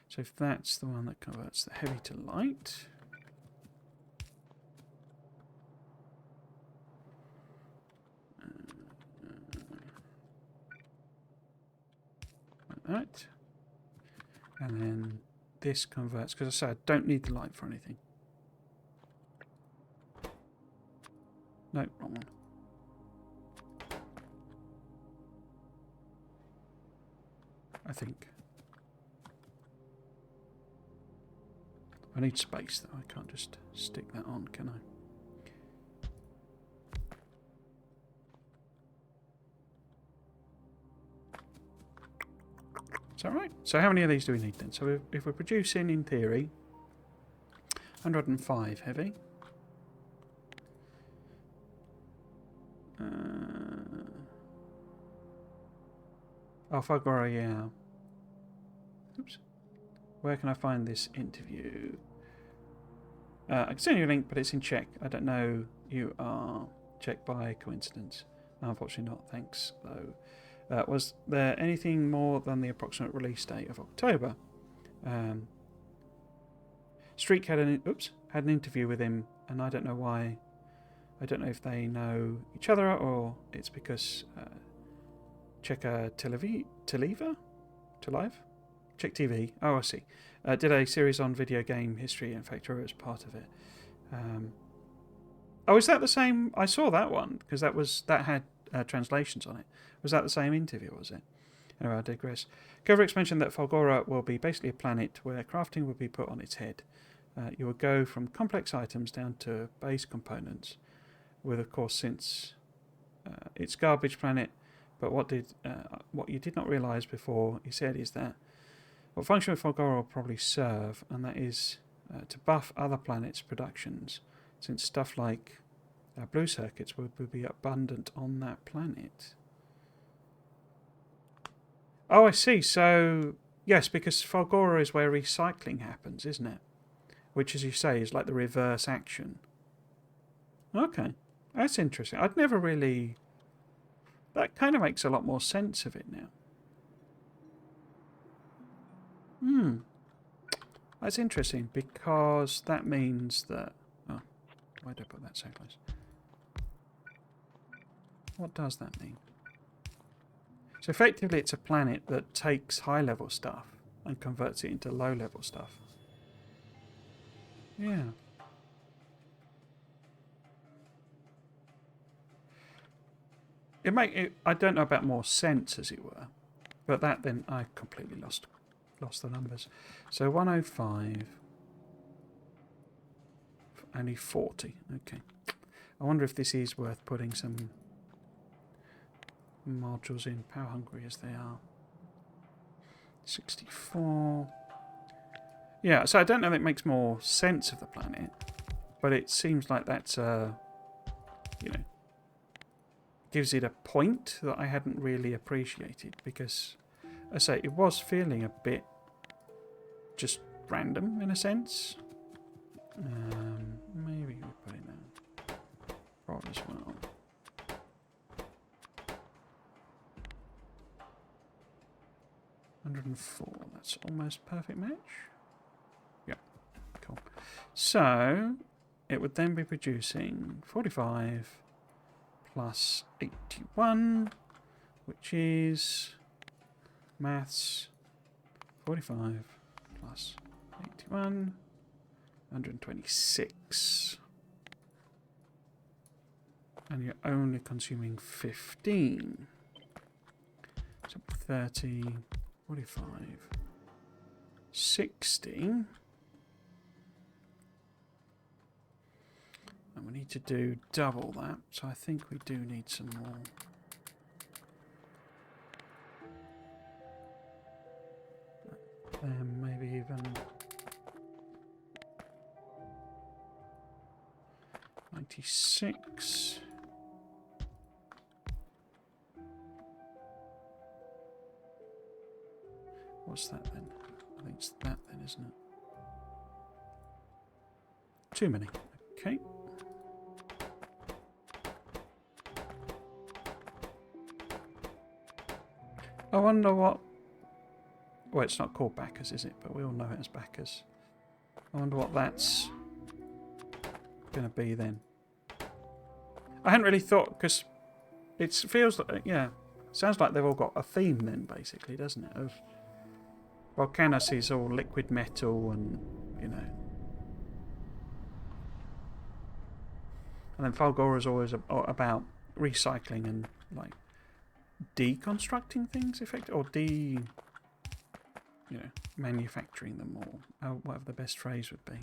So if that's the one that converts the heavy to light... like that. And then this converts... Because I said I don't need the light for anything. No, wrong one. I think. I need space though, I can't just stick that on, can I? Is that right? So how many of these do we need then? So if we're producing, in theory, 105 heavy. Factorio, yeah. Oops. Where can I find this interview? I can send you a link, but it's in Czech. I don't know you are Czech by coincidence. Unfortunately not, thanks, though. Was there anything more than the approximate release date of October? Streak had an interview with him, and I don't know why. I don't know if they know each other or it's because Czech Teliva? Czech TV. Oh, I see. Did a series on video game history and Factorio as part of it. Oh, is that the same? I saw that one because that had translations on it. Was that the same interview? Was it? Anyway, I digress. Kovacs mentioned that Falgora will be basically a planet where crafting will be put on its head. You will go from complex items down to base components, with, of course, since it's garbage planet. But what you did not realise before, he said, is that what function Falgora will probably serve, and that is to buff other planets' productions, since stuff like blue circuits would be abundant on that planet. Oh, I see. So, yes, because Falgora is where recycling happens, isn't it? Which, as you say, is like the reverse action. Okay. That's interesting. I'd never really... That kind of makes a lot more sense of it now. That's interesting, because that means that... Oh, why did I put that so close? What does that mean? So effectively it's a planet that takes high-level stuff and converts it into low-level stuff. Yeah. I don't know about more sense, as it were, but that then I completely lost the numbers. So 105, only 40. Okay. I wonder if this is worth putting some modules in, power hungry as they are. 64. Yeah, so I don't know if it makes more sense of the planet, but it seems like that's gives it a point that I hadn't really appreciated, because I say it was feeling a bit just random in a sense. Maybe we put in a rod as well. $104. That's almost perfect match. Yeah, cool. So it would then be producing 45 plus 81, which is maths. 45 plus 81, 126. And you're only consuming 15. So 30, 45, 60. And we need to do double that, so I think we do need some more. Maybe even 96. What's that then? I think it's that then, isn't it? Too many. Okay. I wonder what... Well, it's not called backers, is it? But we all know it as backers. I wonder what that's going to be then. I hadn't really thought, because it feels like, yeah, sounds like they've all got a theme then, basically, doesn't it? Of Volcanus is all liquid metal and, you know. And then Falgora is always about recycling and, like, deconstructing things, effectively, or manufacturing them, or whatever the best phrase would be.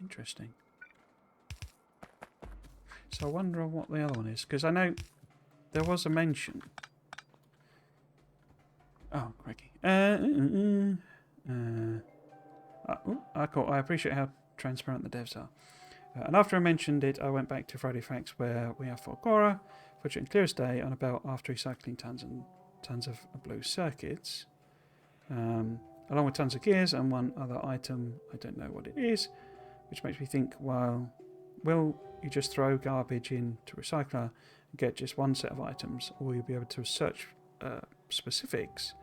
Interesting. So I wonder what the other one is, because I know there was a mention. Oh, crikey. I appreciate how transparent the devs are. And after I mentioned it, I went back to Friday Facts, where we have Falgora, which in clearest day on about after recycling tons and tons of blue circuits. along with tons of gears and one other item. I don't know what it is, which makes me think, well, will you just throw garbage into recycler and get just one set of items, or will you be able to search specifics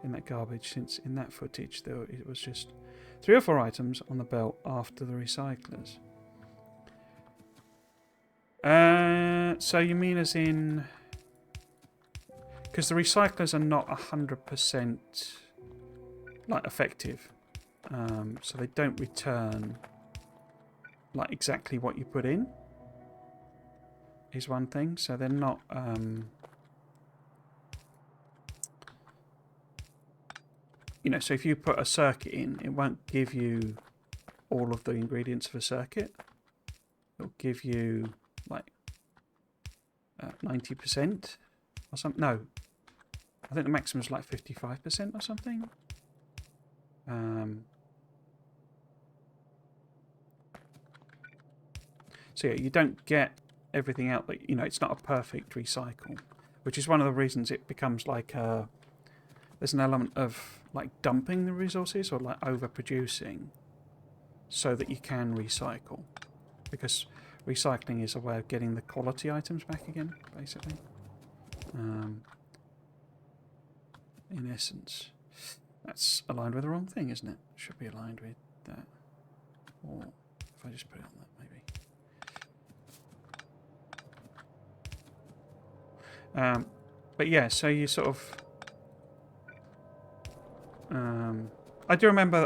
in that garbage, since in that footage it was just 3 or 4 items on the belt after the recyclers. So you mean as in, because the recyclers are not 100% like effective, so they don't return like exactly what you put in, is one thing. So they're not you know, so if you put a circuit in, it won't give you all of the ingredients of a circuit. It'll give you like 90% or something. No, I think the maximum is like 55% or something. So yeah, you don't get everything out. But you know, it's not a perfect recycle, which is one of the reasons it becomes like there's an element of like dumping the resources or like overproducing, so that you can recycle, because recycling is a way of getting the quality items back again, basically. In essence, that's aligned with the wrong thing, isn't it? Should be aligned with that. Or if I just put it on that, maybe. But yeah, so you sort of. I do remember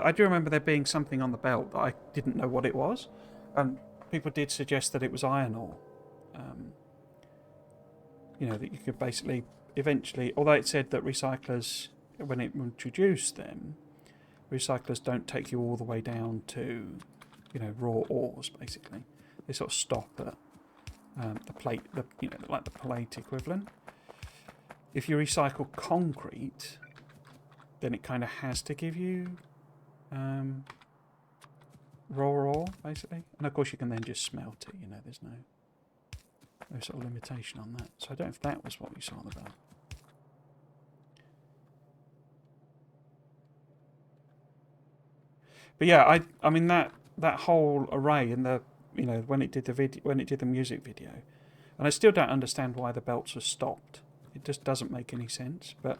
there being something on the belt that I didn't know what it was, and people did suggest that it was iron ore. You know, that you could basically eventually, although it said that recyclers, when it introduced them, recyclers don't take you all the way down to, you know, raw ores. Basically, they sort of stop at the plate, you know, like the plate equivalent. If you recycle concrete, then it kind of has to give you raw ore, basically. And of course you can then just smelt it, you know, there's no sort of limitation on that. So I don't know if that was what we saw about. But yeah, I mean that whole array in the, you know, when it did the music video, and I still don't understand why the belts were stopped. It just doesn't make any sense. But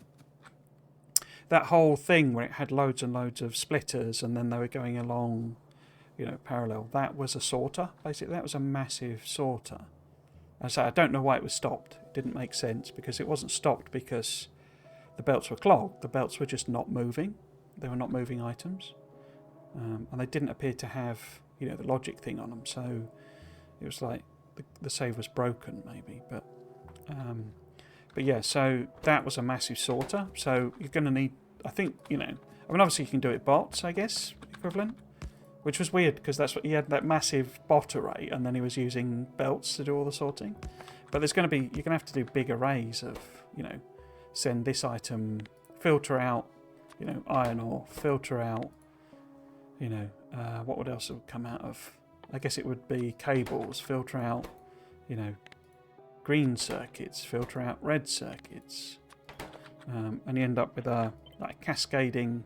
that whole thing where it had loads and loads of splitters and then they were going along, you know, parallel, that was a sorter, basically. That was a massive sorter. And so I don't know why it was stopped. It didn't make sense, because it wasn't stopped because the belts were clogged. The belts were just not moving. They were not moving items. And they didn't appear to have, you know, the logic thing on them. So it was like the save was broken, maybe. But yeah, so that was a massive sorter. So you're going to need, I think, you know, I mean, obviously you can do it bots, I guess, equivalent, which was weird because that's what he had, that massive bot array, and then he was using belts to do all the sorting. But there's going to be, you're going to have to do big arrays of, you know, send this item, filter out, you know, iron ore, filter out, you know, what would else have come out of? I guess it would be cables, filter out, you know, green circuits, filter out red circuits, and you end up with a like cascading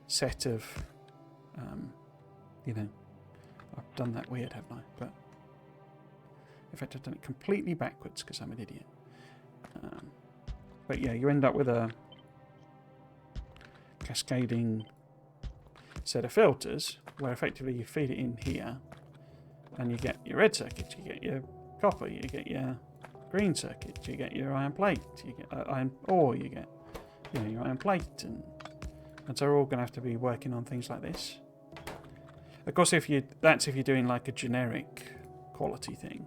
set of, you know, I've done that weird, haven't I? But in fact, I've done it completely backwards because I'm an idiot. But yeah, you end up with a cascading set of filters where effectively you feed it in here, and you get your red circuits, you get your copper, you get your green circuits, you get your iron plate, you get iron ore, you get, you know, your iron plate, and so we're all going to have to be working on things like this. Of course, if you're doing like a generic quality thing,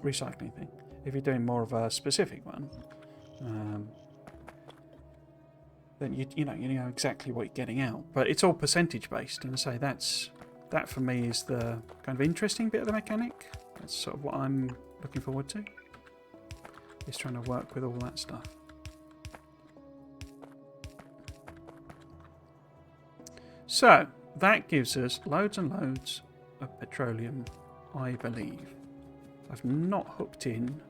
recycling thing. If you're doing more of a specific one, then you know exactly what you're getting out. But it's all percentage based, and I say that for me is the kind of interesting bit of the mechanic. That's sort of what I'm looking forward to. Is trying to work with all that stuff. So that gives us loads and loads of petroleum, I believe. I've not hooked in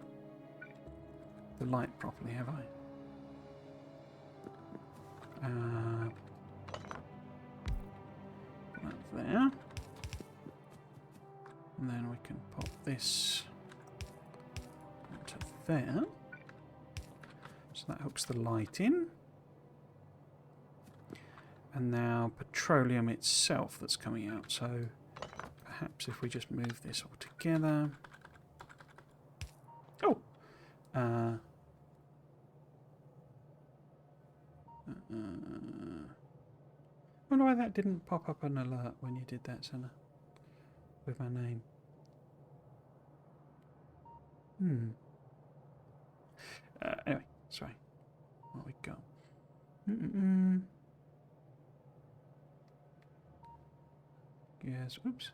the light properly, have I? That there. And then we can pop this onto there. So that hooks the light in. And now petroleum itself that's coming out. So perhaps if we just move this all together. Oh! I wonder why that didn't pop up an alert when you did that, Senna. With my name. Anyway, sorry. What we got? Yes, oops.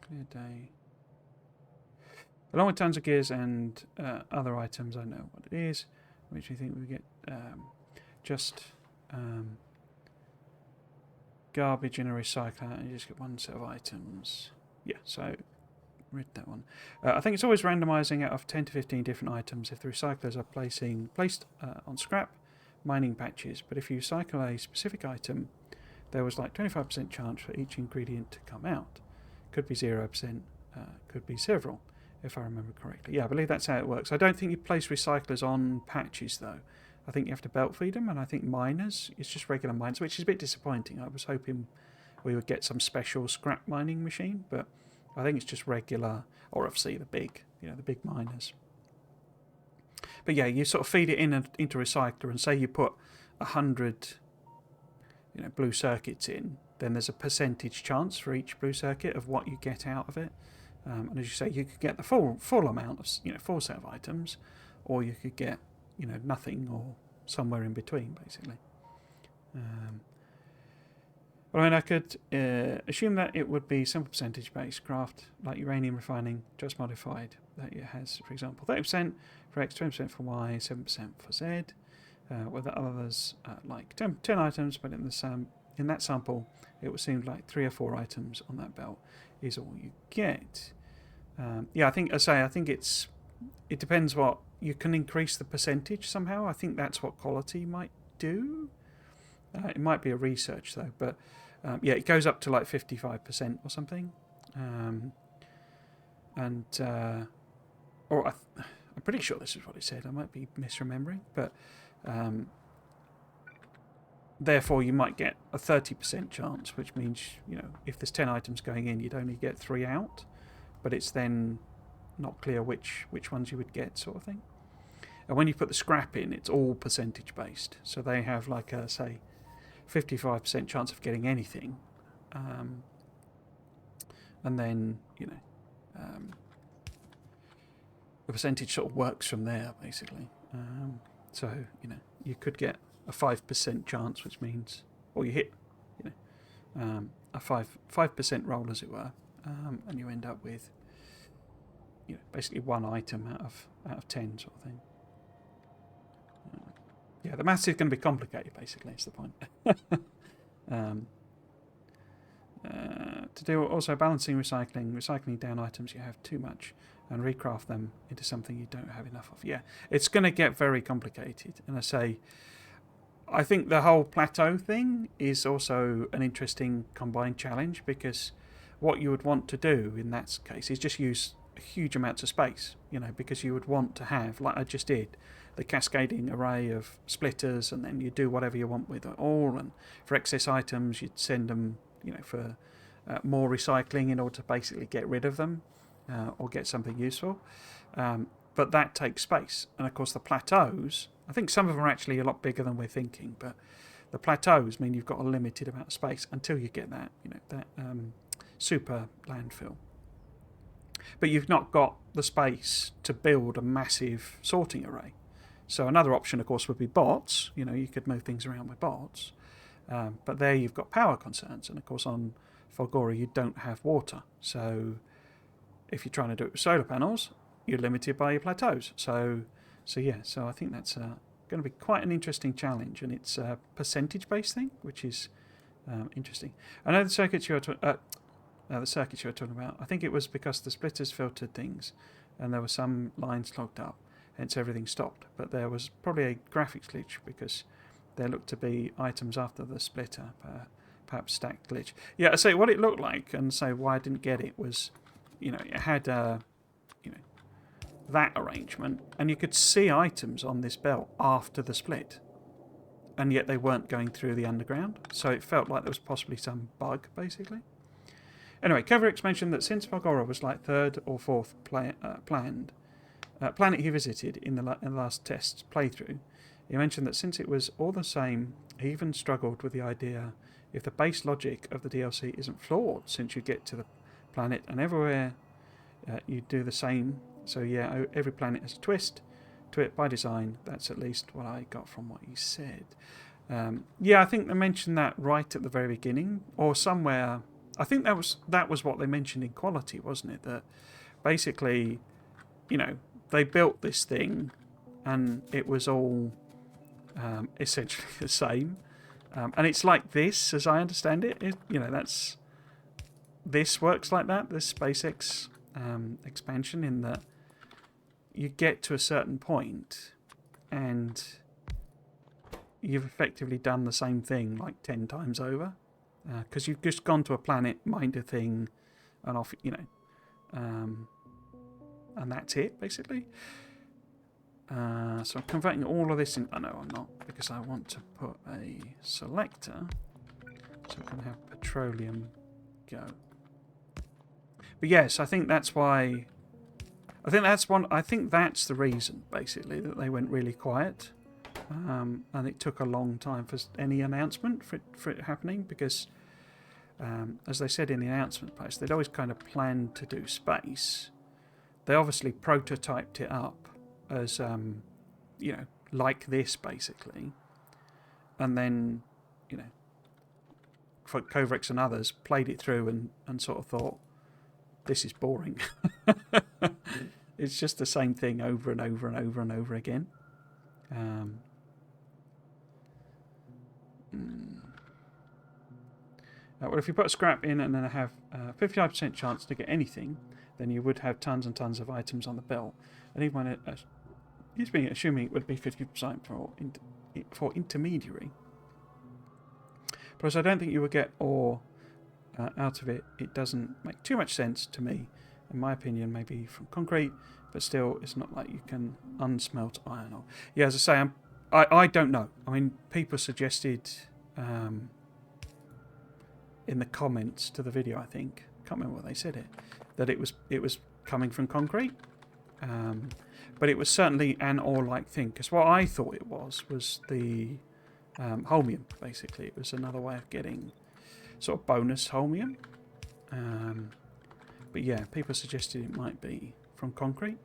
Clear day. Along with tons of gears and other items, I know what it is. Which we think we get just garbage in a recycler, and you just get one set of items. Yeah, so read that one. I think it's always randomising out of 10 to 15 different items if the recyclers are placed on scrap mining patches. But if you cycle a specific item, there was like 25% chance for each ingredient to come out. Could be 0%, could be several, if I remember correctly. Yeah, I believe that's how it works. I don't think you place recyclers on patches, though. I think you have to belt feed them, and I think miners, it's just regular miners, which is a bit disappointing. I was hoping we would get some special scrap mining machine, but I think it's just regular, or obviously the big miners. But yeah, you sort of feed it into a recycler, and say you put 100, blue circuits in, then there's a percentage chance for each blue circuit of what you get out of it. And as you say, you could get the full amount of, full set of items, or you could get, nothing, or somewhere in between, basically. But I mean, I could assume that it would be simple percentage-based craft, like uranium refining, just modified. That it has, for example, 30% for X, 20% for Y, 7% for Z. With the others, like 10 items, but in that sample, it would seem like 3 or 4 items on that belt is all you get. Yeah, I think it depends what you can increase the percentage somehow. I think that's what quality might do. It might be a research though, but yeah, it goes up to like 55% or something. I'm pretty sure this is what it said. I might be misremembering, but therefore you might get a 30% chance, which means if there's 10 items going in, you'd only get 3 out, but it's then not clear which ones you would get, sort of thing. And when you put the scrap in, it's all percentage based, so they have like a, say, 55% chance of getting anything, and then the percentage sort of works from there, basically. So you could get a 5% chance, which means, or you hit a 5% roll, as it were, and you end up with basically 1 item out of 10, sort of thing. Yeah, the maths is going to be complicated, basically, is the point. To do also balancing recycling down items you have too much and recraft them into something you don't have enough of. Yeah, it's going to get very complicated. And I think the whole plateau thing is also an interesting combined challenge, because what you would want to do in that case is just use huge amounts of space, because you would want to have, like I just did, the cascading array of splitters, and then you do whatever you want with it all. And for excess items, you'd send them, for more recycling in order to basically get rid of them or get something useful. But that takes space. And of course, the plateaus, I think some of them are actually a lot bigger than we're thinking, but the plateaus mean you've got a limited amount of space until you get that, that super landfill. But you've not got the space to build a massive sorting array. So another option, of course, would be bots. You could move things around with bots. But there you've got power concerns. And of course, on Factorio, you don't have water. So if you're trying to do it with solar panels, you're limited by your plateaus. So I think that's going to be quite an interesting challenge. And it's a percentage-based thing, which is interesting. I know the circuits you were talking about, I think it was because the splitters filtered things and there were some lines clogged up. hence everything stopped. But there was probably a graphics glitch because there looked to be items after the splitter, perhaps stacked glitch. Yeah, I say what it looked like, and say why I didn't get it was, it had that arrangement, and you could see items on this belt after the split, and yet they weren't going through the underground, so it felt like there was possibly some bug, basically. Anyway, Kovarex mentioned that since Valgora was like third or fourth planet he visited in the last test playthrough, he mentioned that since it was all the same, he even struggled with the idea if the base logic of the DLC isn't flawed, since you get to the planet and everywhere you do the same. So yeah, every planet has a twist to it by design. That's at least what I got from what he said. Yeah, I think they mentioned that right at the very beginning, or somewhere. I think that was what they mentioned in quality, wasn't it? That basically, they built this thing, and it was all essentially the same. And it's like this, as I understand it. This works like that. This SpaceX expansion, in that you get to a certain point, and you've effectively done the same thing like 10 times over, because you've just gone to a planet, mined a thing, and off, and that's it basically. So I'm converting all of this in. Oh no, I'm not, because I want to put a selector so I can have petroleum go. But yes, I think that's why. I think that's the reason basically that they went really quiet, and it took a long time for any announcement for it happening, because as they said in the announcement post, they'd always kind of planned to do space. They obviously prototyped it up as like this basically, and then for Kovarex and others played it through and sort of thought, this is boring. It's just the same thing over and over and over and over again. Well, if you put a scrap in and then have a 55% chance to get anything, then you would have tons and tons of items on the belt. And even when assuming it would be 50% for intermediary. Plus, I don't think you would get ore out of it. It doesn't make too much sense to me, in my opinion, maybe from concrete, but still, it's not like you can unsmelt iron ore. Yeah, as I say, I don't know. I mean, people suggested in the comments to the video, I think, can't remember what they said that it was coming from concrete, but it was certainly an ore-like thing. Because what I thought it was the holmium. Basically, it was another way of getting sort of bonus holmium. But yeah, people suggested it might be from concrete.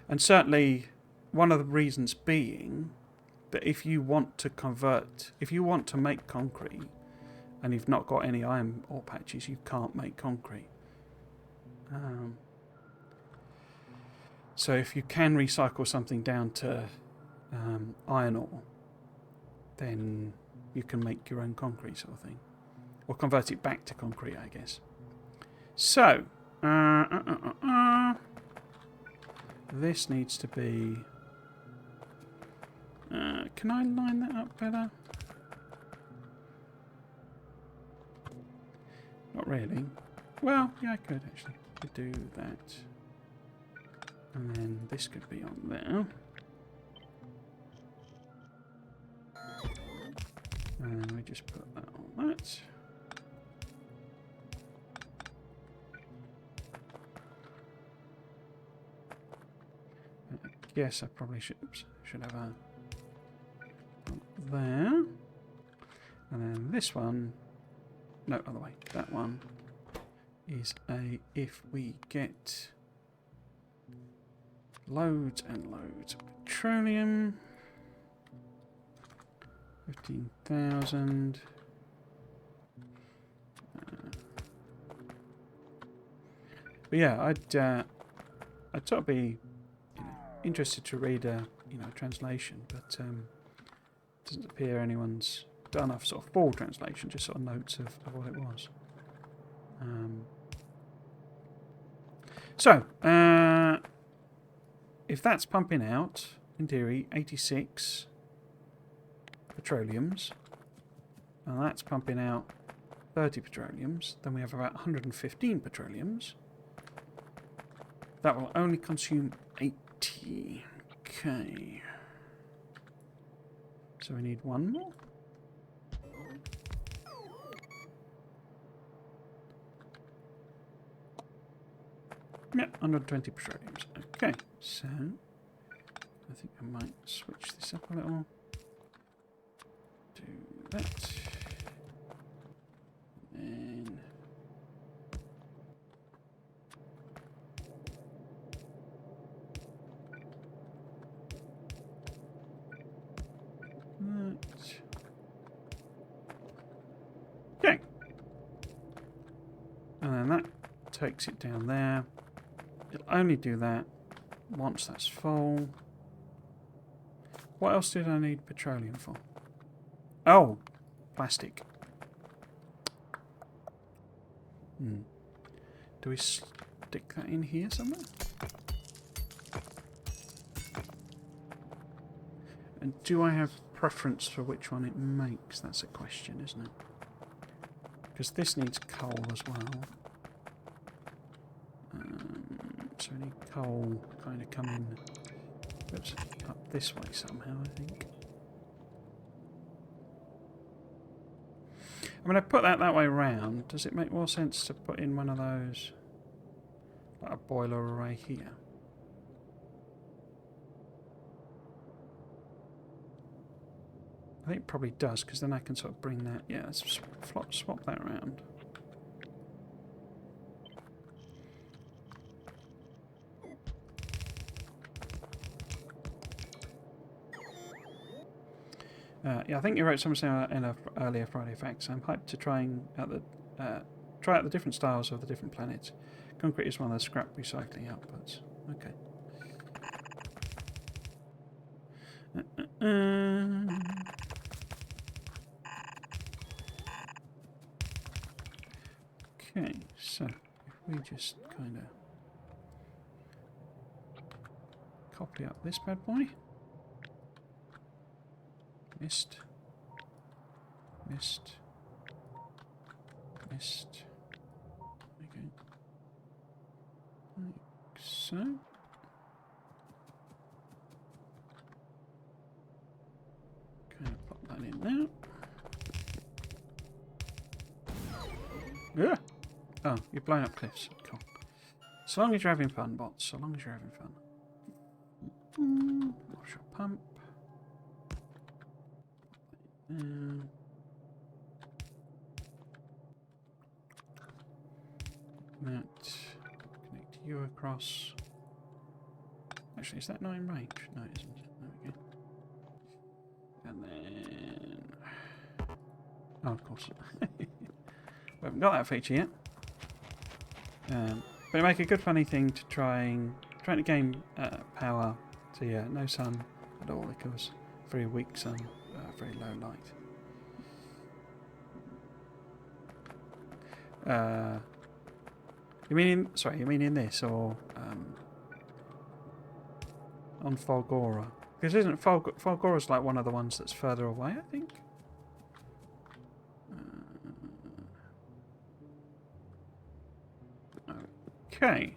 And certainly one of the reasons being that if you want to make concrete and you've not got any iron ore patches, you can't make concrete. So if you can recycle something down to iron ore, then you can make your own concrete sort of thing. Or convert it back to concrete, I guess. So, this needs to be... can I line that up better? Not really. Well, yeah, I could actually. Could do that. And then this could be on there. And we just put that on that. I guess I probably should have a there. And then this one, no, other way, that one is a if we get loads and loads of petroleum, 15,000. But yeah, I'd sort of be interested to read a translation, but it doesn't appear anyone's done a sort of full translation, just sort of notes of what it was. So if that's pumping out, in theory, 86 petroleums, and that's pumping out 30 petroleums, then we have about 115 petroleums. That will only consume 80. Okay. So we need one more. Yep, 120 petroleums. Okay, so I think I might switch this up a little. Do that. And that. Okay. And then that takes it down there. It'll only do that once that's full. What else did I need petroleum for? Oh, plastic. Do we stick that in here somewhere? And do I have preference for which one it makes? That's a question, isn't it? Because this needs coal as well. So we need coal kind of coming up this way somehow, I think. I mean, I put that way round. Does it make more sense to put in one of those, like a boiler array here? I think it probably does, because then I can sort of bring that... Yeah, let's swap that around. Yeah, I think you wrote something in an earlier Friday Facts. I'm hyped to try out the different styles of the different planets. Concrete is one of the scrap recycling outputs. Okay. Okay, so if we just kind of copy up this bad boy. Mist. Mist. Mist. Okay. Like so. Kind of pop that in there. Yeah. Oh, you're blowing up cliffs. Cool. So long as you're having fun, bots. So long as you're having fun. Offshore pump. That connect you across. Actually, is that not in range? No, it isn't. There we go. And then, oh, of course, we haven't got that feature yet. But it make a good funny thing to trying to gain power. So yeah, no sun at all because very weak sun. Very low light. You mean in? Sorry, you mean in this or on Falgora? Because isn't Falgora's like one of the ones that's further away? I think. Okay.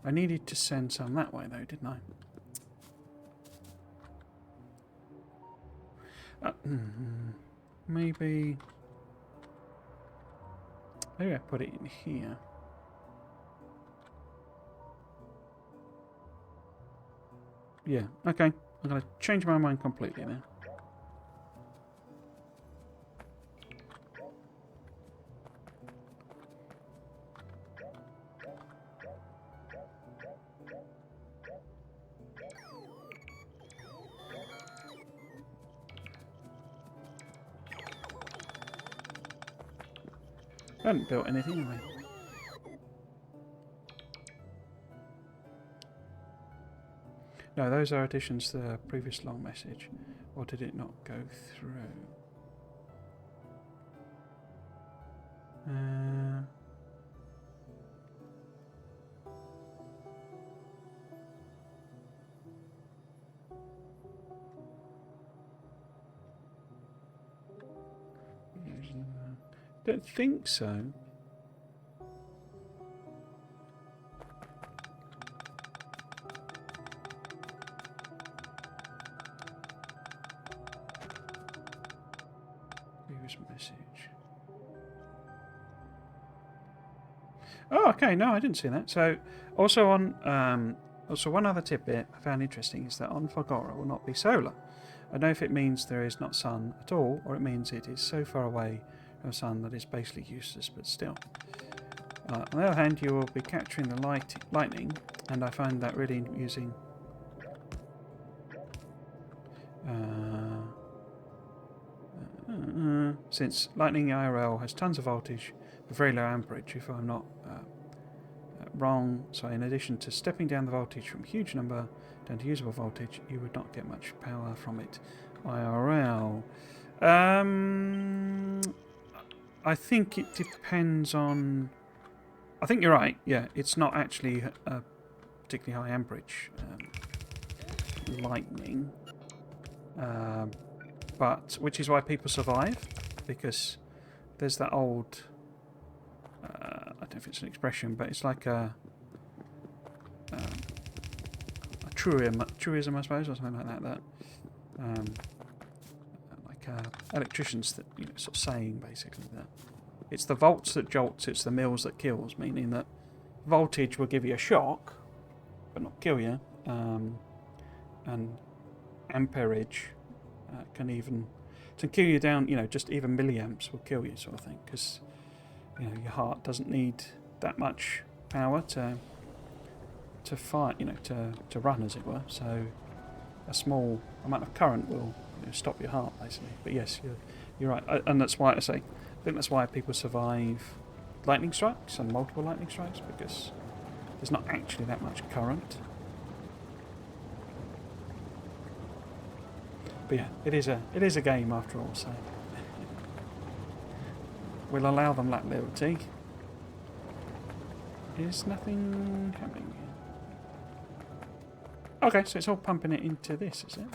I needed to send some that way though, didn't I? Maybe I put it in here. Yeah, okay. I'm going to change my mind completely now. I hadn't built anything anyway. No, those are additions to the previous long message. Or did it not go through? Don't think so. Previous message. Oh, okay. No, I didn't see that. So, also on also one other tidbit I found interesting is that on Factorio will not be solar. I don't know if it means there is not sun at all, or it means it is so far away from the sun that it's basically useless. But still, on the other hand, you will be capturing the lightning, and I find that really amusing. Since lightning IRL has tons of voltage but very low amperage, if I'm not wrong. So in addition to stepping down the voltage from huge number down to usable voltage, you would not get much power from it IRL. I think it depends on... I think you're right, yeah. It's not actually a particularly high amperage lightning. But which is why people survive, because there's that old... I don't know if it's an expression, but it's like a truism, I suppose, or something like that. Like electricians that sort of saying basically that it's the volts that jolts, it's the mils that kills, meaning that voltage will give you a shock, but not kill you, and amperage can even to kill you down. Just even milliamps will kill you, sort of thing, because your heart doesn't need that much power to fight, to run, as it were. So a small amount of current will stop your heart, basically. But yes, you're right, and that's why I think that's why people survive lightning strikes and multiple lightning strikes, because there's not actually that much current. But yeah, it is a game after all, so we'll allow them that liberty. Is nothing happening here? Okay, so it's all pumping it into this, is it?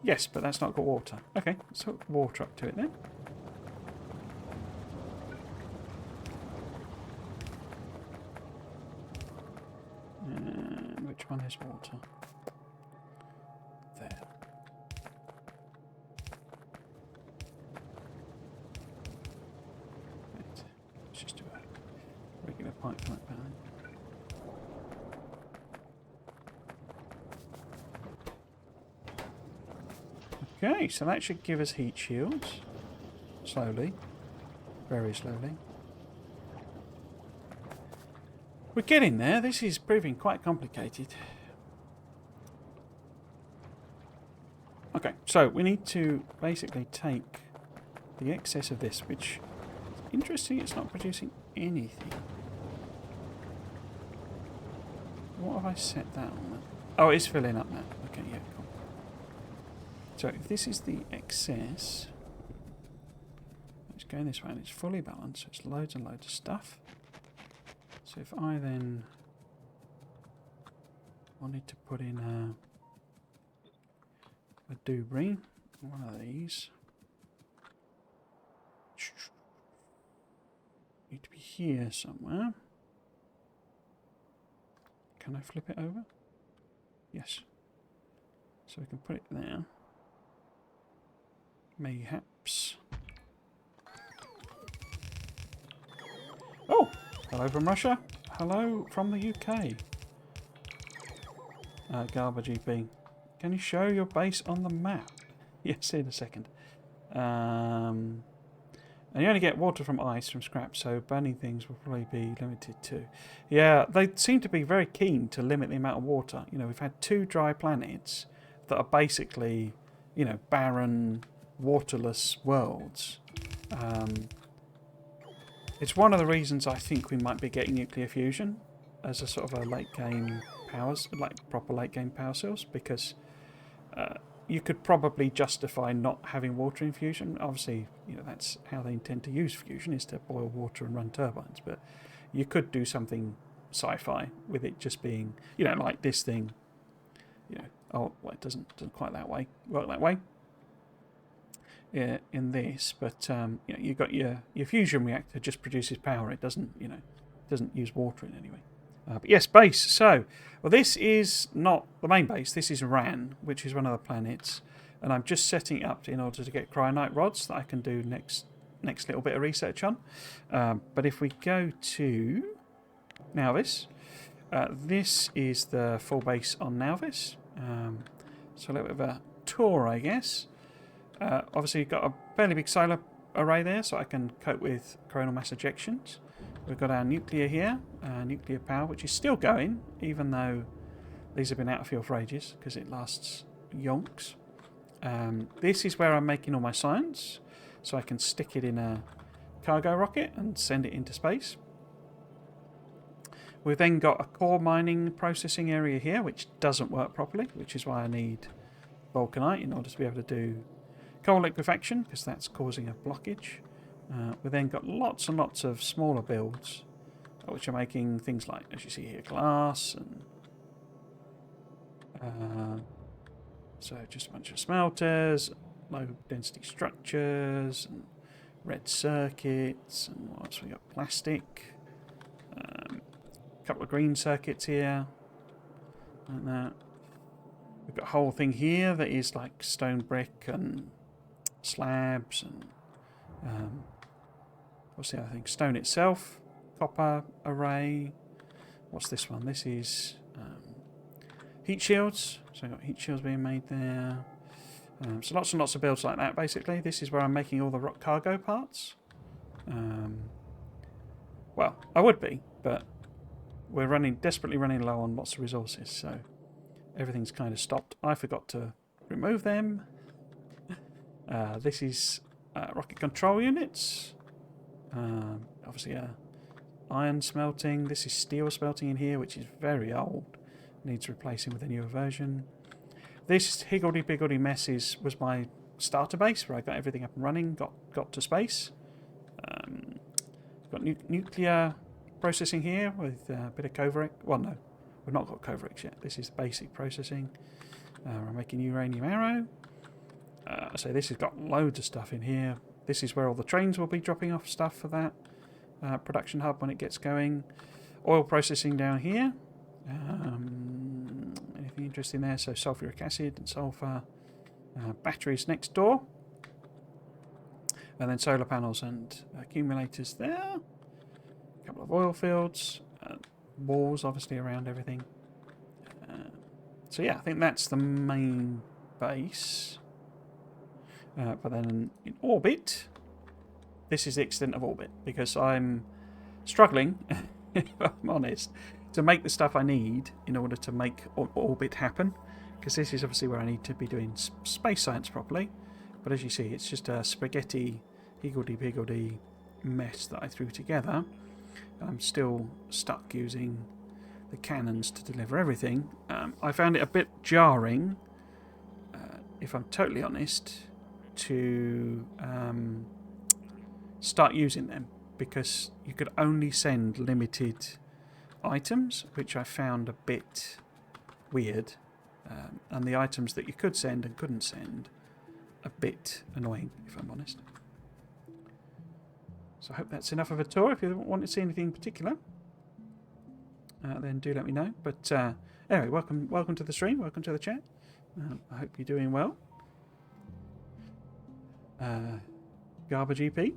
Yes, but that's not got water. Okay, let's hook water up to it then. And which one is water? There. Right. Let's just do a regular pipe like that. Okay, so that should give us heat shields. Slowly. Very slowly. We're getting there. This is proving quite complicated. Okay, so we need to basically take the excess of this, which is interesting, it's not producing anything. What have I set that on? Oh, it's filling up now. Okay, yeah, cool. So if this is the excess, it's going this way and it's fully balanced, so it's loads and loads of stuff. So if I then wanted to put in a debris, one of these, need to be here somewhere. Can I flip it over? Yes. So we can put it there. Mayhaps. Oh! Hello from Russia. Hello from the UK. Garbage EP. Can you show your base on the map? Yes, in a second. And you only get water from ice, from scrap, so burning things will probably be limited too. Yeah, they seem to be very keen to limit the amount of water. We've had 2 dry planets that are basically, barren, waterless worlds. It's one of the reasons I think we might be getting nuclear fusion as a sort of a late game powers, like proper late game power source, because you could probably justify not having water in fusion. Obviously, that's how they intend to use fusion, is to boil water and run turbines. But you could do something sci-fi with it just being, like this thing. Oh, well, it doesn't quite work that way. in this, but you know, you've got your fusion reactor just produces power. It doesn't, you know, doesn't use water in any way. But yes, base. So, well, this is not the main base. This is Ran, which is one of the planets, and I'm just setting it up in order to get cryonite rods that I can do next little bit of research on. But if we go to Nauvis, this is the full base on Nauvis. So a little bit of a tour, I guess. Obviously, you've got a fairly big solar array there, so I can cope with coronal mass ejections. We've got our nuclear here, nuclear power, which is still going, even though these have been out of fuel for ages, because it lasts yonks. This is where I'm making all my science, so I can stick it in a cargo rocket and send it into space. We've then got a core mining processing area here, which doesn't work properly, which is why I need vulcanite in order to be able to do coal liquefaction, because that's causing a blockage. We've then got lots and lots of smaller builds, which are making things like, as you see here, glass, and so just a bunch of smelters, low density structures, and red circuits, and what else we got? Plastic, a couple of green circuits here, like that. We've got a whole thing here that is like stone brick and slabs, and what's the other thing? Stone itself, copper array. What's this one? This is heat shields. So I've got heat shields being made there. So lots and lots of builds like that, basically. This is where I'm making all the rock cargo parts. Well, I would be, but we're desperately running low on lots of resources, so everything's kind of stopped. I forgot to remove them. This is rocket control units. Obviously, iron smelting. This is steel smelting in here, which is very old. Needs replacing with a newer version. This higgledy-piggledy mess was my starter base, where I got everything up and running, got to space. Got nuclear processing here with a bit of Coveric. Well, no, we've not got Coverics yet. This is basic processing. We're making uranium arrow. So this has got loads of stuff in here. This is where all the trains will be dropping off stuff for that production hub when it gets going. Oil processing down here. Anything interesting there? So sulfuric acid and sulfur. Batteries next door. And then solar panels and accumulators there. A couple of oil fields. Walls, obviously, around everything. So yeah, I think that's the main base. But then in orbit, this is the extent of orbit, because I'm struggling, if I'm honest, to make the stuff I need in order to make orbit happen, because this is obviously where I need to be doing space science properly. But as you see, it's just a spaghetti, higgledy-piggledy mess that I threw together. I'm still stuck using the cannons to deliver everything. I found it a bit jarring, if I'm totally honest, to start using them, because you could only send limited items, which I found a bit weird, and the items that you could send and couldn't send a bit annoying, if I'm honest. So I hope that's enough of a tour. If you want to see anything in particular, then do let me know. But anyway, welcome to the stream, welcome to the chat. I hope you're doing well. Garbage EP.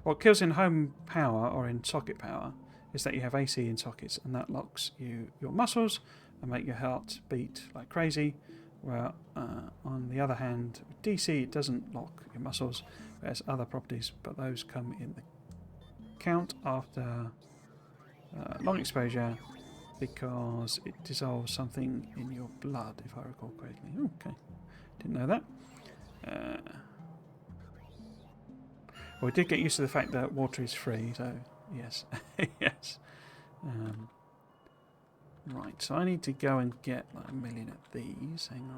What kills in home power or in socket power is that you have AC in sockets, and that locks your muscles and make your heart beat like crazy. Well, on the other hand, with DC, it doesn't lock your muscles. It has other properties, but those come in the count after long exposure, because it dissolves something in your blood, if I recall correctly. Okay, didn't know that. Well, we did get used to the fact that water is free, so yes, yes. Right, so I need to go and get like 1 million of these. Hang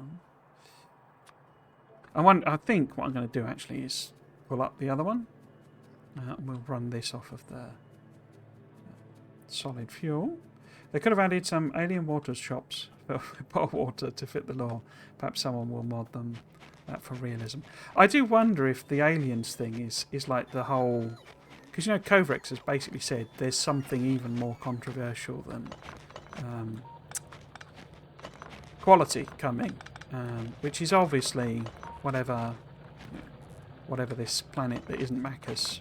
on. I think what I'm going to do actually is pull up the other one. And we'll run this off of the solid fuel. They could have added some alien water shops for bottled water to fit the lore. Perhaps someone will mod them for realism. I do wonder if the aliens thing is like the whole... Because, you know, Kovrex has basically said there's something even more controversial than quality coming, which is obviously whatever this planet that isn't Macus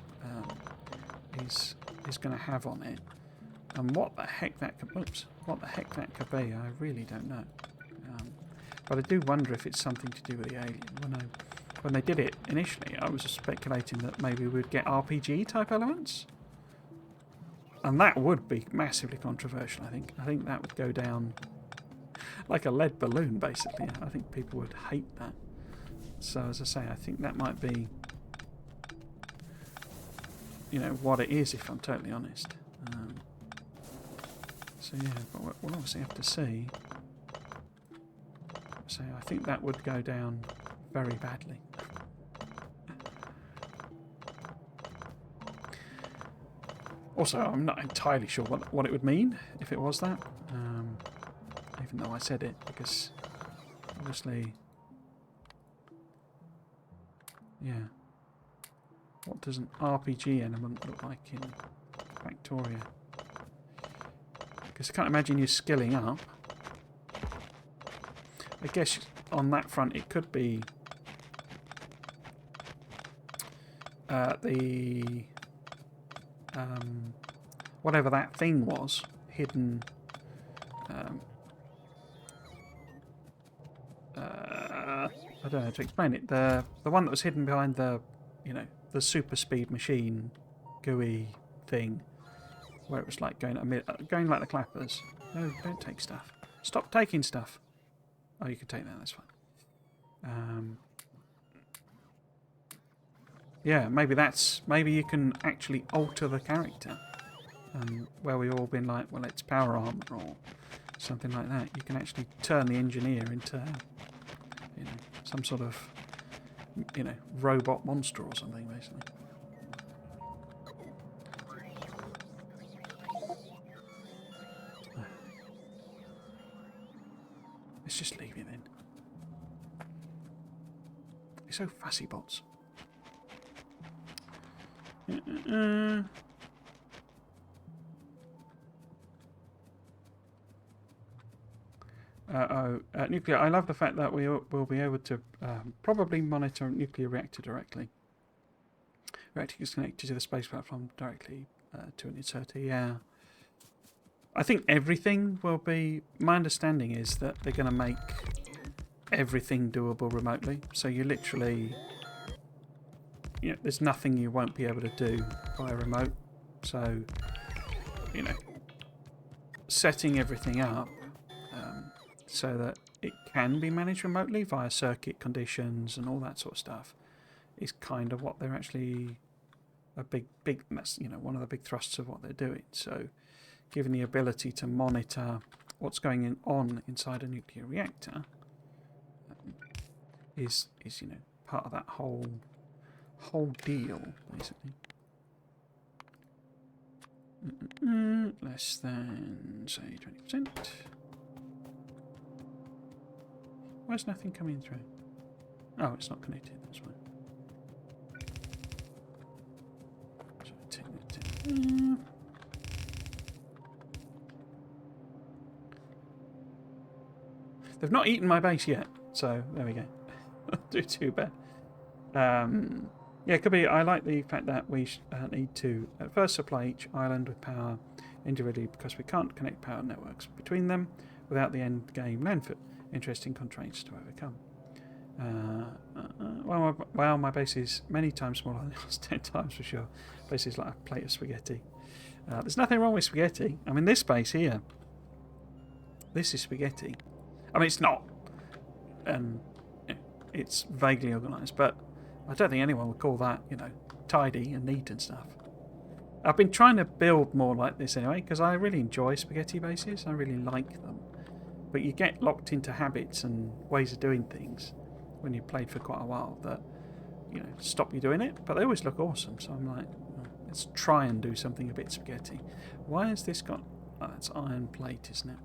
is going to have on it. And what the heck that could... Oops. What the heck that could be, I really don't know. But I do wonder if it's something to do with the alien. When they did it initially, I was speculating that maybe we'd get RPG-type elements. And that would be massively controversial, I think. I think that would go down like a lead balloon, basically. I think people would hate that. So, as I say, I think that might be, you know, what it is, if I'm totally honest. So yeah, but we'll obviously have to see. So I think that would go down very badly. Also, I'm not entirely sure what it would mean if it was that, even though I said it, because obviously, yeah. What does an RPG element look like in Factorio? Because I can't imagine you skilling up. I guess on that front it could be the whatever that thing was, hidden I don't know how to explain it. The one that was hidden behind the, you know, the super speed machine GUI thing, where it was like going like the clappers. No, don't take stuff. Stop taking stuff. Oh, you can take that. That's fine. Yeah, maybe you can actually alter the character. Where we've all been like, well, it's power armor or something like that. You can actually turn the engineer into, you know, some sort of, you know, robot monster or something, basically. Let's just leave it then. They're so fussy, bots. Nuclear. I love the fact that we will be able to probably monitor a nuclear reactor directly. Reactor is connected to the space platform directly to an inserter. Yeah. I think everything will be... My understanding is that they're going to make everything doable remotely. So you literally... You know, there's nothing you won't be able to do via remote. So, you know, setting everything up so that it can be managed remotely via circuit conditions and all that sort of stuff is kind of what they're actually... That's, you know, one of the big thrusts of what they're doing. So... Given the ability to monitor what's going on inside a nuclear reactor is you know, part of that whole deal, basically. Less than, say, 20%. Where's nothing coming through? Oh, it's not connected. That's fine. So take that. They've not eaten my base yet, so there we go. Not do too bad. Yeah, it could be. I like the fact that we need to at first supply each island with power individually because we can't connect power networks between them without the end game landfill. Interesting constraints to overcome. Well, my base is many times smaller than yours, 10 times for sure. Base is like a plate of spaghetti. There's nothing wrong with spaghetti. I mean, this base here, this is spaghetti. I mean, it's not, and it's vaguely organised, but I don't think anyone would call that, you know, tidy and neat and stuff. I've been trying to build more like this anyway, because I really enjoy spaghetti bases. I really like them. But you get locked into habits and ways of doing things when you've played for quite a while that, you know, stop you doing it. But they always look awesome, so I'm like, well, let's try and do something a bit spaghetti. Why has this got Oh, that's iron plate, isn't it?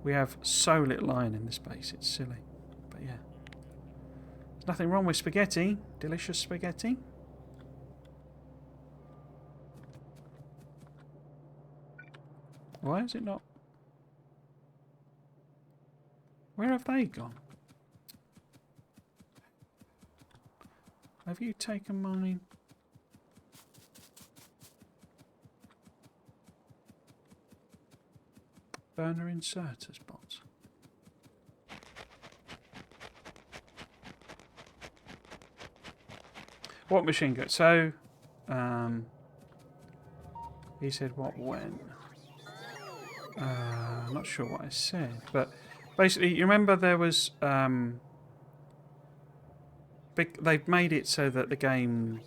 We have so little iron in this base, it's silly. But yeah. There's nothing wrong with spaghetti. Delicious spaghetti. Why is it not? Where have they gone? Have you taken mine? Burner inserters bots. What machine go? So, he said what when? I'm not sure what I said, but basically, you remember there was they've made it so that the game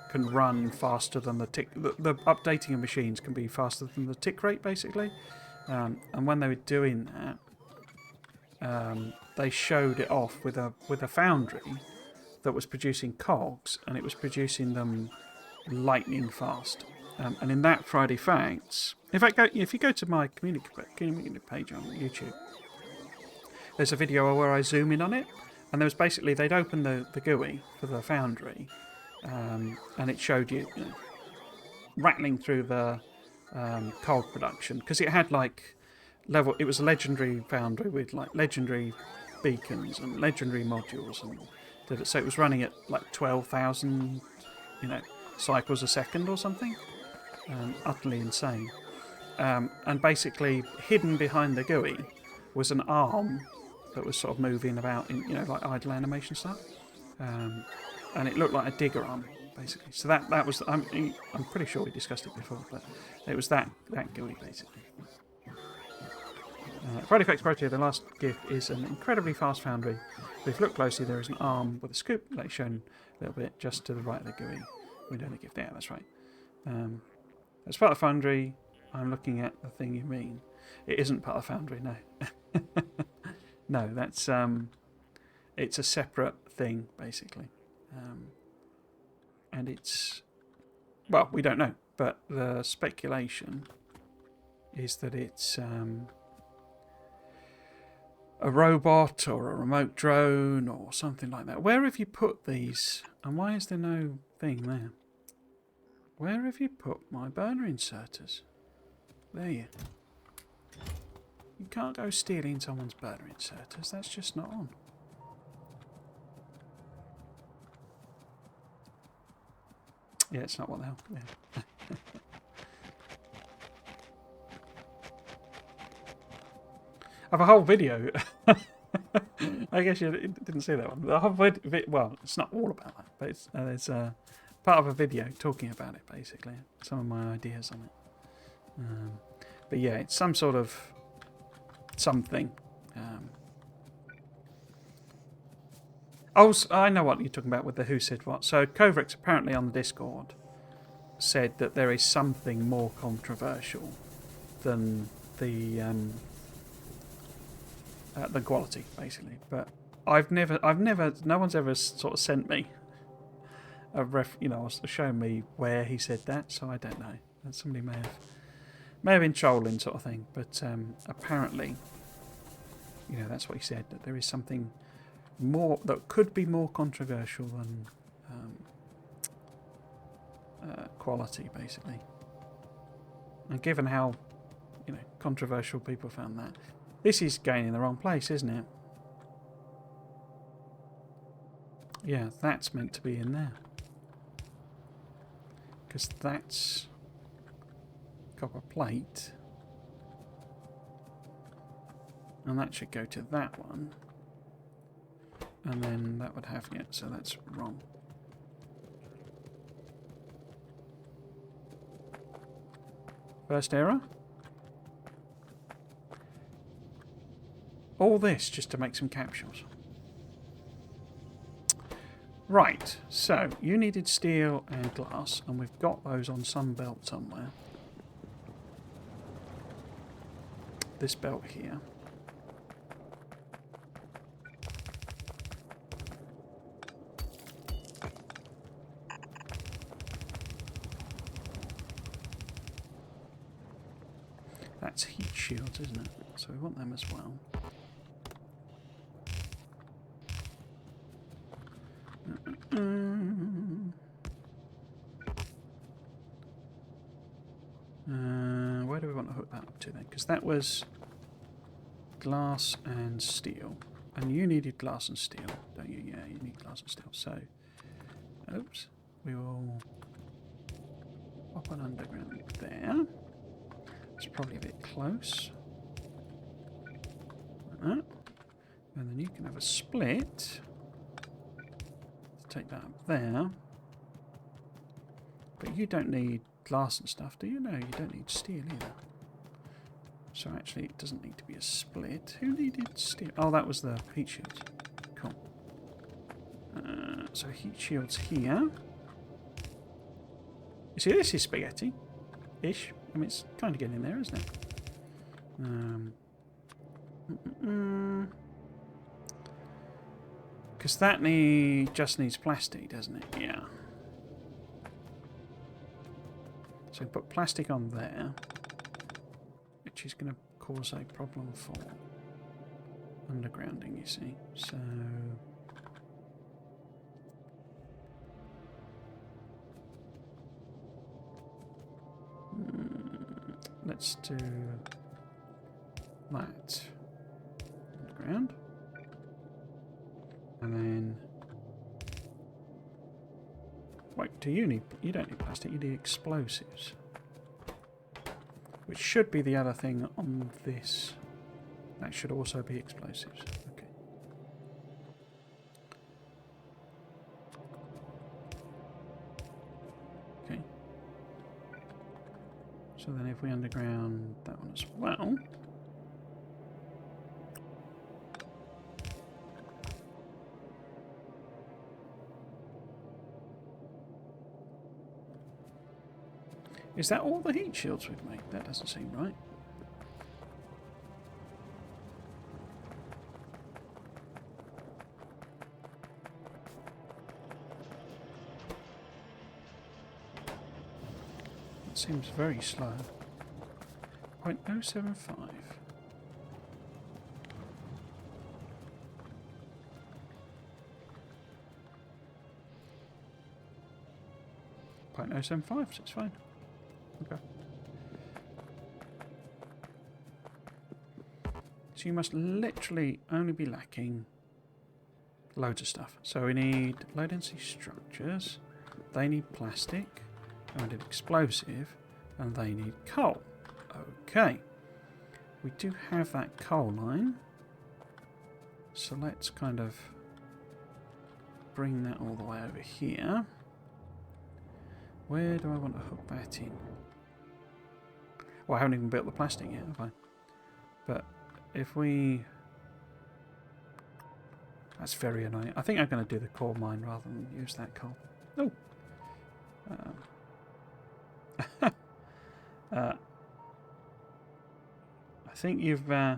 can run faster than the tick. The updating of machines can be faster than the tick rate, basically. And when they were doing that, they showed it off with a foundry that was producing cogs, and it was producing them lightning fast. And in that Friday Facts, in fact, if you go to my community page on YouTube, there's a video where I zoom in on it, and there was basically they'd opened the GUI for the foundry, and it showed you, rattling through the cog production, because it had like level. It was a legendary foundry with like legendary beacons and legendary modules, and so it was running at like 12,000, cycles a second or something. Utterly insane. And basically hidden behind the GUI was an arm that was sort of moving about in, like idle animation stuff. And it looked like a digger arm, basically. So that was, I'm pretty sure we discussed it before, but it was that GUI, basically. Friday Facts Pro Tier, the last GIF is an incredibly fast foundry. But if you look closely, there is an arm with a scoop, like shown a little bit just to the right of the GUI. We don't GIF there, that's right. As part of the foundry, I'm looking at the thing you mean. It isn't part of the foundry, no. No, that's it's a separate thing, basically. And it's, well, we don't know, but the speculation is that it's a robot or a remote drone or something like that. Where have you put these? And why is there no thing there? Where have you put my burner inserters? There you. You can't go stealing someone's burner inserters. That's just not on. Yeah, it's not what the hell. Yeah. I have a whole video. I guess you didn't see that one. The whole well, it's not all about that, but it's part of a video talking about it, basically. Some of my ideas on it. But yeah, it's some sort of something. Oh, I know what you're talking about with the who said what. So Kovrex apparently on the Discord said that there is something more controversial than the quality, basically. But I've never, no one's ever sort of sent me a shown me where he said that, so I don't know. And somebody may have been trolling, sort of thing. But apparently, that's what he said, that there is something more that could be more controversial than quality, basically. And given how controversial people found that, this is going in the wrong place, isn't it? Yeah, that's meant to be in there. Because that's copper plate. And that should go to that one. And then that would have it, so that's wrong. First error. All this just to make some capsules. Right, so you needed steel and glass, and we've got those on some belt somewhere. This belt here. That's heat shields, isn't it? So we want them as well. Where do we want to hook that up to then? Because that was glass and steel. And you needed glass and steel, don't you? Yeah, you need glass and steel. So, oops. We will pop an underground there. It's probably a bit close. Like that. And then you can have a split. Take that up there. But you don't need glass and stuff, do you? No, you don't need steel either. So actually it doesn't need to be a split. Who needed steel? Oh, that was the heat shields. Cool. So heat shields here. You see, this is spaghetti-ish. I mean, it's kind of getting in there, isn't it? Because that just needs plastic, doesn't it? Yeah. So put plastic on there, which is going to cause a problem for undergrounding, you see. So let's do that underground. And then, wait, you don't need plastic, you need explosives. Which should be the other thing on this. That should also be explosives. Okay. Okay. So then if we underground that one as well. Is that all the heat shields we've made? That doesn't seem right. It seems very slow. 0.075. .075, so it's fine. Okay. So you must literally only be lacking loads of stuff. So we need low density structures, they need plastic, and we need explosive, and they need coal. Okay. We do have that coal line. So let's kind of bring that all the way over here. Where do I want to hook that in? Well, I haven't even built the plastic yet, have I? But if we... That's very annoying. I think I'm going to do the coal mine rather than use that coal. Oh! I think you've... I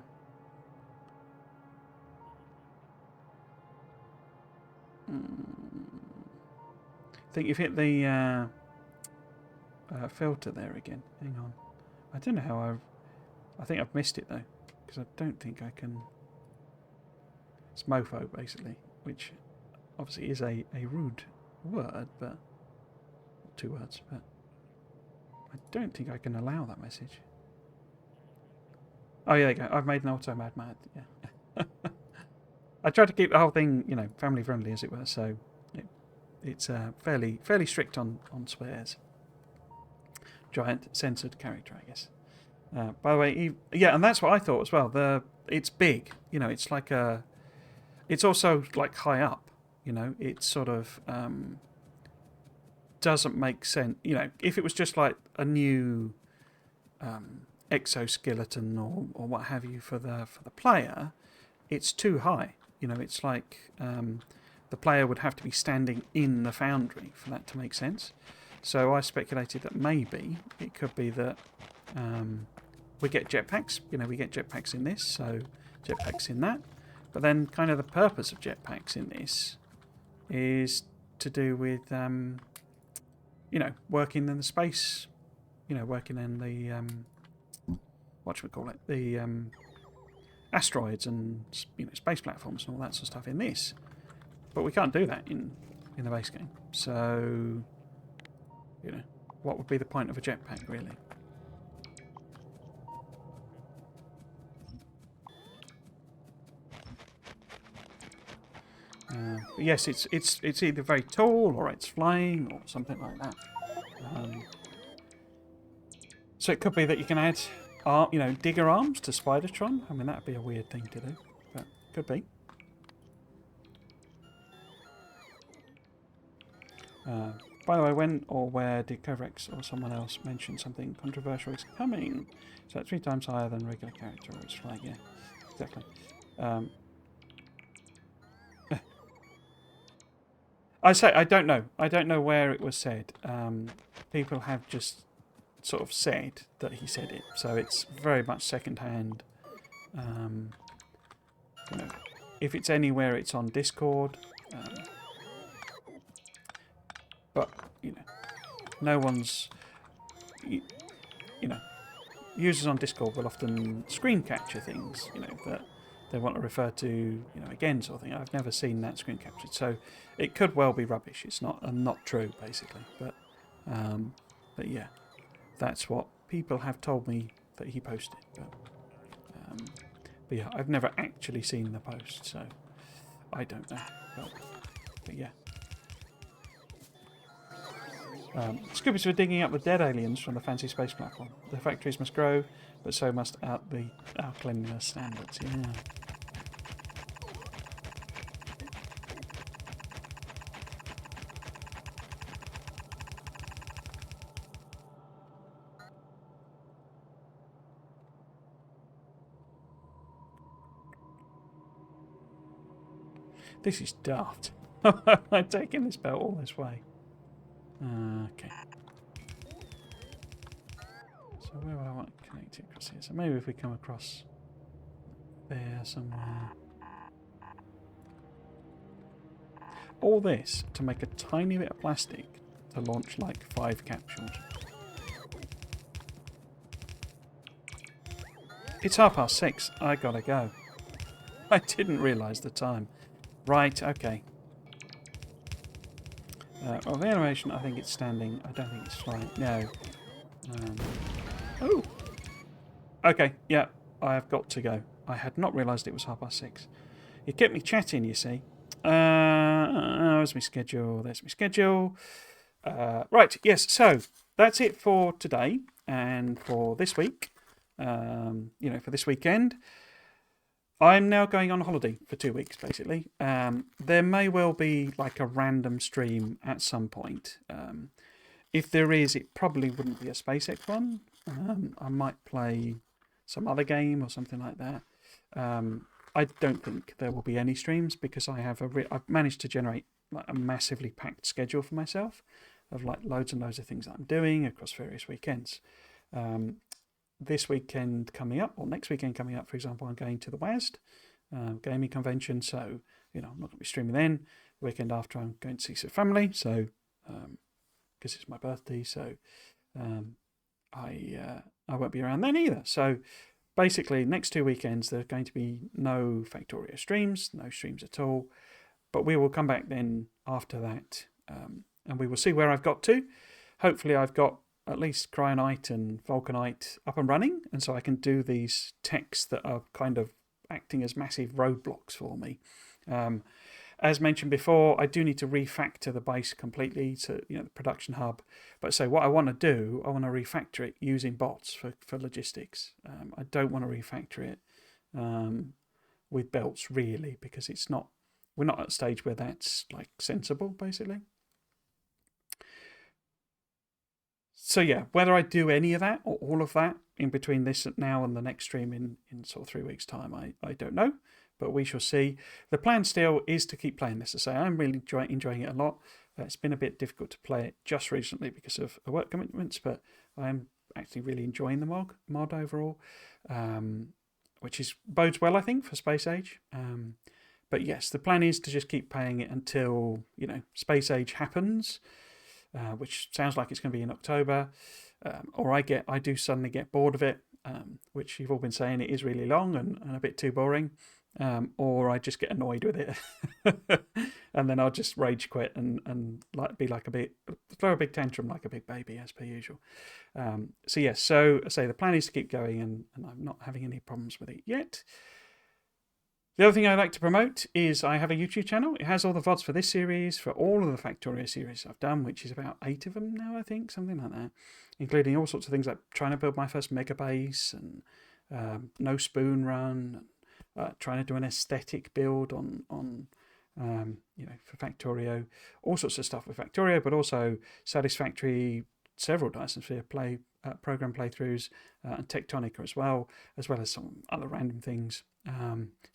think you've hit the filter there again. Hang on. I don't know how I think I've missed it though, because I don't think I can... It's mofo basically, which obviously is a rude word, but... 2 words, but... I don't think I can allow that message. Oh, yeah, there you go. I've made an auto mad, yeah. I tried to keep the whole thing, you know, family friendly as it were, so it's fairly strict on swears. Giant censored character, I guess. By the way, yeah, and that's what I thought as well. It's big, you know. It's like it's also like high up, you know. It sort of doesn't make sense, you know. If it was just like a new exoskeleton or what have you for the player, it's too high. You know, it's like the player would have to be standing in the foundry for that to make sense. So I speculated that maybe it could be that we get jetpacks. You know, we get jetpacks in this, so jetpacks in that. But then kind of the purpose of jetpacks in this is to do with, you know, working in the space, you know, working in the whatchamacallit, the asteroids and space platforms and all that sort of stuff in this. But we can't do that in the base game. So, what would be the point of a jetpack, really? But yes, it's either very tall or it's flying or something like that. So it could be that you can add, digger arms to Spidertron. I mean, that'd be a weird thing to do, but could be. By the way, when or where did Kovacs or someone else mention something controversial is coming? So that's 3 times higher than regular character. It's like, yeah, exactly. I don't know. I don't know where it was said. People have just sort of said that he said it, so it's very much second-hand. If it's anywhere, it's on Discord. But no one's. Users on Discord will often screen capture things, that they want to refer to, again, sort of thing. I've never seen that screen captured, so it could well be rubbish. It's not true, basically. But yeah, that's what people have told me that he posted. But yeah, I've never actually seen the post, so I don't know. But yeah. Scoobies were digging up the dead aliens from the fancy space platform. The factories must grow, but so must our cleanliness standards. Yeah. This is daft. I'm taking this belt all this way. Okay. So where would I want to connect it across here? So maybe if we come across there somewhere. All this to make a tiny bit of plastic to launch like 5 capsules. It's 6:30. I gotta go. I didn't realise the time. Right, okay. Well, the animation, I think it's standing. I don't think it's flying. No. Oh! Okay, yeah, I have got to go. I had not realised it was 6:30. You kept me chatting, you see. There's my schedule. There's my schedule. Right, yes, so that's it for today and for this week. For this weekend. I'm now going on holiday for 2 weeks, basically. There may well be like a random stream at some point. If there is, it probably wouldn't be a SpaceX one. I might play some other game or something like that. I don't think there will be any streams because I've managed to generate like a massively packed schedule for myself of like loads and loads of things that I'm doing across various weekends. This weekend coming up, or next weekend coming up, for example, I'm going to the WASD gaming convention, so I'm not going to be streaming then. The weekend after, I'm going to see some family, so because it's my birthday, so I won't be around then either. So basically, next 2 weekends there's going to be no Factorio streams, no streams at all. But we will come back then after that, and we will see where I've got to. Hopefully, I've got at least Cryonite and Vulcanite up and running, and so I can do these techs that are kind of acting as massive roadblocks for me. As mentioned before, I do need to refactor the base completely to the production hub. But so what I want to do, I want to refactor it using bots for logistics. I don't want to refactor it with belts really, because we're not at a stage where that's like sensible, basically. So yeah, whether I do any of that or all of that in between this now and the next stream in sort of 3 weeks' time, I don't know, but we shall see. The plan still is to keep playing this. As I say, I'm really enjoying it a lot. It's been a bit difficult to play it just recently because of work commitments, but I'm actually really enjoying the mod overall, which bodes well, I think, for Space Age. But yes, the plan is to just keep playing it until Space Age happens. Which sounds like it's going to be in October, or I do suddenly get bored of it which you've all been saying it is really long and a bit too boring, or I just get annoyed with it, and then I'll just rage quit and throw a big tantrum like a big baby as per usual. So yes, so I say the plan is to keep going, and I'm not having any problems with it yet. The other thing I like to promote is I have a YouTube channel. It has all the VODs for this series, for all of the Factorio series I've done, which is about 8 of them now, I think, something like that, including all sorts of things like trying to build my first mega base and no spoon run, trying to do an aesthetic build on for Factorio, all sorts of stuff with Factorio, but also Satisfactory, several Dyson Sphere program playthroughs, and Tectonica as well as some other random things.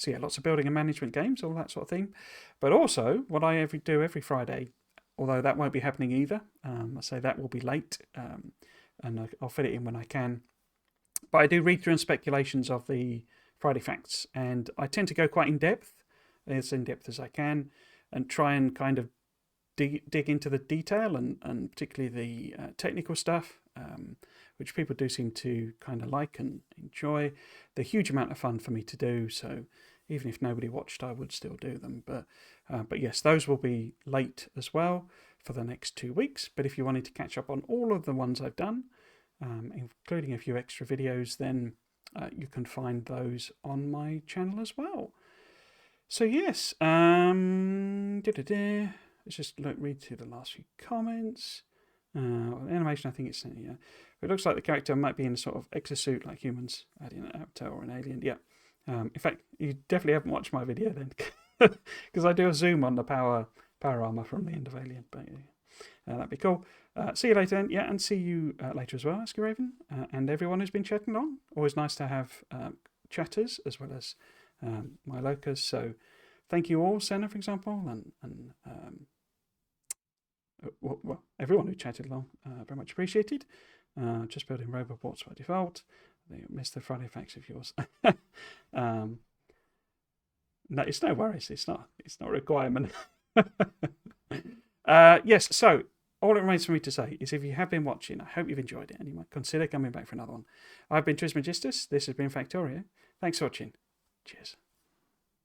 So yeah, lots of building and management games, all that sort of thing. But also, what I do every Friday, although that won't be happening either, I say that will be late, and I'll fit it in when I can. But I do read through and speculations of the Friday facts, and I tend to go quite in depth, as in depth as I can, and try and kind of dig into the detail and particularly the technical stuff, which people do seem to kind of like and enjoy. They're a huge amount of fun for me to do, so even if nobody watched, I would still do them. But yes, those will be late as well for the next 2 weeks. But if you wanted to catch up on all of the ones I've done, including a few extra videos, then you can find those on my channel as well. So yes, let's just read through the last few comments. The animation, I think it's it looks like the character might be in a sort of exosuit like humans, adding an avatar or an alien. Yeah. In fact, you definitely haven't watched my video then, because I do a zoom on the power armor from the end of Alien. But yeah, that'd be cool. See you later then. Yeah, and see you later as well, Asky Raven, and everyone who's been chatting along. Always nice to have chatters as well as my locus. So thank you all, Senna, for example, and well, everyone who chatted along, very much appreciated. Just building robobots by default. They missed the Friday facts of yours. No, it's no worries. It's not a requirement. Yes, so all it remains for me to say is if you have been watching, I hope you've enjoyed it and you might consider coming back for another one. I've been Trismegistus. This has been Factorio. Thanks for watching. Cheers.